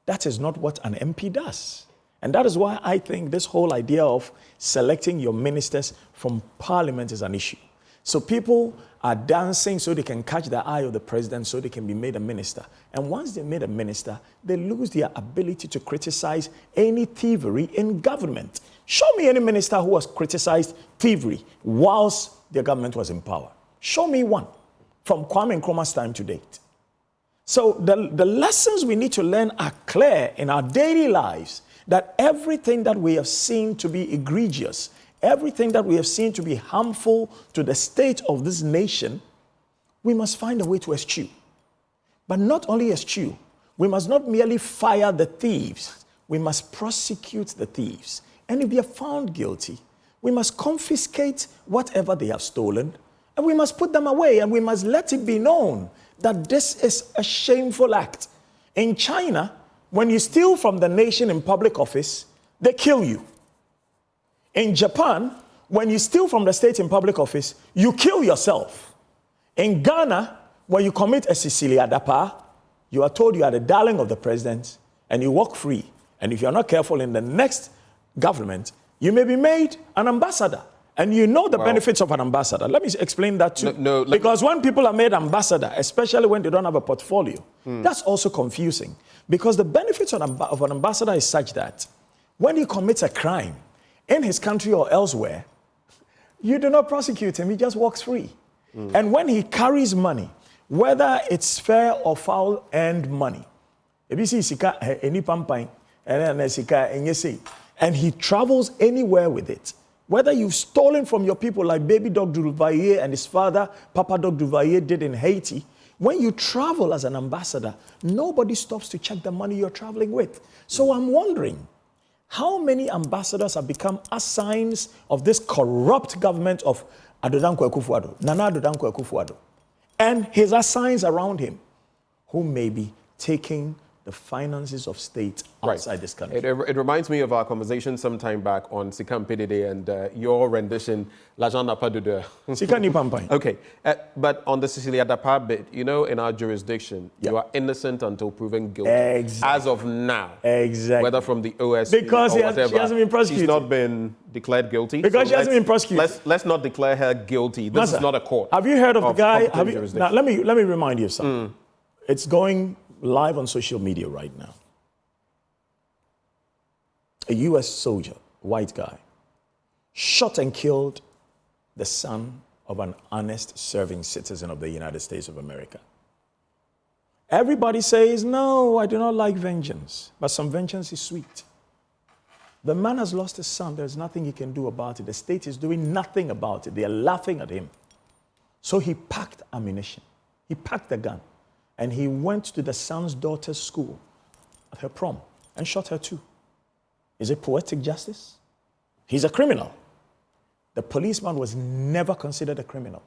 That is not what an MP does. And that is why I think this whole idea of selecting your ministers from Parliament is an issue. So people are dancing so they can catch the eye of the president so they can be made a minister. And once they're made a minister, they lose their ability to criticize any thievery in government. Show me any minister who has criticized thievery whilst their government was in power. Show me one from Kwame Nkrumah's time to date. So the lessons we need to learn are clear in our daily lives, that everything that we have seen to be egregious, everything that we have seen to be harmful to the state of this nation, we must find a way to eschew. But not only eschew, we must not merely fire the thieves, we must prosecute the thieves. And if they are found guilty, we must confiscate whatever they have stolen, and we must put them away, and we must let it be known that this is a shameful act. In China, when you steal from the nation in public office, they kill you. In Japan, when you steal from the state in public office, you kill yourself. In Ghana, when you commit a Sicilia Dapa, you are told you are the darling of the president and you walk free. And if you're not careful in the next government, you may be made an ambassador. And you know the benefits of an ambassador. Let me explain that too. Because when people are made ambassador, especially when they don't have a portfolio, that's also confusing. Because the benefits of an ambassador is such that when he commits a crime in his country or elsewhere, you do not prosecute him, he just walks free. And when he carries money, whether it's fair or foul earned money, and he travels anywhere with it, whether you've stolen from your people like baby Dog Duvalier and his father, Papa Dog Duvalier, did in Haiti, when you travel as an ambassador, nobody stops to check the money you're traveling with. So I'm wondering, how many ambassadors have become assigns of this corrupt government of Akufo-Addo, Nana Akufo-Addo, and his assigns around him, who may be taking the finances of state outside this country. It reminds me of our conversation some time back on Kyei and your rendition, L'Agent n'a pas d'odeur. Okay, but on the Cecilia Dapa bit, you know, in our jurisdiction, you are innocent until proven guilty. As of now. Whether from the OSP because or whatever. She hasn't been prosecuted. She's not been declared guilty. Because she hasn't been prosecuted. Let's not declare her guilty. This is not a court. Have you heard of the guy? Now, let me remind you of something. It's going live on social media right now. A U.S. soldier, white guy, shot and killed the son of an honest serving citizen of the United States of America. Everybody says, no, I do not like vengeance, but some vengeance is sweet. The man has lost his son. There's nothing he can do about it. The state is doing nothing about it. They are laughing at him. So he packed ammunition. He packed the gun. And he went to the son's daughter's school at her prom and shot her too. Is it poetic justice? He's a criminal. The policeman was never considered a criminal.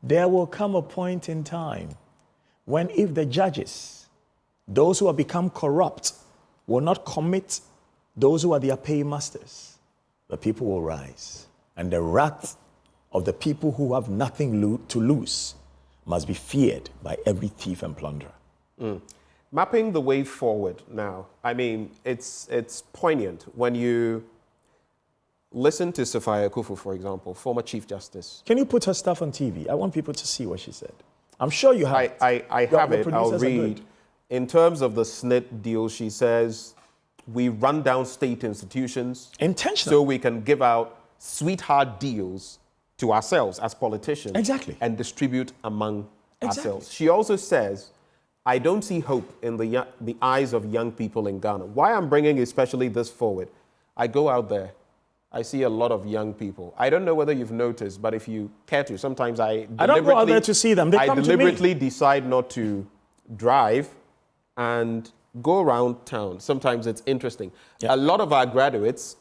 There will come a point in time when if the judges, those who have become corrupt, will not commit those who are their paymasters, the people will rise. And the wrath of the people who have nothing to lose must be feared by every thief and plunderer. Mapping the way forward now, I mean, it's poignant when you listen to Sophia Akufo, for example, former Chief Justice. Can you put her stuff on TV? I want people to see what she said. I'm sure you have it. I have it. I'll read. In terms of the SNIT deal, she says, we run down state institutions intentionally so we can give out sweetheart deals to ourselves as politicians. Exactly. And distribute among ourselves. She also says, I don't see hope in the eyes of young people in Ghana. Why I'm bringing especially this forward, I go out there, I see a lot of young people. I don't know whether you've noticed, but if you care to, sometimes I don't go out there to see them. They come to me. I deliberately decide not to drive and go around town. Sometimes it's interesting. A lot of our graduates,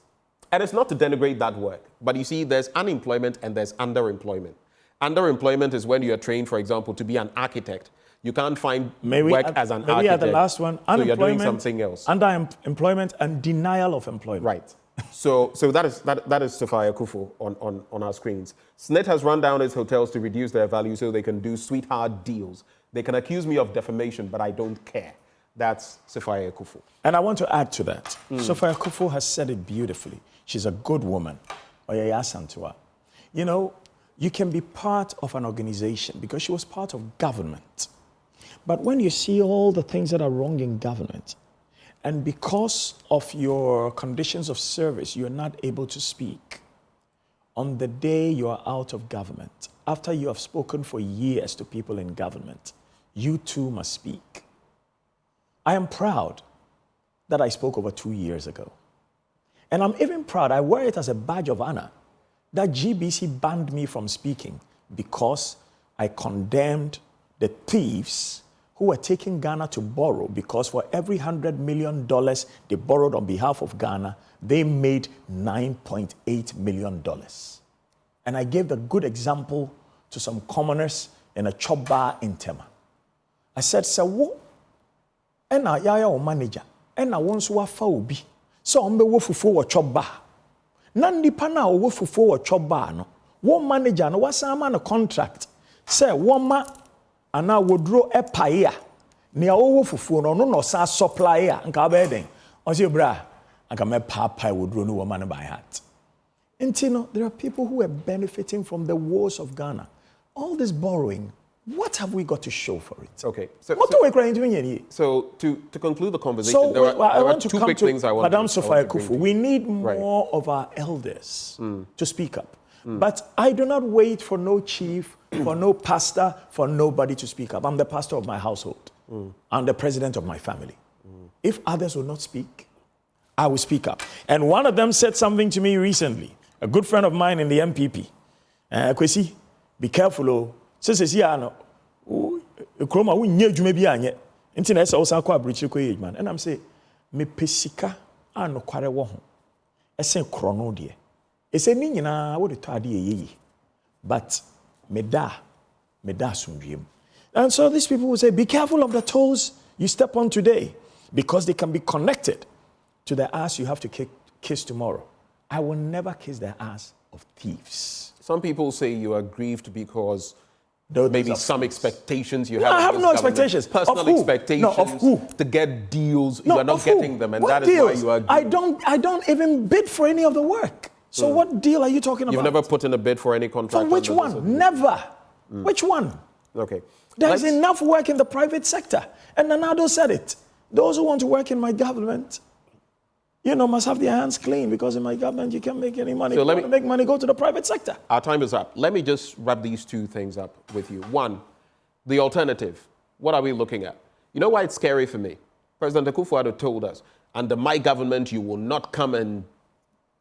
and it's not to denigrate that work, but you see there's unemployment and there's underemployment. Underemployment is when you're trained, for example, to be an architect. You can't find work as an architect. Maybe at the last one, so you're doing something else. Underemployment and denial of employment. Right. So that is Sophia Akufo on our screens. SNIT has run down its hotels to reduce their value so they can do sweetheart deals. They can accuse me of defamation, but I don't care. That's Sophia Akufo. And I want to add to that. Sophia Akufo has said it beautifully. She's a good woman. You know, you can be part of an organization because she was part of government. But when you see all the things that are wrong in government, and because of your conditions of service, you're not able to speak, on the day you are out of government, after you have spoken for years to people in government, you too must speak. I am proud that I spoke over 2 years ago. And I'm even proud, I wear it as a badge of honor, that GBC banned me from speaking because I condemned the thieves who were taking Ghana to borrow, because for every $100 million they borrowed on behalf of Ghana, they made $9.8 million. And I gave the good example to some commoners in a chop bar in Tema. I said, "Sawo, ena yaya o manager, ena wonso wa fa obi, so ombe wo fufu wo chop bar. Na nipa na wo fufu wo chop bar no, wo manager no wasama no contract, say woma ana wodro epaia, ne awo fufu no no sa supplier nka ba eden. Onse bra, anka me papa wodro no woman by heart." Intino, there are people who are benefiting from the woes of Ghana. All this borrowing, what have we got to show for it? Okay. So to conclude the conversation, there are two big things I want Madame to Sophia Akufo. We need more of our elders to speak up. But I do not wait for no chief, for no pastor, for nobody to speak up. I'm the pastor of my household. I'm the president of my family. If others will not speak, I will speak up. And one of them said something to me recently, a good friend of mine in the MPP. Kwasi, be careful, oh. Says no, Kroma, we knew you may be anye. Internet also quite breach man. And I'm saying, me pesika no quare woho. Esen chrono dear. Ese ni nyina wo de tade ye. But me da sumdiem. And so these people will say, be careful of the toes you step on today, because they can be connected to the ass you have to kiss tomorrow. I will never kiss the ass of thieves. Some people say you are grieved because maybe some expectations you have. I have no expectations. Personal expectations. No, of who? To get deals. You are not getting them, and what that deals? is why you are grieved. I don't even bid for any of the work. So what deal are you talking about? You've never put in a bid for any contract? For which one? Never. Which one? Okay. There's enough work in the private sector. And Nanado said it. Those who want to work in my government, must have their hands clean, because in my government you can't make any money. So if you want to make money, go to the private sector. Our time is up. Let me just wrap these two things up with you. One, the alternative. What are we looking at? You know why it's scary for me? President Akufo-Addo told us, under my government, you will not come and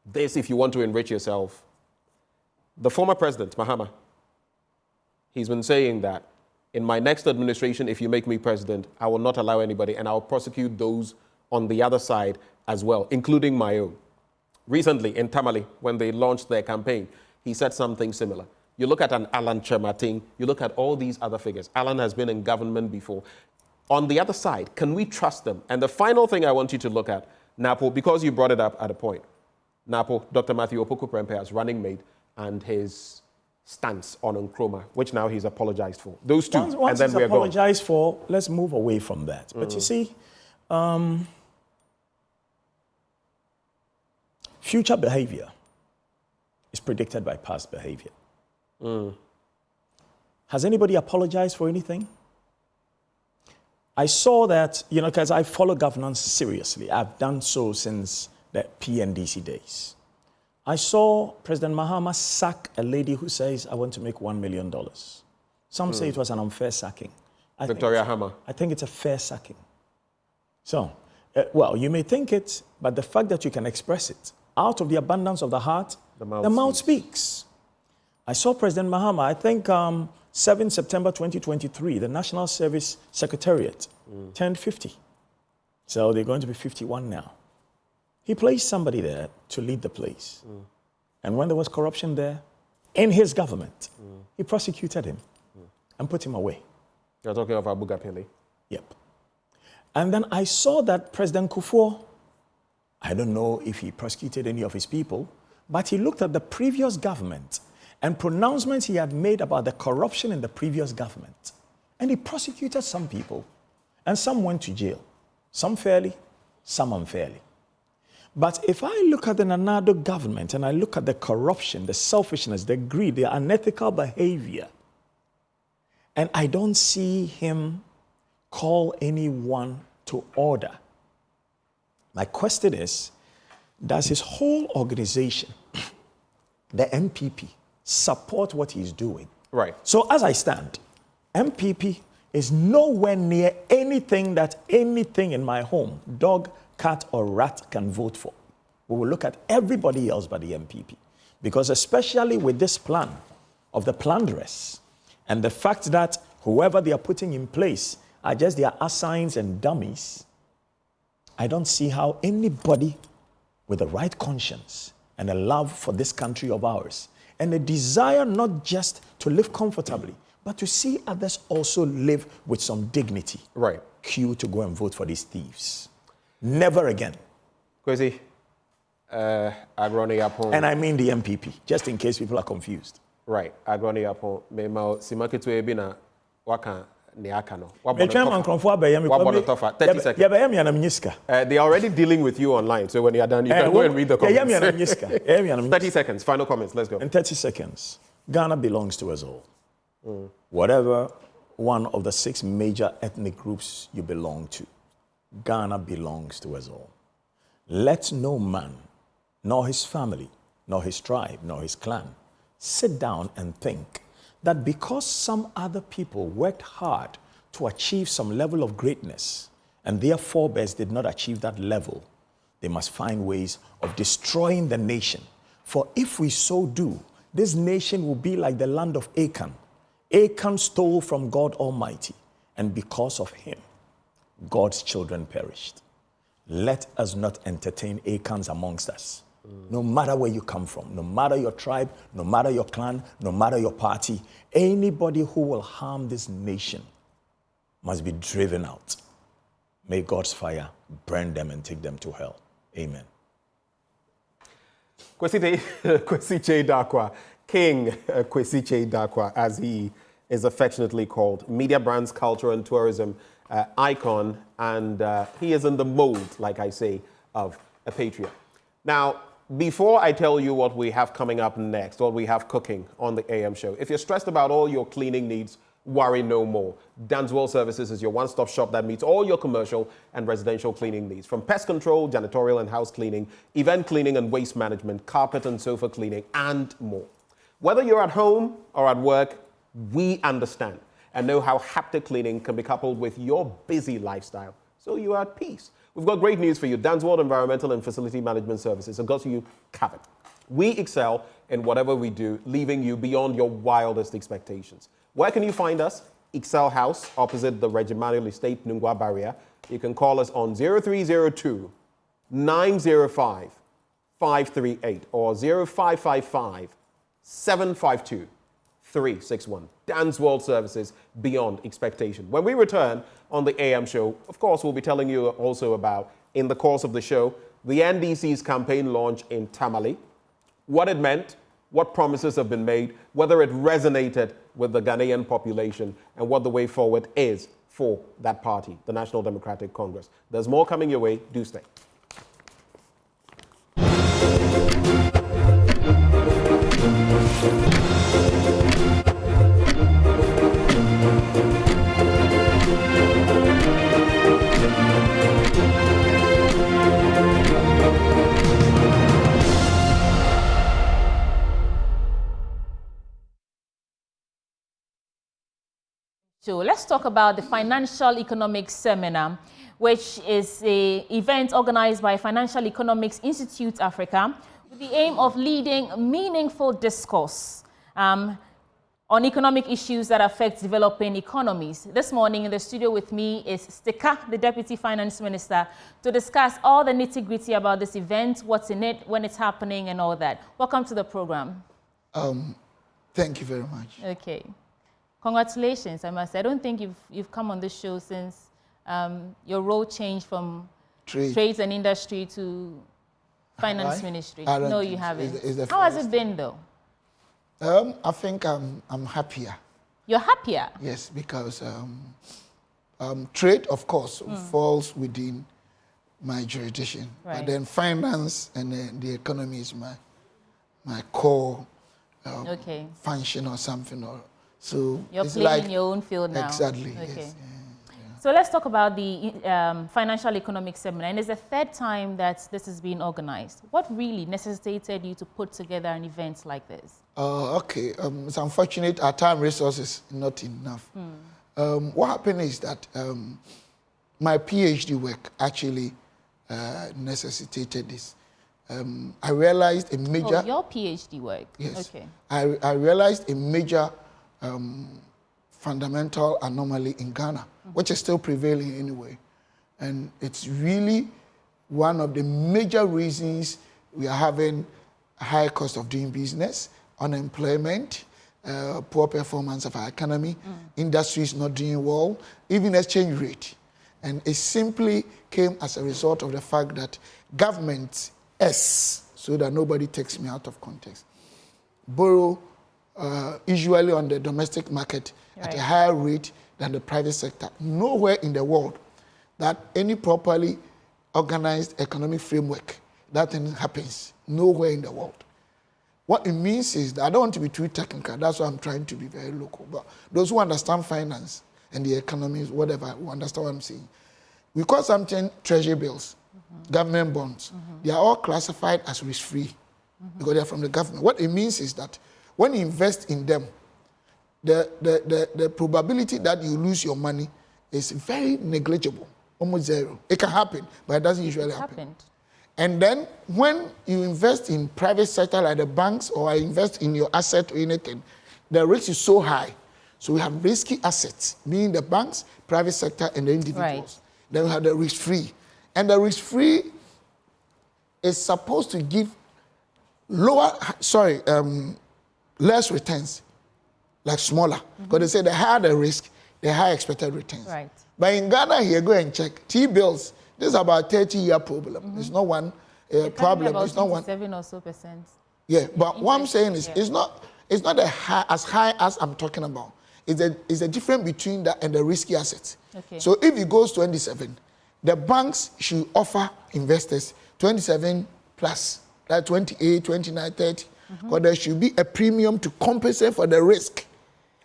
this if you want to enrich yourself. The former president, Mahama, he's been saying that in my next administration, if you make me president, I will not allow anybody, and I'll prosecute those on the other side as well, including my own. Recently, in Tamale, when they launched their campaign, he said something similar. You look at an Alan Chemating, you look at all these other figures. Alan has been in government before. On the other side, can we trust them? And the final thing I want you to look at, Napo, because you brought it up at a point, Napo, Dr. Matthew Opoku-Prempeh as running mate and his stance on Nkrumah, which now he's apologized for. Those two, Once and then he's we're gone. apologized for, let's move away from that. But you see, future behavior is predicted by past behavior. Has anybody apologized for anything? I saw that, because I follow governance seriously. I've done so since the PNDC days. I saw President Mahama sack a lady who says, I want to make $1 million. Some say it was an unfair sacking. Victoria Hammer. I think it's a fair sacking. So, well, you may think it, but the fact that you can express it, out of the abundance of the heart, the mouth speaks. I saw President Mahama, I think 7 September 2023, the National Service Secretariat turned 50. So they're going to be 51 now. He placed somebody there to lead the place. And when there was corruption there, in his government, he prosecuted him and put him away. You're talking of Abu Gapele? Yep. And then I saw that President Kufuor, I don't know if he prosecuted any of his people, but he looked at the previous government and pronouncements he had made about the corruption in the previous government. And he prosecuted some people, and some went to jail. Some fairly, some unfairly. But if I look at the Nana Addo government and I look at the corruption, the selfishness, the greed, the unethical behavior, and I don't see him call anyone to order, my question is, does his whole organization, the MPP, support what he's doing? Right. So as I stand, MPP is nowhere near anything that anything in my home, dog, cat, or rat can vote for. We will look at everybody else but the MPP. Because especially with this plan of the plunderers and the fact that whoever they are putting in place are just their assigns and dummies, I don't see how anybody with a right conscience and a love for this country of ours and a desire not just to live comfortably, but to see others also live with some dignity. Right. Queue to go and vote for these thieves. Never again. Kwasi, Agroni Yapon. And I mean the MPP, just in case people are confused. Right. Agroni Yapon. Memo Simakitu Ebina Waka Niakano. 30 seconds. They are already dealing with you online, so when you are done, you can go and read the comments. 30 seconds. Final comments. Let's go. In 30 seconds, Ghana belongs to us all. Whatever one of the 6 major ethnic groups you belong to, Ghana belongs to us all. Let no man, nor his family, nor his tribe, nor his clan, sit down and think that because some other people worked hard to achieve some level of greatness and their forebears did not achieve that level, they must find ways of destroying the nation. For if we so do, this nation will be like the land of Achan. Achan stole from God Almighty, and because of him, God's children perished. Let us not entertain Achans amongst us. No matter where you come from, no matter your tribe, no matter your clan, no matter your party, anybody who will harm this nation must be driven out. May God's fire burn them and take them to hell. Amen. Kyei Darkwah, King Kyei Darkwah, as he is affectionately called, media brands, culture and tourism icon, and he is in the mold, like I say, of a patriot. Now, before I tell you what we have coming up next, what we have cooking on the AM show, if you're stressed about all your cleaning needs, worry no more. Danswell Services is your one-stop shop that meets all your commercial and residential cleaning needs. From pest control, janitorial and house cleaning, event cleaning and waste management, carpet and sofa cleaning, and more. Whether you're at home or at work, we understand and know how haptic cleaning can be coupled with your busy lifestyle, so you are at peace. We've got great news for you. Danswell Environmental and Facility Management Services have got you covered. We excel in whatever we do, leaving you beyond your wildest expectations. Where can you find us? Excel House, opposite the Regimanuel Estate, Nungwa Barrier. You can call us on 0302 905 538 or 0555 752 361. Dance World Services beyond expectation. When we return on the AM show, of course, we'll be telling you also about, in the course of the show, the NDC's campaign launch in Tamale, what it meant, what promises have been made, whether it resonated with the Ghanaian population, and what the way forward is for that party, the National Democratic Congress. There's more coming your way. Do stay. So let's talk about the Financial Economics Seminar, which is an event organized by Financial Economics Institute Africa with the aim of leading meaningful discourse on economic issues that affect developing economies. This morning in the studio with me is Stika, the Deputy Finance Minister, to discuss all the nitty-gritty about this event, what's in it, when it's happening, and all that. Welcome to the program. Thank you very much. Okay. Congratulations, I must say. I don't think you've come on this show since your role changed from trades and industry to finance ministry. No, you haven't. How has it been, though? I think I'm happier. You're happier? Yes, because trade, of course, falls within my jurisdiction. Right. But then finance and the economy is my core function or something. So you're it's playing like, in your own field now. Exactly. Okay. Yes. So let's talk about the Financial Economics Seminar. And it's the third time that this is being organized. What really necessitated you to put together an event like this? Okay. It's unfortunate our time resources not enough. What happened is that my PhD work actually necessitated this. I realized a major... Oh, your PhD work? Yes. Okay. I realized a major fundamental anomaly in Ghana, which is still prevailing anyway. And it's really one of the major reasons we are having a high cost of doing business, unemployment, poor performance of our economy, industries not doing well, even exchange rate. And it simply came as a result of the fact that government, so that nobody takes me out of context, borrow usually on the domestic market at a higher rate than the private sector. Nowhere in the world that any properly organized economic framework, that thing happens. Nowhere in the world. What it means is that I don't want to be too technical. That's why I'm trying to be very local. But those who understand finance and the economy, whatever, who understand what I'm saying. We call something treasury bills, government bonds. They are all classified as risk-free because they're from the government. What it means is that when you invest in them, the probability that you lose your money is very negligible, almost zero. It can happen, but it doesn't usually happen. And then when you invest in private sector like the banks or invest in your asset or anything, the risk is so high. So we have risky assets, meaning the banks, private sector, and the individuals. Then we have the risk-free. And the risk-free is supposed to give less returns, like smaller. Because they say the higher the risk, the higher expected returns. Right. But in Ghana here, go and check. T-bills, this is about 30-year problem. It's not one problem. About it's not one. 7 or so percent. Yeah, but what I'm saying is, it's not as high as I'm talking about. It's a difference between that and the risky assets. Okay. So if it goes 27, the banks should offer investors 27 plus, like 28, 29, 30. Because there should be a premium to compensate for the risk.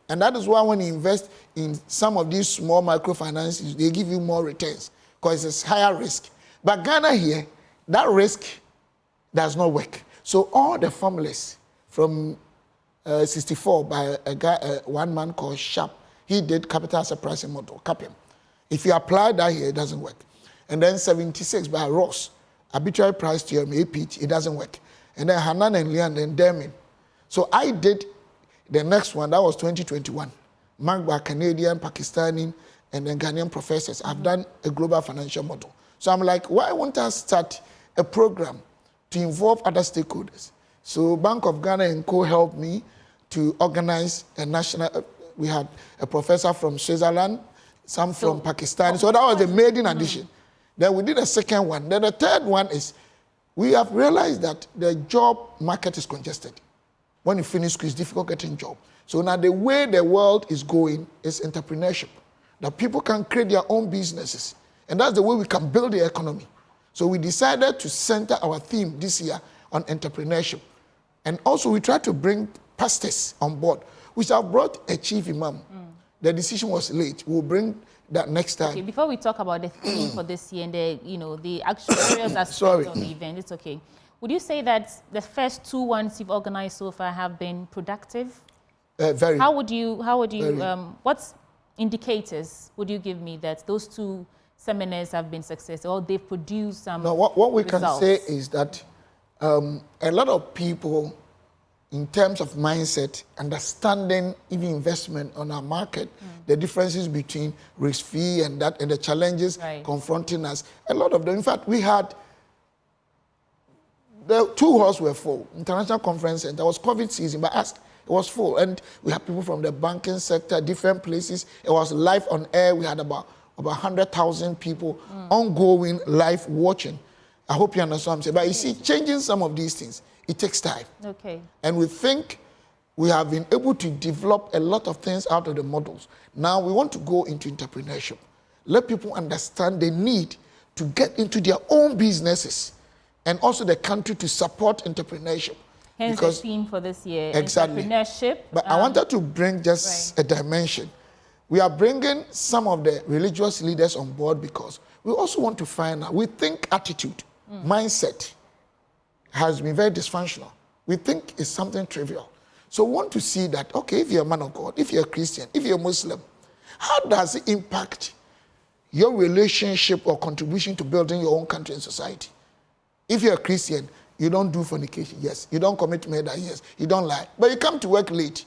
And that is why when you invest in some of these small microfinances, they give you more returns because it's higher risk. But Ghana here, that risk does not work. So all the formulas from 64 by a guy, one man called Sharp, he did capital asset pricing model, CAPM. If you apply that here, it doesn't work. And then 76 by Ross, arbitrary price theorem, APT, it doesn't work. And then Hanan and Lian and Dermin. So I did the next one, that was 2021. Marked by Canadian, Pakistani, and then Ghanaian professors. I've done a global financial model. So I'm like, why won't I start a program to involve other stakeholders? So Bank of Ghana and Co helped me to organize a national, we had a professor from Switzerland, some from Pakistan. So that was the maiden edition. Then we did a second one. Then the third one is, we have realized that the job market is congested. When you finish school, it's difficult getting a job. So now the way the world is going is entrepreneurship. That people can create their own businesses. And that's the way we can build the economy. So we decided to center our theme this year on entrepreneurship. And also we tried to bring pastors on board, which have brought a chief imam. The decision was late. We'll bring that next time. Okay, before we talk about the theme for this year and the actual areas aspects of the event, it's okay. Would you say that the first 2 ones you've organized so far have been productive? Very. How would you what indicators would you give me that those 2 seminars have been successful or they've produced some what we results? can say is that a lot of people, in terms of mindset, understanding even investment on our market, the differences between risk-free and that, and the challenges confronting us, a lot of them. In fact, we had the 2 halls were full. International Conference Center, it was COVID season, but it was full. And we had people from the banking sector, different places. It was live on air. We had about 100,000 people ongoing live watching. I hope you understand what I'm saying. But you see, changing some of these things, it takes time. Okay. And we think we have been able to develop a lot of things out of the models. Now we want to go into entrepreneurship. Let people understand the need to get into their own businesses, and also the country to support entrepreneurship. Hence because, the theme for this year, exactly. Entrepreneurship. But I wanted to bring just a dimension. We are bringing some of the religious leaders on board because we also want to find out, we think attitude, mindset has been very dysfunctional. We think it's something trivial. So we want to see that, okay, if you're a man of God, if you're a Christian, if you're a Muslim, how does it impact your relationship or contribution to building your own country and society? If you're a Christian, you don't do fornication, yes. You don't commit murder, yes. You don't lie. But you come to work late.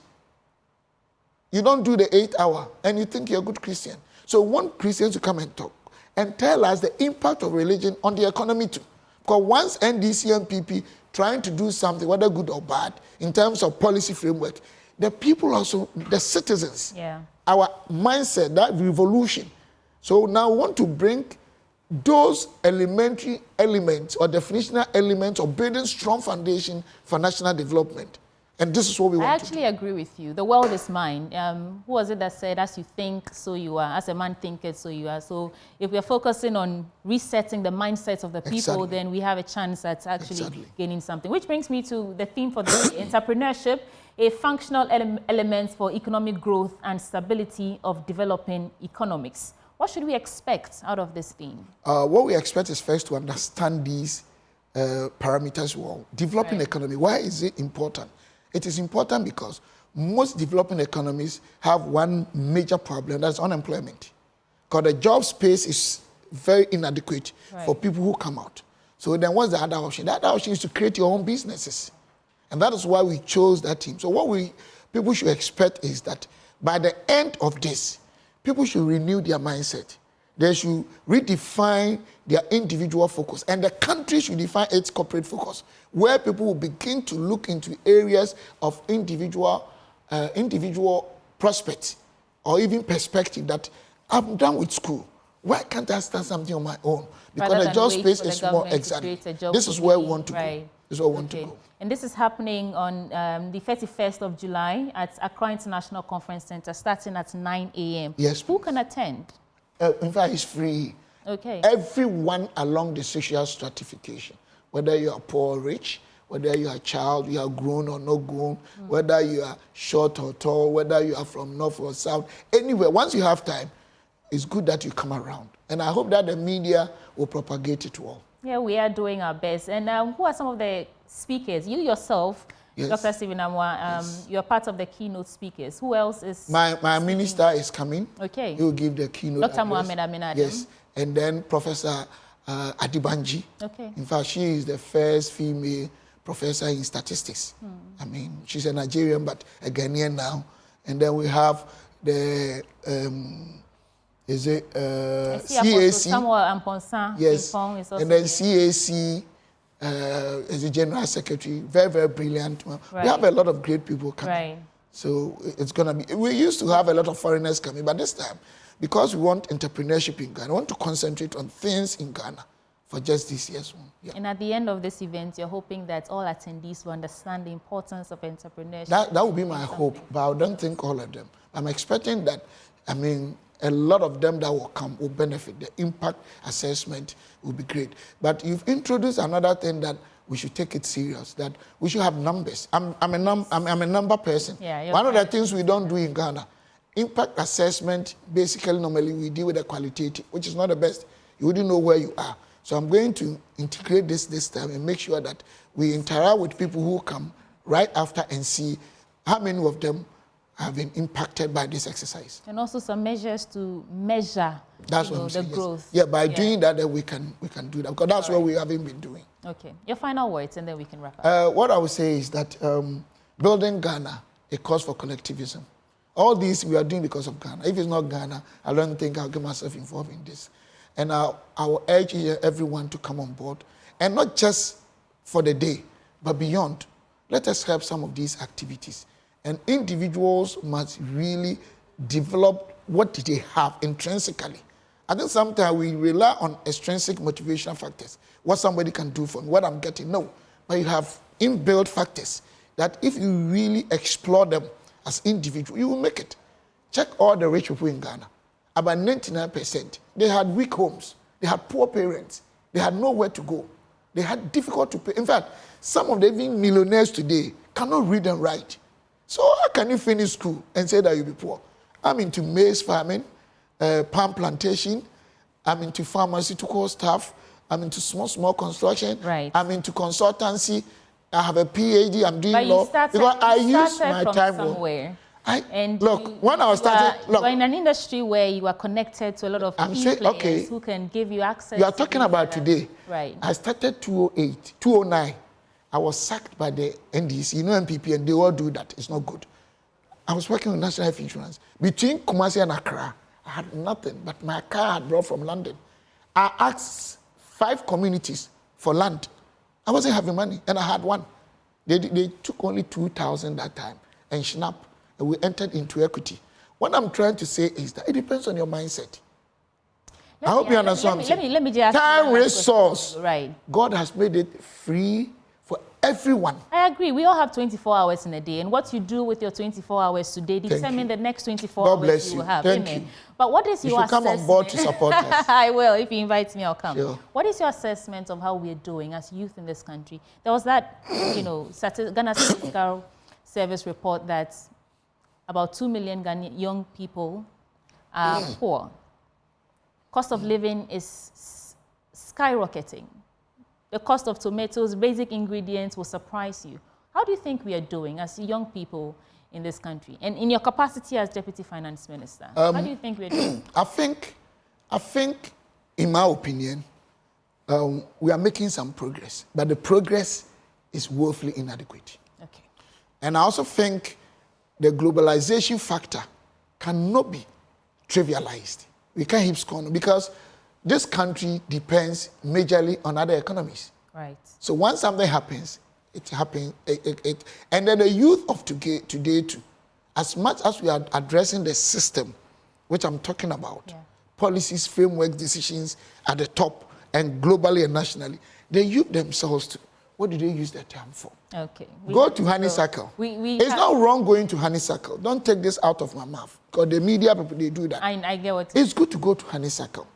You don't do the 8-hour, and you think you're a good Christian. So we want Christians to come and talk and tell us the impact of religion on the economy too. Because once NDC and PP trying to do something, whether good or bad, in terms of policy framework, the people also, the citizens, our mindset, that revolution. So now we want to bring those elementary elements or definitional elements of building strong foundation for national development. And this is what we want to do. I actually agree with you. The world is mine. Who was it that said, as you think, so you are. As a man thinketh, so you are. So if we're focusing on resetting the mindsets of the people, then we have a chance at actually gaining something. Which brings me to the theme for this entrepreneurship, a functional element for economic growth and stability of developing economics. What should we expect out of this theme? What we expect is first to understand these parameters well. Developing economy, why is it important? It is important because most developing economies have one major problem, that's unemployment. Because the job space is very inadequate for people who come out. So then what's the other option? The other option is to create your own businesses. And that is why we chose that team. So what people should expect is that by the end of this, people should renew their mindset. They should redefine their individual focus. And the country should define its corporate focus, where people will begin to look into areas of individual prospects or even perspective that I'm done with school. Why can't I start something on my own? Because the job space is more exact. This is where we want to go. This is where we want to go. And this is happening on the 31st of July at Accra International Conference Center, starting at 9 a.m. Yes. Who can attend? In fact, it's free. Okay. Everyone along the social stratification, whether you are poor or rich, whether you are a child, you are grown or not grown, whether you are short or tall, whether you are from north or south, anywhere. Once you have time, it's good that you come around. And I hope that the media will propagate it well. Yeah, we are doing our best. And who are some of the speakers? You yourself, Dr. Stephen Amwa, you're part of the keynote speakers. Who else is My minister is coming. Okay. He will give the keynote Dr. address. Mohamed Aminadam. Yes. And then Professor Adibanji. Okay. In fact, she is the first female professor in statistics. I mean, she's a Nigerian, but a Ghanaian now. And then we have the CAC. Samuel Amponsa. Yes. And then CAC as a general secretary, very, very brilliant. Right. We have a lot of great people coming. Right. So it's going to be, we used to have a lot of foreigners coming, but this time, because we want entrepreneurship in Ghana, we want to concentrate on things in Ghana for just this year's one. Yeah. And at the end of this event, you're hoping that all attendees will understand the importance of entrepreneurship. That would be my hope, but I don't think all of them. I'm expecting that, I mean, a lot of them that will come will benefit. The impact assessment will be great. But you've introduced another thing that we should take it serious, that we should have numbers. I'm a number person. Yeah, one of the things we don't do in Ghana, impact assessment, basically normally we deal with the qualitative, which is not the best. You wouldn't know where you are. So I'm going to integrate this time and make sure that we interact with people who come right after and see how many of them have been impacted by this exercise. And also some measures to measure the growth. Yeah, by doing that, then we can do that, because that's what we haven't been doing. Okay. Your final words, and then we can wrap up. What I would say is that building Ghana, a cause for collectivism. All these we are doing because of Ghana. If it's not Ghana, I don't think I'll get myself involved in this. And I will urge everyone to come on board, and not just for the day, but beyond. Let us help some of these activities. And individuals must really develop what they have intrinsically. I think sometimes we rely on extrinsic motivational factors, what somebody can do for me, what I'm getting. No, but you have inbuilt factors that if you really explore them as individuals, you will make it. Check all the rich people in Ghana. About 99%, they had weak homes. They had poor parents. They had nowhere to go. They had difficult to pay. In fact, some of the even millionaires today cannot read and write. So how can you finish school and say that you'll be poor? I'm into maize farming, palm plantation. I'm into pharmaceutical stuff. I'm into small construction. Right. I'm into consultancy. I have a PhD. I'm doing law. Because I use my time somewhere. When I was starting, you are in an industry where you are connected to a lot of players who can give you access. You are talking about today. Right. I started 2008, 2009. I was sacked by the NDC, MPP, and they all do that. It's not good. I was working with National Health Insurance. Between Kumasi and Accra, I had nothing, but my car I had brought from London. I asked 5 communities for land. I wasn't having money, and I had one. They took only 2,000 that time, and snap, and we entered into equity. What I'm trying to say is that it depends on your mindset. I hope you understand. Let me just time, resource. Right. God has made it free for everyone. I agree. We all have 24 hours in a day, and what you do with your 24 hours today determine the next 24 God hours bless you will you. have. Thank Amen. you. But what is your assessment? You should come on board to support us. I will. If you invite me, I'll come. Sure. What is your assessment of how we're doing as youth in this country? There was that, Ghana Statistical Service report that about 2 million Ghanaian young people are poor. Cost of living is skyrocketing. The cost of tomatoes, basic ingredients will surprise you. How do you think we are doing as young people in this country? And in your capacity as Deputy Finance Minister, how do you think we are doing? I think, in my opinion, we are making some progress, but the progress is woefully inadequate. Okay. And I also think the globalization factor cannot be trivialized. We can't keep scorning, because this country depends majorly on other economies. Right. So once something happens, it happens. And then the youth of today too, as much as we are addressing the system, which I'm talking about, policies, framework, decisions at the top and globally and nationally, the youth themselves too. What do they use their time for? Okay. Go to honeysuckle. It's not wrong going to honeysuckle. Don't take this out of my mouth, because the media people, they do that. I get what it's good to go to honeysuckle.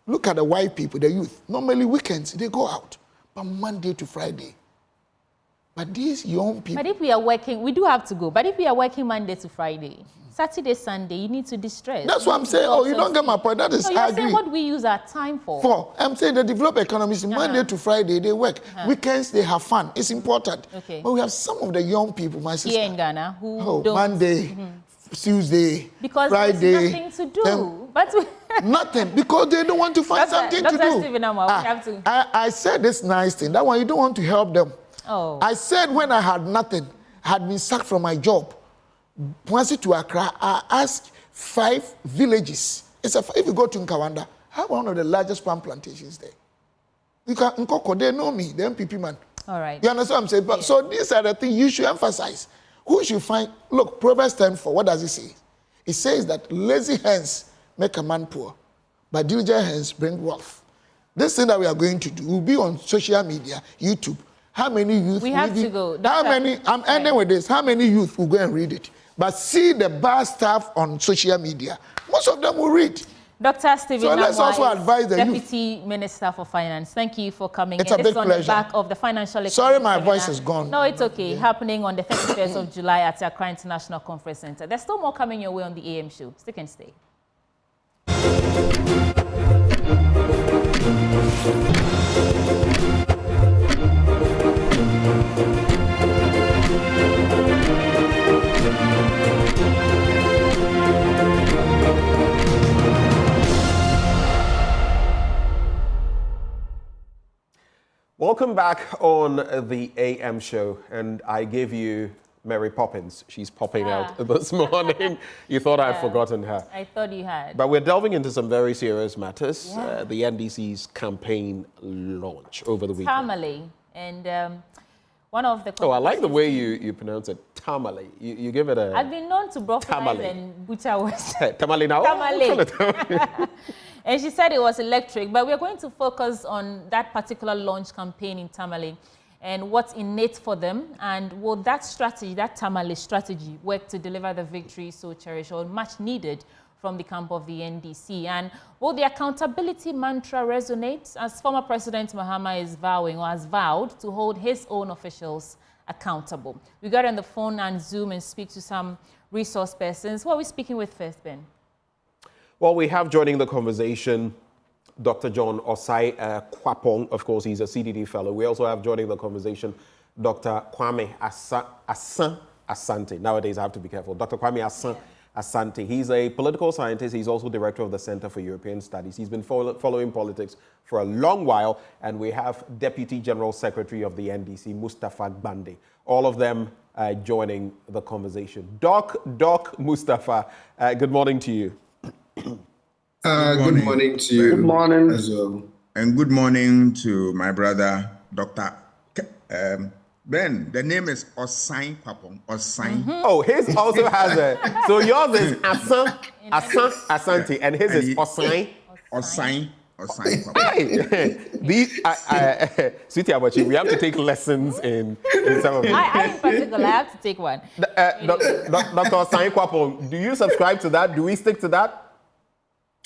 Look at the white people, the youth. Normally weekends, they go out, but Monday to Friday. But these young people... But if we are working, we do have to go. But if we are working Monday to Friday, Saturday, Sunday, you need to distress. That's what I'm saying. Oh, you don't get my point. That is, so I agree. Saying what do we use our time for? I'm saying the developed economies, Monday to Friday, they work. Weekends, they have fun. It's important. Okay. But we have some of the young people, my sister. Here in Ghana, who don't... Monday, Tuesday, because Friday. There's nothing to do. Nothing, because they don't want to find something to do. Stephen Amma, we have to... I said this nice thing. That one, you don't want to help them. Oh. I said when I had nothing, had been sacked from my job, Kwasi to Accra, I asked 5 villages. If you go to Nkawanda, I have one of the largest palm plantations there. You can they know me, the MPP man. All right. You understand what I'm saying? But so these are the things you should emphasize. Who should find? Look, Proverbs 10:4. What does it say? It says that lazy hands make a man poor, but diligent hands bring wealth. This thing that we are going to do will be on social media, YouTube. How many youth? We have to go. How many? I'm ending with this. How many youth will go and read it? But see the bad stuff on social media. Most of them will read. Dr. Stephen So let's also advise the Deputy Minister for Finance. Thank you for coming. It's a big on pleasure. the back of the financial. Sorry, my voice is gone. No, it's okay. Happening on the 31st of July at Accra International Conference Center. There's still more coming your way on the AM show. Stick and stay. Welcome back on the AM show, and I gave you Mary Poppins. She's popping out this morning. You thought I had forgotten her. I thought you had. But we're delving into some very serious matters. The NDC's campaign launch over the weekend. Tamale. And one of the... Oh, I like the way you pronounce it. Tamale. You give it a... I've been known to brothelize and butcher words. Tamale now? Tamale. And she said it was electric, but we're going to focus on that particular launch campaign in Tamale and what's innate for them, and will that strategy, that Tamale strategy, work to deliver the victory so cherished or much needed from the camp of the NDC? And will the accountability mantra resonate as former President Mahama is vowing or has vowed to hold his own officials accountable? We got on the phone and Zoom and speak to some resource persons. Who are we speaking with first, Ben? Well, we have joining the conversation Dr. John Osai Kwapong. Of course, he's a CDD fellow. We also have joining the conversation Dr. Kwame Asante. Nowadays, I have to be careful. Dr. Kwame Asante. He's a political scientist. He's also director of the Center for European Studies. He's been following politics for a long while. And we have Deputy General Secretary of the NDC, Mustafa Gbande. All of them joining the conversation. Doc Mustafa, good morning to you. Good morning to you. Good morning. As well. And good morning to my brother, Dr. Ben. The name is Osai Kwapong. Osai. Oh, his also has a... So yours is Asante, and his is Osai. Osai. Hey, these, Sweetie Abachi, we have to take lessons in some of these. I in particular, I have to take one. Dr. Osai Kwapong, do you subscribe to that? Do we stick to that?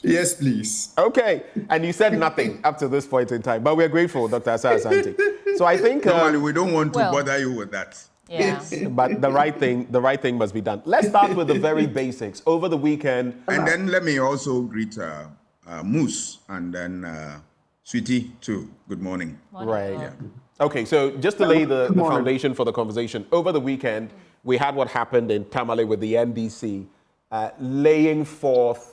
Yes, please. Okay. And you said nothing up to this point in time, but we're grateful, Dr. Asante. So I think... Normally, we don't want to bother you with that. Yeah. But the right thing must be done. Let's start with the very basics. Over the weekend... And then let me also greet Moose and then Sweetie too. Good morning. Right. Yeah. Okay, so just to lay the foundation for the conversation, over the weekend, we had what happened in Tamale with the NDC laying forth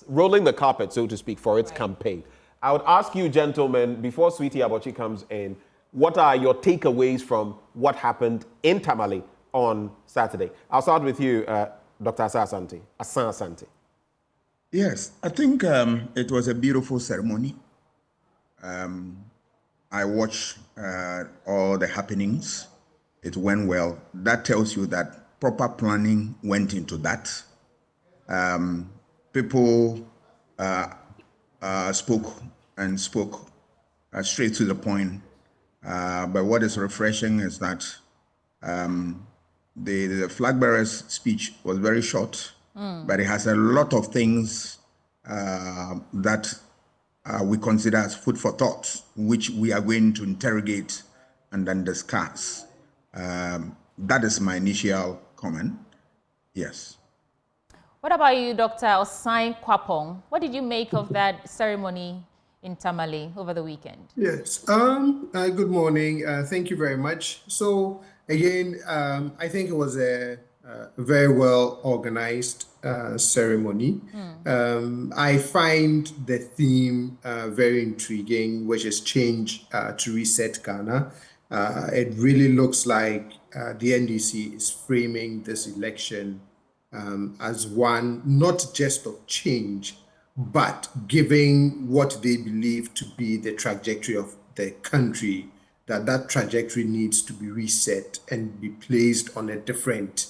rolling the carpet, so to speak, for its campaign. I would ask you, gentlemen, before Sweetie Abachi comes in, what are your takeaways from what happened in Tamale on Saturday? I'll start with you, Dr. Asan Asante. Yes, I think it was a beautiful ceremony. I watched all the happenings. It went well. That tells you that proper planning went into that. People spoke straight to the point. But what is refreshing is that the flag bearer's speech was very short, but it has a lot of things that we consider as food for thought, which we are going to interrogate and then discuss. That is my initial comment. Yes. What about you, Dr. Osai Kwapong? What did you make of that ceremony in Tamale over the weekend? Yes. Good morning. Thank you very much. So again, I think it was a very well organized ceremony. I find the theme very intriguing, which is change to reset Ghana. It really looks like the NDC is framing this election as one not just of change, but giving what they believe to be the trajectory of the country, that trajectory needs to be reset and be placed on a different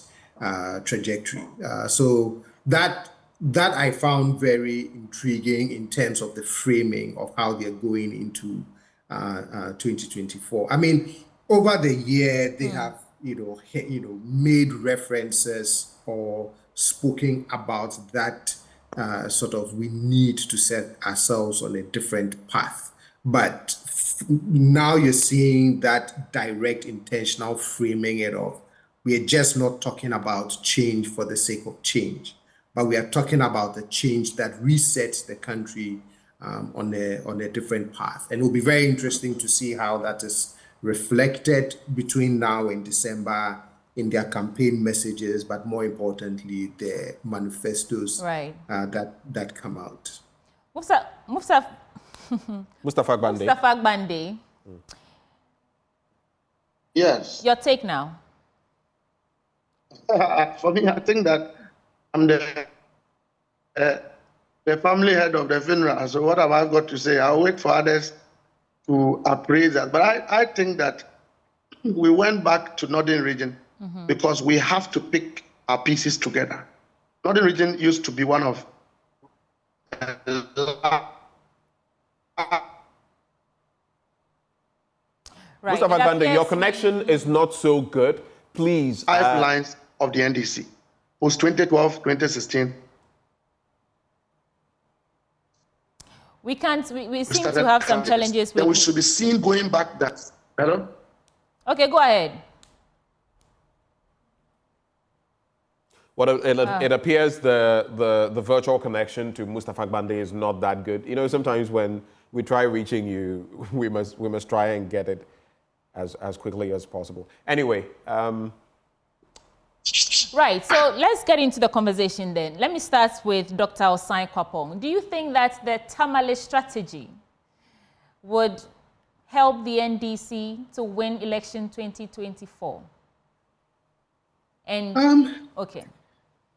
trajectory. So that I found very intriguing in terms of the framing of how they're going into 2024. I mean, over the year they have made references or spoken about that sort of, we need to set ourselves on a different path. But now you're seeing that direct intentional framing it of, we are just not talking about change for the sake of change, but we are talking about the change that resets the country on a different path. And it will be very interesting to see how that is reflected between now and December in their campaign messages, but more importantly, their manifestos that come out. Mustafa Agbande. Yes. Your take now. For me, I think that I'm the family head of the funeral. So what have I got to say? I'll wait for others to appraise that. But I think that we went back to Northern Region because we have to pick our pieces together. Northern Region used to be one of Mustafa Agbande, your connection is not so good. Please. 5 lines of the NDC. Post 2012, 2016. We seem to have some challenges with... Then we should be seen going back that. Hello? Okay, go ahead. Well, it appears the virtual connection to Mustafa Agbande is not that good. You know, sometimes when we try reaching you, we must try and get it as quickly as possible. Anyway. Right, so let's get into the conversation then. Let me start with Dr. Osai Kwapong. Do you think that the Tamale strategy would help the NDC to win election 2024? And okay.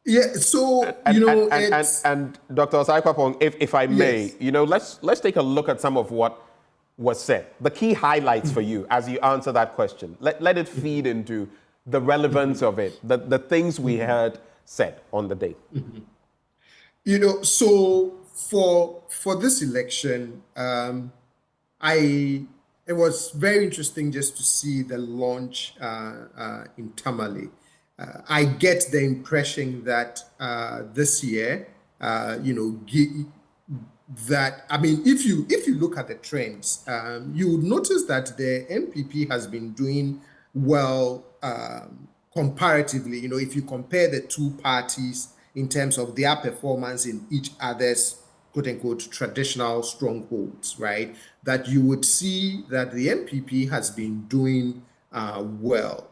Yeah, so and Dr. Osai Kwapong, if I may, you know, let's take a look at some of what was said. The key highlights for you as you answer that question. Let it feed into the relevance of it, the things we heard said on the day. You know, so for this election, it was very interesting just to see the launch in Tamale. I get the impression that this year, you know, that, I mean, if you look at the trends, you would notice that the MPP has been doing well comparatively. You know, if you compare the two parties in terms of their performance in each other's quote-unquote traditional strongholds, right, that you would see that the MPP has been doing well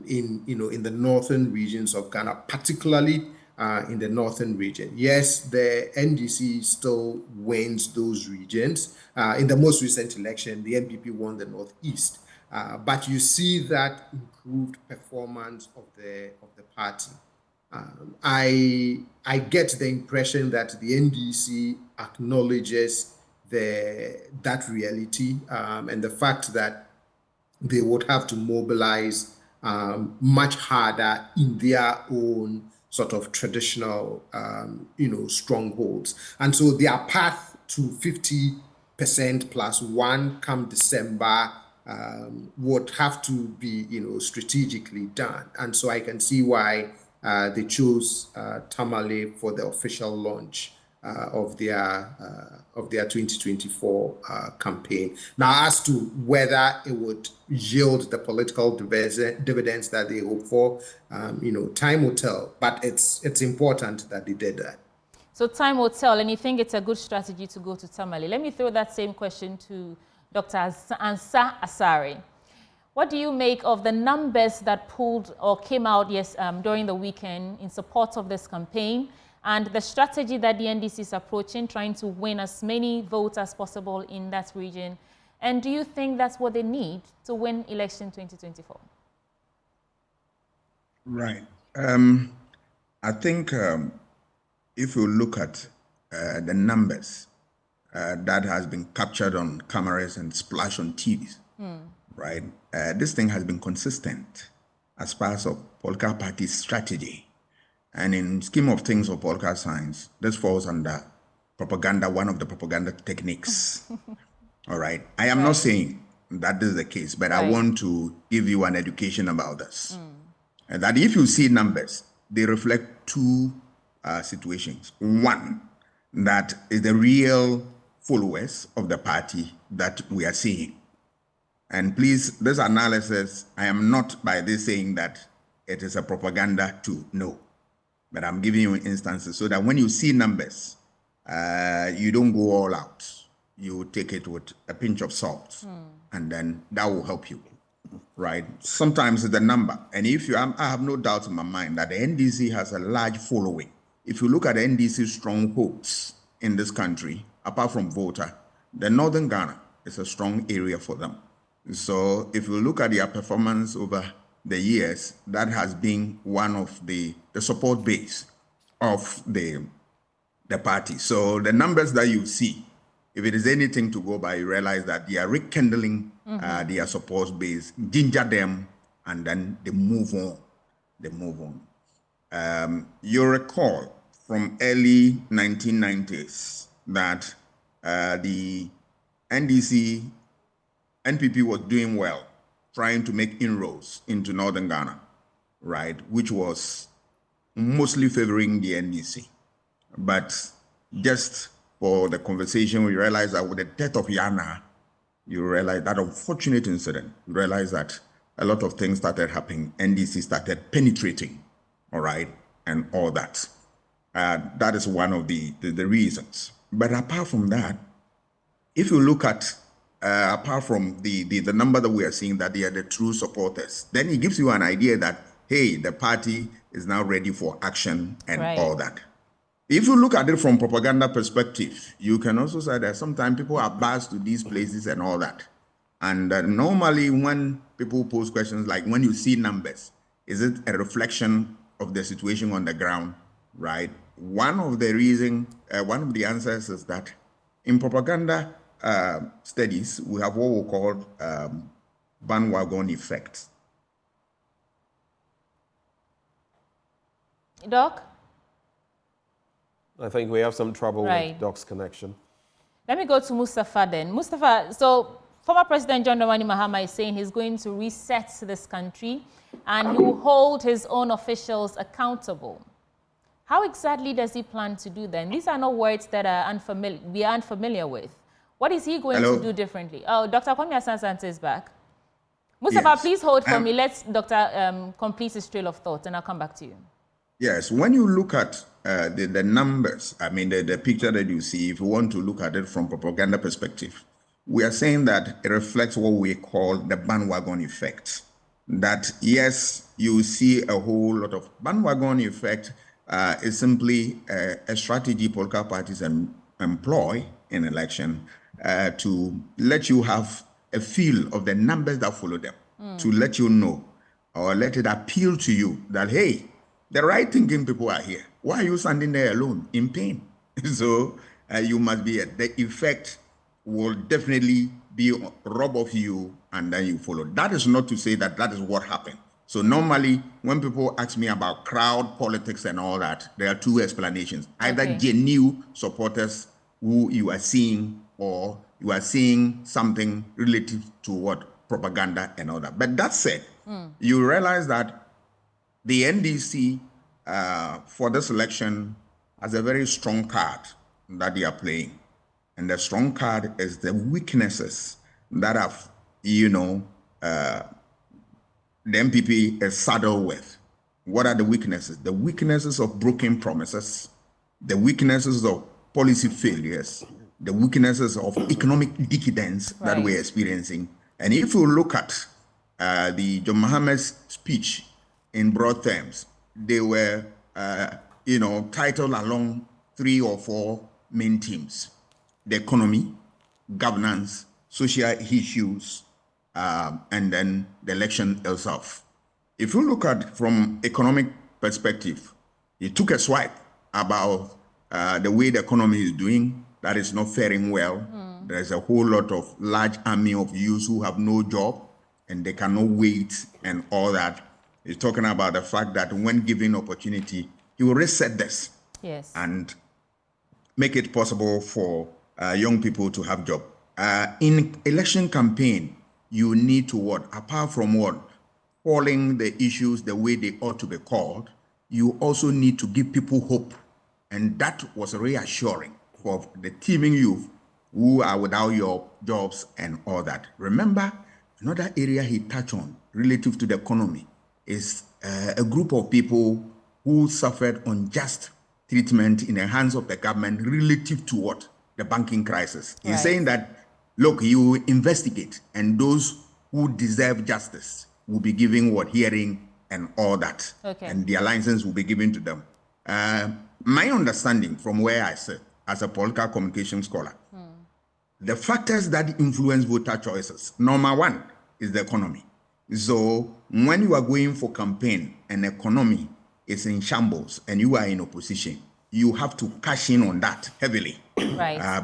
in the northern regions of Ghana, particularly in the northern region. Yes, the NDC still wins those regions. In the most recent election, the MPP won the northeast. But you see that improved performance of the party. I get the impression that the NDC acknowledges that reality and the fact that they would have to mobilize much harder in their own sort of traditional, strongholds. And so their path to 50% plus one come December would have to be, strategically done. And so I can see why they chose Tamale for the official launch of their 2024 campaign. Now, as to whether it would yield the political dividends that they hope for, time will tell. But it's important that they did that. So time will tell, and you think it's a good strategy to go to Tamale. Let me throw that same question to Dr. Ansa Asare. What do you make of the numbers that pulled or came out during the weekend in support of this campaign, and the strategy that the NDC is approaching, trying to win as many votes as possible in that region? And do you think that's what they need to win election 2024? Right. I think if you look at the numbers, that has been captured on cameras and splashed on TVs, right? This thing has been consistent as part of political party strategy. And in scheme of things of political science, this falls under propaganda, one of the propaganda techniques. All right. I am not saying that this is the case, but I want to give you an education about this. And that if you see numbers, they reflect two situations. One, that is the real followers of the party that we are seeing. And please, this analysis, I am not by this saying that it is a propaganda tool, no. But I'm giving you instances so that when you see numbers, you don't go all out. You take it with a pinch of salt, and then that will help you, right? Sometimes it's the number. And if you, I have no doubt in my mind that the NDC has a large following. If you look at the NDC strongholds in this country, apart from voter, the Northern Ghana is a strong area for them. So if you look at their performance over the years, that has been one of the support base of the party. So the numbers that you see, if it is anything to go by, you realize that they are rekindling their support base, ginger them, and then they move on. They move on. You recall from early 1990s that the NPP was doing well, trying to make inroads into Northern Ghana, right, which was mostly favoring the NDC. But just for the conversation, we realized that with the death of Yana, you realize that unfortunate incident, you realize that a lot of things started happening. NDC started penetrating, all right, and all that. That is one of the reasons. But apart from that, if you look at apart from the number that we are seeing that they are the true supporters, then it gives you an idea that, hey, the party is now ready for action and all that. If you look at it from propaganda perspective, you can also say that sometimes people are biased to these places and all that. And normally when people pose questions like, when you see numbers, is it a reflection of the situation on the ground, right? One of the answers is that in propaganda studies, we have what we call bandwagon effect. Doc? I think we have some trouble with Doc's connection. Let me go to Mustafa then. Mustafa, so former President John Dramani Mahama is saying he's going to reset this country and he will hold his own officials accountable. How exactly does he plan to do that? These are not words that we are unfamiliar with. What is he going to do differently? Oh, Dr. Kwame Asante is back. Mustafa, please hold for me. Let's Dr. complete his trail of thought and I'll come back to you. Yes, when you look at the numbers, I mean, the picture that you see, if you want to look at it from propaganda perspective, we are saying that it reflects what we call the bandwagon effect. That, yes, you see a whole lot of bandwagon effect is simply a strategy political parties employ in election to let you have a feel of the numbers that follow them, to let you know or let it appeal to you that, hey, the right thinking people are here. Why are you standing there alone in pain? So you must be, the effect will definitely be rob of you and then you follow. That is not to say that that is what happened. So normally when people ask me about crowd politics and all that, there are two explanations. Either genuine supporters who you are seeing, or you are seeing something relative to what propaganda and all that. But that said, you realize that the NDC for this election has a very strong card that they are playing. And the strong card is the weaknesses that have, the MPP is saddled with. What are the weaknesses? The weaknesses of broken promises, the weaknesses of policy failures, the weaknesses of economic decadence that we're experiencing. And if you look at the John Mohammed's speech in broad terms, they were, titled along 3 or 4 main themes: the economy, governance, social issues, and then the election itself. If you look at from economic perspective, he took a swipe about the way the economy is doing, that is not faring well. There's a whole lot of large army of youths who have no job and they cannot wait and all that. He's talking about the fact that when given opportunity, he will reset this and make it possible for young people to have job. In election campaign, you need to what? Apart from what? Calling the issues the way they ought to be called, you also need to give people hope. And that was reassuring for the teeming youth who are without your jobs and all that. Remember, another area he touched on relative to the economy is a group of people who suffered unjust treatment in the hands of the government relative to what? The banking crisis. He's saying that, look, you investigate, and those who deserve justice will be given what? Hearing and all that. And their license will be given to them. My understanding from where I sit as a political communication scholar, the factors that influence voter choices, number one is the economy. So when you are going for campaign and economy is in shambles and you are in opposition, you have to cash in on that heavily.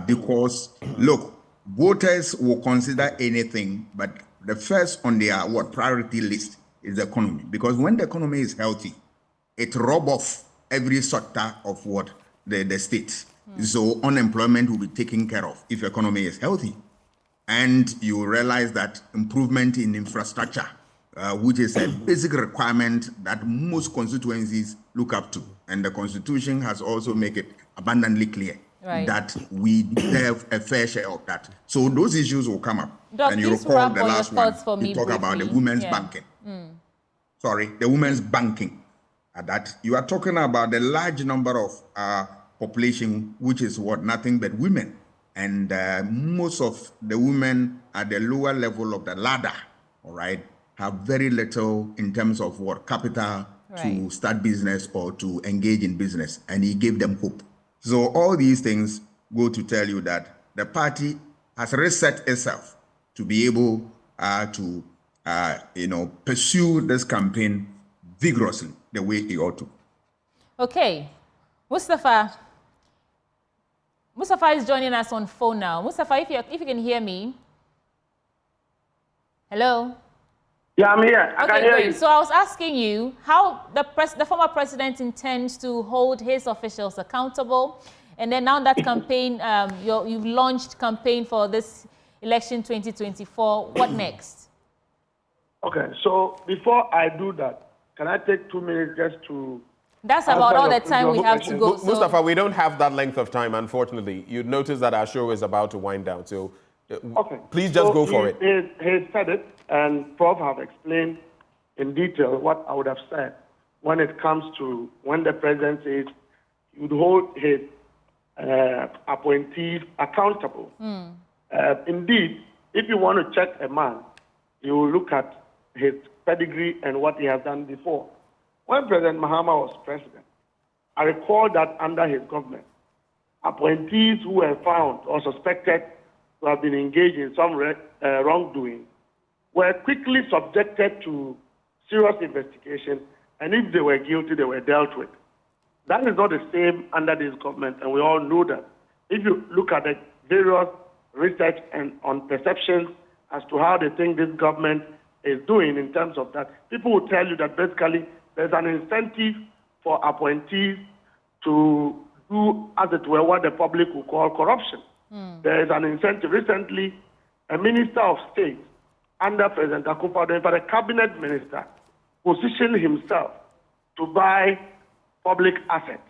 Because look, voters will consider anything, but the first on their priority list is the economy. Because when the economy is healthy, it robs off every sector of the state. So unemployment will be taken care of if economy is healthy. And you realize that improvement in infrastructure, which is a basic requirement that most constituencies look up to. And the Constitution has also made it abundantly clear that we deserve a fair share of that. So those issues will come up. Doc, and you recall the last one, we talk about the women's banking. Sorry, the women's banking. That you are talking about the large number of population, which is nothing but women. And most of the women at the lower level of the ladder, all right, have very little in terms of capital to start business or to engage in business. And he gave them hope. So all these things go to tell you that the party has reset itself to be able to, pursue this campaign vigorously the way it ought to. Okay, Mustafa is joining us on phone now. Mustafa, if you can hear me. Hello? Yeah, I'm here. I can hear you. So I was asking you how the former president intends to hold his officials accountable. And then now that campaign, you've launched campaign for this election 2024. What next? Okay, so before I do that, can I take 2 minutes just to... That's about all the time we have to go. Mustafa, we don't have that length of time, unfortunately. You'd notice that our show is about to wind down, so please just go for it. He said it, and Prof have explained in detail what I would have said when it comes to when the president says he would hold his appointees accountable. Indeed, if you want to check a man, you will look at his pedigree and what he has done before. When President Mahama was president, I recall that under his government, appointees who were found or suspected to have been engaged in some wrongdoing were quickly subjected to serious investigation, and if they were guilty, they were dealt with. That is not the same under this government, and we all know that. If you look at the various research and on perceptions as to how they think this government is doing in terms of that, people will tell you that basically there's an incentive for appointees to do, as it were, what the public will call corruption. There is an incentive. Recently, a minister of state under President Akufo-Addo, in fact, a cabinet minister, positioned himself to buy public assets.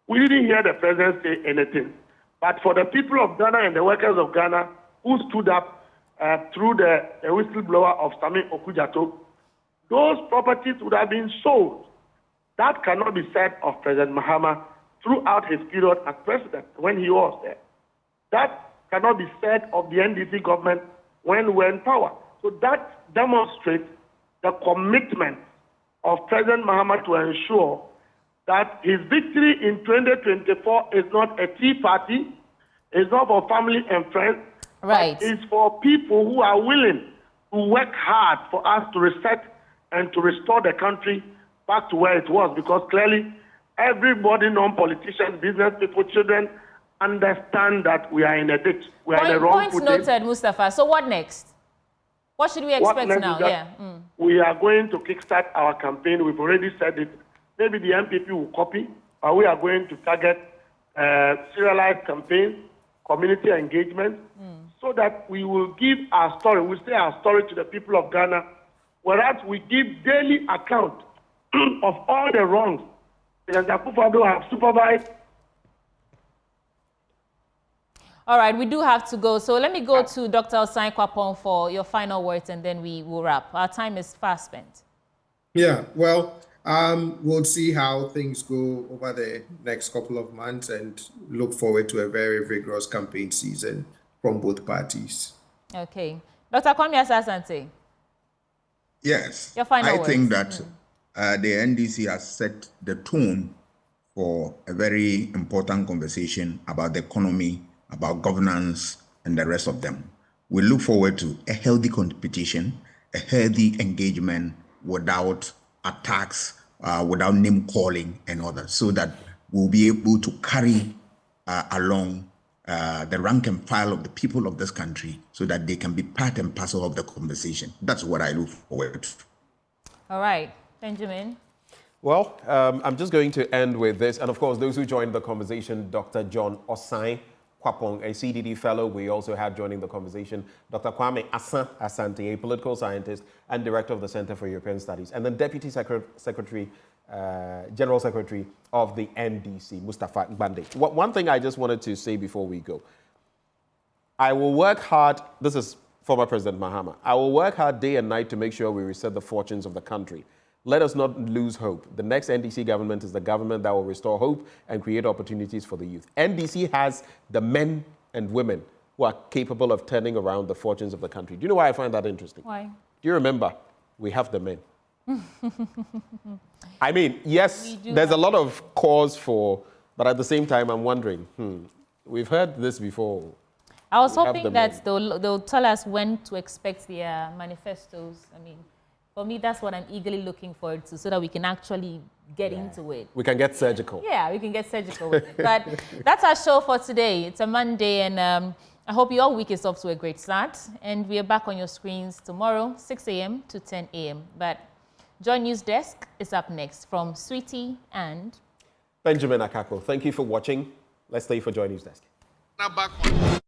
We didn't hear the president say anything. But for the people of Ghana and the workers of Ghana who stood up through the whistleblower of Sami Okudzato, those properties would have been sold. That cannot be said of President Mahama throughout his period as president when he was there. That cannot be said of the NDC government when we're in power. So that demonstrates the commitment of President Mahama to ensure that his victory in 2024 is not a tea party, it's not for family and friends, but it's for people who are willing to work hard for us to reset and to restore the country back to where it was. Because clearly, everybody, non-politicians, business people, children, understand that we are in a ditch. We are in a wrong footing. Point noted, Mustafa. So what next? What should we expect now? Yeah. We are going to kickstart our campaign. We've already said it. Maybe the MPP will copy, but we are going to target serialized campaign, community engagement, so that we will give our story. We say our story to the people of Ghana, whereas we give daily account of all the wrongs that Akufo-Addo have supervised. All right, we do have to go. So let me go to Dr. Osai Kwapong for your final words, and then we will wrap. Our time is fast spent. Yeah, well, we'll see how things go over the next couple of months and look forward to a very vigorous campaign season from both parties. Okay. Dr. Kwame Asante. Yes. Your final words. I think that the NDC has set the tone for a very important conversation about the economy, about governance, and the rest of them. We look forward to a healthy competition, a healthy engagement without attacks, without name calling and others, so that we'll be able to carry along the rank and file of the people of this country so that they can be part and parcel of the conversation. That's what I look forward to. All right, Benjamin. Well, I'm just going to end with this. And of course, those who joined the conversation, Dr. John Osai Kwapong, a CDD fellow. We also have joining the conversation Dr. Kwame Asante, a political scientist and director of the Center for European Studies, and then Deputy Secretary, General Secretary of the NDC, Mustafa Gbande. One thing I just wanted to say before we go. I will work hard. This is former President Mahama. I will work hard day and night to make sure we reset the fortunes of the country. Let us not lose hope. The next NDC government is the government that will restore hope and create opportunities for the youth. NDC has the men and women who are capable of turning around the fortunes of the country. Do you know why I find that interesting? Why? Do you remember? We have the men. I mean, yes, there's a lot of cause for, but at the same time, I'm wondering, we've heard this before. I was hoping that they'll tell us when to expect their manifestos. I mean, for me, that's what I'm eagerly looking forward to, so that we can actually get into it. We can get surgical. Yeah, we can get surgical with it. But that's our show for today. It's a Monday, and I hope your week is off to a great start. And we are back on your screens tomorrow, 6 a.m. to 10 a.m. But Joy News Desk is up next from Sweetie and Benjamin Akako. Thank you for watching. Let's stay for Joy News Desk. Now back on.